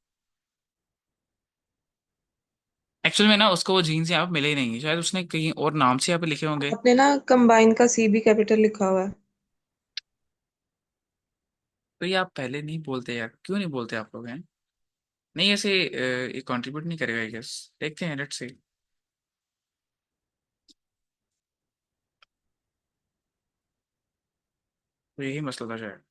एक्चुअल में ना उसको वो जीन्स यहाँ पे मिले ही नहीं, शायद उसने कहीं और नाम से यहाँ पे लिखे होंगे। आपने ना कंबाइन का सी भी कैपिटल लिखा हुआ है। तो ये आप पहले नहीं बोलते यार, क्यों नहीं बोलते आप लोग हैं? नहीं ऐसे ये कंट्रीब्यूट नहीं करेगा आई गेस। देखते हैं, लेट्स सी। तो यही मसला था शायद।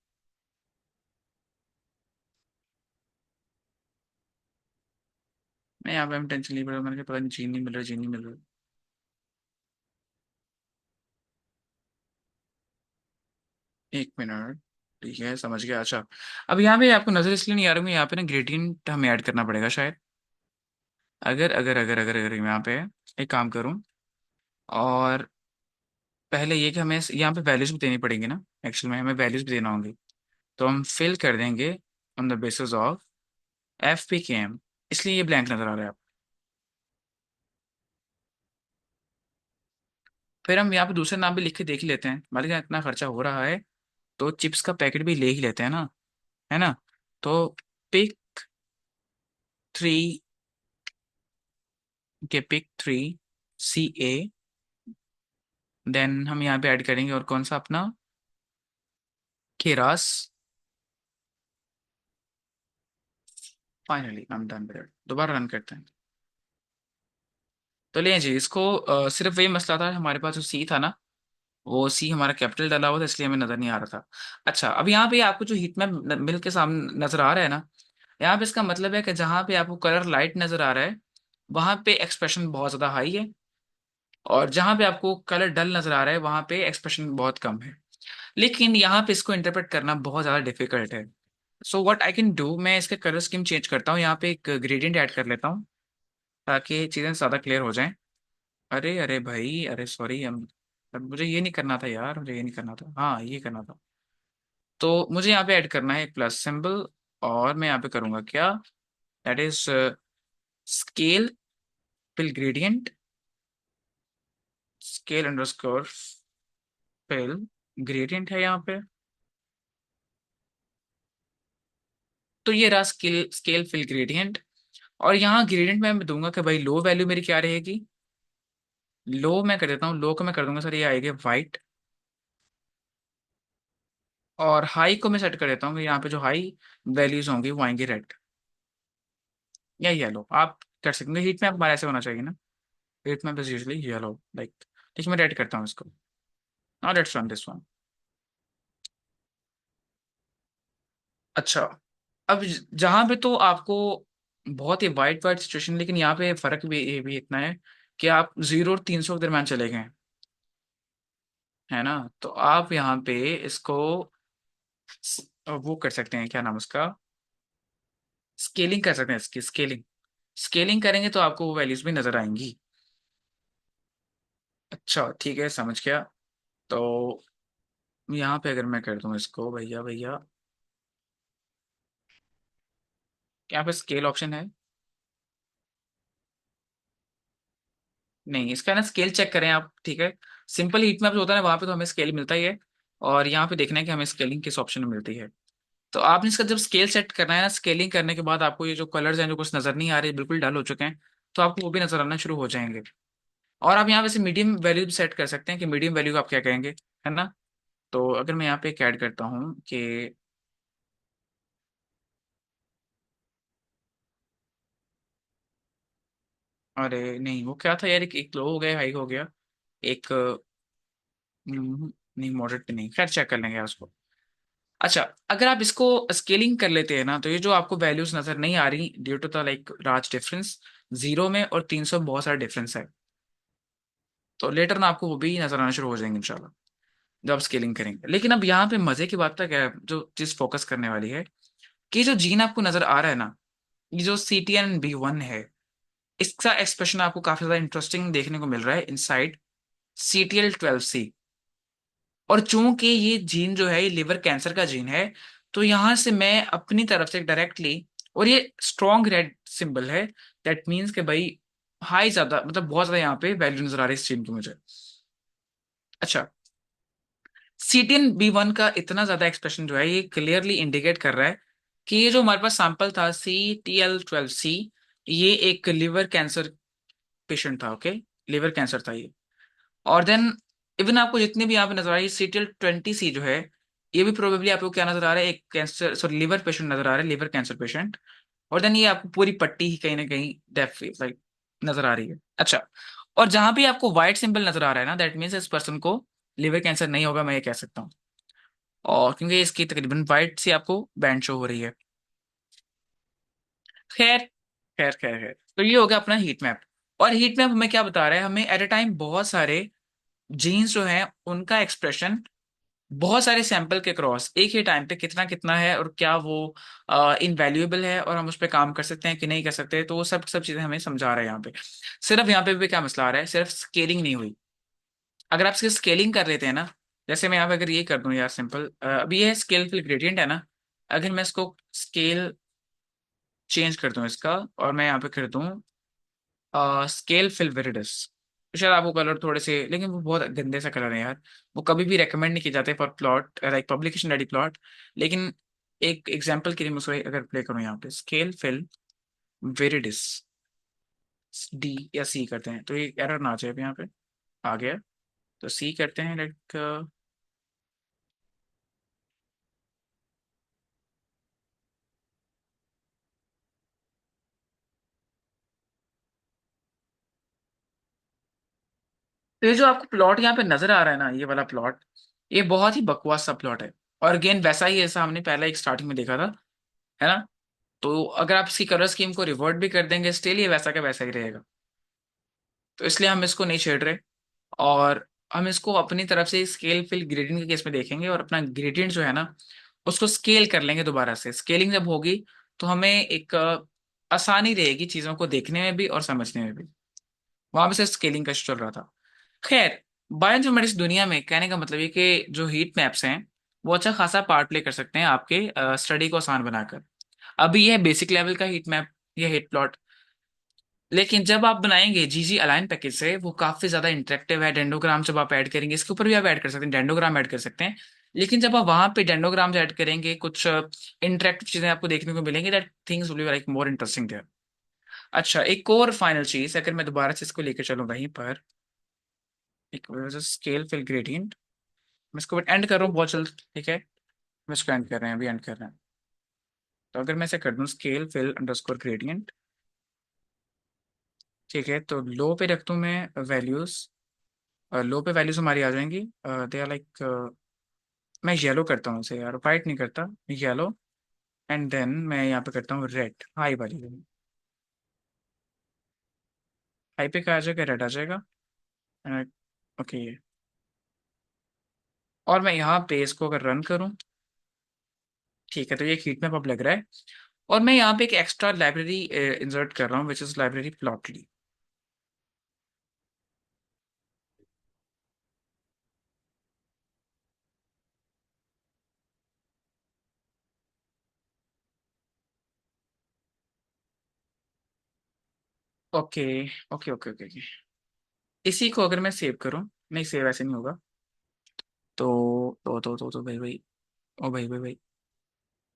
नहीं यहाँ पे हम टेंशन नहीं पड़ा, मैंने कहा पता नहीं जीन नहीं मिल रहा, जीन नहीं मिल रहा। 1 मिनट। ठीक है, समझ गया। अच्छा, अब यहाँ पे आपको नजर इसलिए नहीं आ रही, यहाँ पे ना ग्रेडियंट हमें ऐड करना पड़ेगा शायद। अगर यहाँ पे एक काम करूँ, और पहले ये कि हमें यहाँ पे वैल्यूज भी देनी पड़ेंगी ना, एक्चुअल में हमें वैल्यूज भी देना होंगी। तो हम फिल कर देंगे on the basis of FPKM, इसलिए ये ब्लैंक नजर आ रहा है। फिर हम यहाँ पे दूसरे नाम भी लिख के देख ही लेते हैं, मान लीजिए इतना खर्चा हो रहा है तो चिप्स का पैकेट भी ले ही लेते हैं ना, है ना। तो पिक 3 के पिक 3 CA, देन हम यहाँ पे ऐड करेंगे और कौन सा अपना Keras. Finally I am done with it. दोबारा रन करते हैं। तो ले जी इसको, सिर्फ वही मसला था, हमारे पास जो सी था ना, वो सी हमारा कैपिटल डाला हुआ था, इसलिए हमें नजर नहीं आ रहा था। अच्छा, अब यहाँ पे आपको जो हीट मैप मिल के सामने नजर आ रहा है ना, यहाँ पे इसका मतलब है कि जहाँ पे आपको कलर लाइट नजर आ रहा है वहां पे एक्सप्रेशन बहुत ज्यादा हाई है, और जहां पे आपको कलर डल नजर आ रहा है वहां पे एक्सप्रेशन बहुत कम है। लेकिन यहाँ पे इसको इंटरप्रेट करना बहुत ज्यादा डिफिकल्ट है। So what I can do, मैं इसके कलर स्कीम चेंज करता हूँ, यहाँ पे एक ग्रेडियंट ऐड कर लेता हूँ ताकि चीजें ज्यादा क्लियर हो जाएं। अरे अरे भाई, अरे सॉरी, हम अब मुझे ये नहीं करना था यार, मुझे ये नहीं करना था, हाँ ये करना था। तो मुझे यहाँ पे ऐड करना है एक प्लस सिंबल, और मैं यहाँ पे करूंगा क्या, that is scale fill gradient, scale underscore fill gradient है यहाँ पे। तो ये रहा स्केल स्केल फिल ग्रेडियंट। और यहाँ ग्रेडियंट में मैं दूंगा कि भाई लो वैल्यू मेरी क्या रहेगी। लो मैं कर देता हूँ, लो को मैं कर दूंगा सर, ये आएगी वाइट। और हाई को मैं सेट कर देता हूँ कि यहाँ पे जो हाई वैल्यूज होंगी वो आएंगी रेड या येलो। आप कर सकते हैं, हीट मैप हमारा ऐसे होना चाहिए ना, heat map is usually yellow like. ठीक है, मैं रेड करता हूँ इसको। Now let's run this one. अच्छा, अब जहाँ पे तो आपको बहुत ही वाइट वाइट सिचुएशन, लेकिन यहाँ पे फर्क भी ये भी इतना है कि आप 0 और 300 के दरम्यान चले गए हैं, है ना। तो आप यहाँ पे इसको वो कर सकते हैं, क्या नाम उसका, स्केलिंग कर सकते हैं, इसकी स्केलिंग। स्केलिंग करेंगे तो आपको वो वैल्यूज भी नजर आएंगी। अच्छा ठीक है, समझ गया। तो यहाँ पे अगर मैं कर दूं इसको, भैया भैया, यहाँ पे स्केल ऑप्शन है। नहीं, इसका ना स्केल चेक करें आप, ठीक है। सिंपल हीट मैप जो होता है ना, वहाँ पे तो हमें स्केल मिलता ही है, और यहाँ पे देखना है कि हमें स्केलिंग किस ऑप्शन में मिलती है। तो आपने इसका जब स्केल सेट करना है ना, स्केलिंग करने के बाद आपको ये जो कलर्स हैं जो कुछ नजर नहीं आ रहे, बिल्कुल डल हो चुके हैं, तो आपको वो भी नजर आना शुरू हो जाएंगे। और आप यहाँ वैसे मीडियम वैल्यू भी सेट कर सकते हैं कि मीडियम वैल्यू आप क्या कहेंगे, है ना। तो अगर मैं यहाँ पे एक ऐड करता हूँ कि, अरे नहीं वो क्या था यार, एक लो हो गया, हाई हो गया, एक नहीं मॉडरेट नहीं, खैर चेक कर लेंगे यार उसको। अच्छा, अगर आप इसको स्केलिंग कर लेते हैं ना, तो ये जो आपको वैल्यूज नजर नहीं आ रही due to the like large difference, 0 में और 300 में बहुत सारा डिफरेंस है, तो लेटर ना आपको वो भी नजर आना शुरू हो जाएंगे इंशाल्लाह जब स्केलिंग करेंगे। लेकिन अब यहाँ पे मजे की बात तक है, जो चीज फोकस करने वाली है, कि जो जीन आपको नजर आ रहा है ना, ये जो CTN B1 है, इसका एक्सप्रेशन आपको काफी ज्यादा इंटरेस्टिंग देखने को मिल रहा है इनसाइड CTL12C। और चूंकि ये जीन जो है ये लिवर कैंसर का जीन है, तो यहां से मैं अपनी तरफ से डायरेक्टली, और ये स्ट्रॉन्ग रेड सिंबल है, दैट मीन्स कि भाई हाई ज्यादा, मतलब बहुत ज्यादा यहाँ पे वैल्यू नजर आ रही है इस जीन की मुझे। अच्छा, CTN B1 का इतना ज्यादा एक्सप्रेशन जो है ये क्लियरली इंडिकेट कर रहा है कि ये जो हमारे पास सैंपल था CTL12C, ये एक लिवर कैंसर पेशेंट था, ओके, लिवर कैंसर था ये। और देन इवन आपको जितनी भी यहाँ पे नजर आ रही है CTL20C जो है, ये भी प्रोबेबली आपको क्या नजर आ रहा है, एक कैंसर सॉरी लिवर पेशेंट नजर आ रहा है, लिवर कैंसर पेशेंट। और देन ये आपको पूरी पट्टी ही कहीं ना कहीं डेफ लाइक नजर आ रही है। अच्छा, और जहां भी आपको व्हाइट सिंबल नजर आ रहा है ना, दैट मीन्स इस पर्सन को लिवर कैंसर नहीं होगा, मैं ये कह सकता हूँ। और क्योंकि इसकी तकरीबन व्हाइट सी आपको बैंड शो हो रही है। खैर खैर खैर खैर, तो ये हो गया अपना हीट मैप। और हीट मैप हमें क्या बता रहा है, हमें एट अ टाइम बहुत सारे जीन्स जो हैं उनका एक्सप्रेशन बहुत सारे सैंपल के क्रॉस एक ही टाइम पे कितना कितना है और क्या वो इनवैल्यूएबल है और हम उस पर काम कर सकते हैं कि नहीं कर सकते, तो वो सब सब चीजें हमें समझा रहे हैं यहाँ पे। सिर्फ यहाँ पे भी क्या मसला आ रहा है, सिर्फ स्केलिंग नहीं हुई। अगर आप सिर्फ स्केलिंग कर लेते हैं ना, जैसे मैं यहाँ पे अगर ये कर दूं यार सिंपल, अभी ये स्केल फिल ग्रेडियंट है ना, अगर मैं इसको स्केल चेंज कर दूं इसका, और मैं यहाँ पे कर दूं स्केल फिल विरिडस, शायद आपको कलर थोड़े से, लेकिन वो बहुत गंदे सा कलर है यार, वो कभी भी रेकमेंड नहीं किए जाते for plot like publication ready plot. लेकिन एक एग्जांपल के लिए मैं उसको अगर प्ले करूँ यहाँ पे स्केल फिल विरिडस, डी या सी करते हैं तो ये एरर ना आ जाए। अब यहाँ पे आ गया, तो सी करते हैं लाइक। तो ये जो आपको प्लॉट यहाँ पे नजर आ रहा है ना, ये वाला प्लॉट, ये बहुत ही बकवास सा प्लॉट है। और अगेन वैसा ही ऐसा हमने पहले एक स्टार्टिंग में देखा था, है ना। तो अगर आप इसकी कलर स्कीम को रिवर्ट भी कर देंगे स्टिल ये वैसा का वैसा ही रहेगा। तो इसलिए हम इसको नहीं छेड़ रहे, और हम इसको अपनी तरफ से स्केल फिल ग्रेडियंट के केस में देखेंगे और अपना ग्रेडियंट जो है ना उसको स्केल कर लेंगे दोबारा से। स्केलिंग जब होगी तो हमें एक आसानी रहेगी चीजों को देखने में भी और समझने में भी। वहां पे से स्केलिंग का इशू चल रहा था। खैर, बायोइन्फॉर्मेटिक्स दुनिया में कहने का मतलब ये कि जो हीट मैप्स हैं वो अच्छा खासा पार्ट प्ले कर सकते हैं आपके स्टडी को आसान बनाकर। अभी यह बेसिक लेवल का हीट मैप या हीट प्लॉट, लेकिन जब आप बनाएंगे जीजी अलाइन पैकेज से वो काफी ज्यादा इंटरेक्टिव है। डेंडोग्राम जब आप ऐड करेंगे इसके ऊपर भी आप ऐड कर सकते हैं, डेंडोग्राम ऐड कर सकते हैं। लेकिन जब आप वहां पे डेंडोग्राम ऐड करेंगे कुछ इंटरेक्टिव चीजें आपको देखने को मिलेंगी, that things will be like more interesting there. अच्छा, एक और फाइनल चीज अगर मैं दोबारा से इसको लेकर चलूं वहीं पर, एक स्केल फिल ग्रेडियंट, मैं इसको एंड कर रहा हूँ बहुत जल्द, ठीक है। मैं इसको एंड कर रहे हैं, अभी एंड कर रहे हैं। तो अगर मैं इसे कर दूं स्केल फिल अंडरस्कोर ग्रेडियंट, ठीक है, तो लो पे रख दूं मैं वैल्यूज, लो पे वैल्यूज हमारी आ जाएंगी, दे आर लाइक, मैं येलो करता हूँ इसे यार, वाइट नहीं करता, येलो। एंड देन मैं यहाँ पे करता हूँ रेड, हाई वाली। हाई पे क्या आ जाएगा, रेड आ जाएगा। ओके, और मैं यहाँ पे इसको अगर रन करूँ, ठीक है, तो ये हीट मैप अब लग रहा है। और मैं यहाँ पे एक एक्स्ट्रा लाइब्रेरी इंसर्ट कर रहा हूँ which is library Plotly. Okay okay okay okay okay. इसी को अगर मैं सेव करूँ, नहीं सेव ऐसे नहीं होगा, तो भाई भाई, ओ भाई भाई भाई,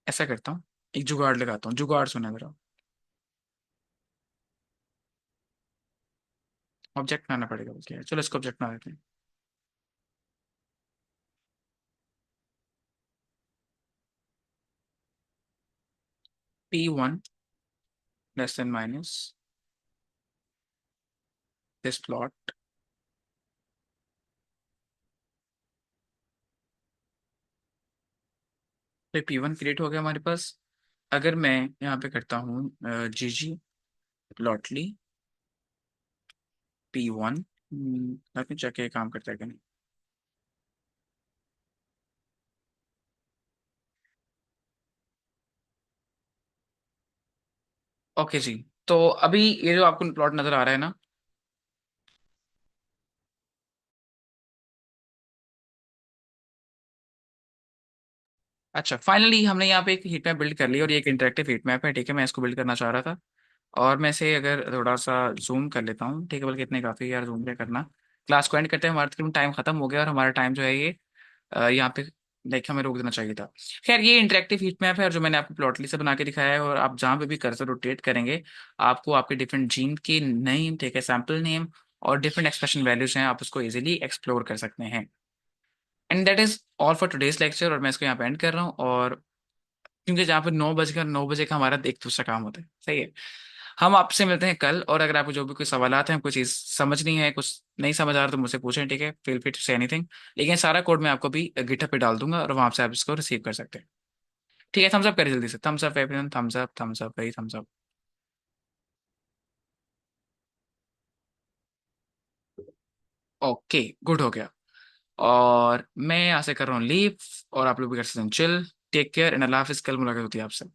ऐसा करता हूँ, एक जुगाड़ लगाता हूँ, जुगाड़ सुना मेरा। ऑब्जेक्ट बनाना पड़ेगा बल्कि, चलो इसको ऑब्जेक्ट बना देते हैं। P1 less than minus this plot. तो P1 क्रिएट हो गया हमारे पास। अगर मैं यहाँ पे करता हूँ ggplotly P1, let me check ये काम करता है कि नहीं। ओके जी, तो अभी ये जो आपको प्लॉट नजर आ रहा है ना, अच्छा फाइनली हमने यहाँ पे एक हीट मैप बिल्ड कर ली, और ये एक इंटरेक्टिव हीट मैप है, ठीक है। मैं इसको बिल्ड करना चाह रहा था, और मैं इसे अगर थोड़ा सा जूम कर लेता हूँ, ठीक है, बल्कि इतने काफ़ी यार जूम क्या करना। क्लास को एंड करते हैं, हमारा तकरीबन टाइम खत्म हो गया, और हमारा टाइम जो है ये यहाँ पे लाइक हमें रोक देना चाहिए था। खैर, ये इंटरेक्टिव हीट मैप है, और जो मैंने आपको प्लॉटली से बना के दिखाया है, और आप जहाँ पे भी कर्सर रोटेट करेंगे आपको आपके डिफरेंट जीन के नेम, ठीक है, सैम्पल नेम और डिफरेंट एक्सप्रेशन वैल्यूज हैं, आप उसको इजीली एक्सप्लोर कर सकते हैं। And that is all for today's lecture, और मैं इसको यहाँ पे एंड कर रहा हूँ। और क्योंकि जहाँ पर 9 बजे का हमारा एक दूसरा काम होता है, सही है। हम आपसे मिलते हैं कल, और अगर आपको जो भी कोई सवालात हैं, कोई चीज़ समझनी है, कुछ नहीं समझ आ रहा तो मुझसे पूछें, ठीक है, feel free to say anything. लेकिन सारा कोड मैं आपको भी गिटहब पे डाल दूंगा, और वहां से आप इसको रिसीव कर सकते हैं। ठीक है, थम्स अप करिए जल्दी से, thumbs up everyone, thumbs up भाई, थम्स अप। ओके, गुड हो गया। और मैं यहाँ से कर रहा हूँ लीव, और आप लोग भी कर सकते हैं चिल। टेक केयर एंड अल्लाह हाफिज, कल मुलाकात होती है आपसे।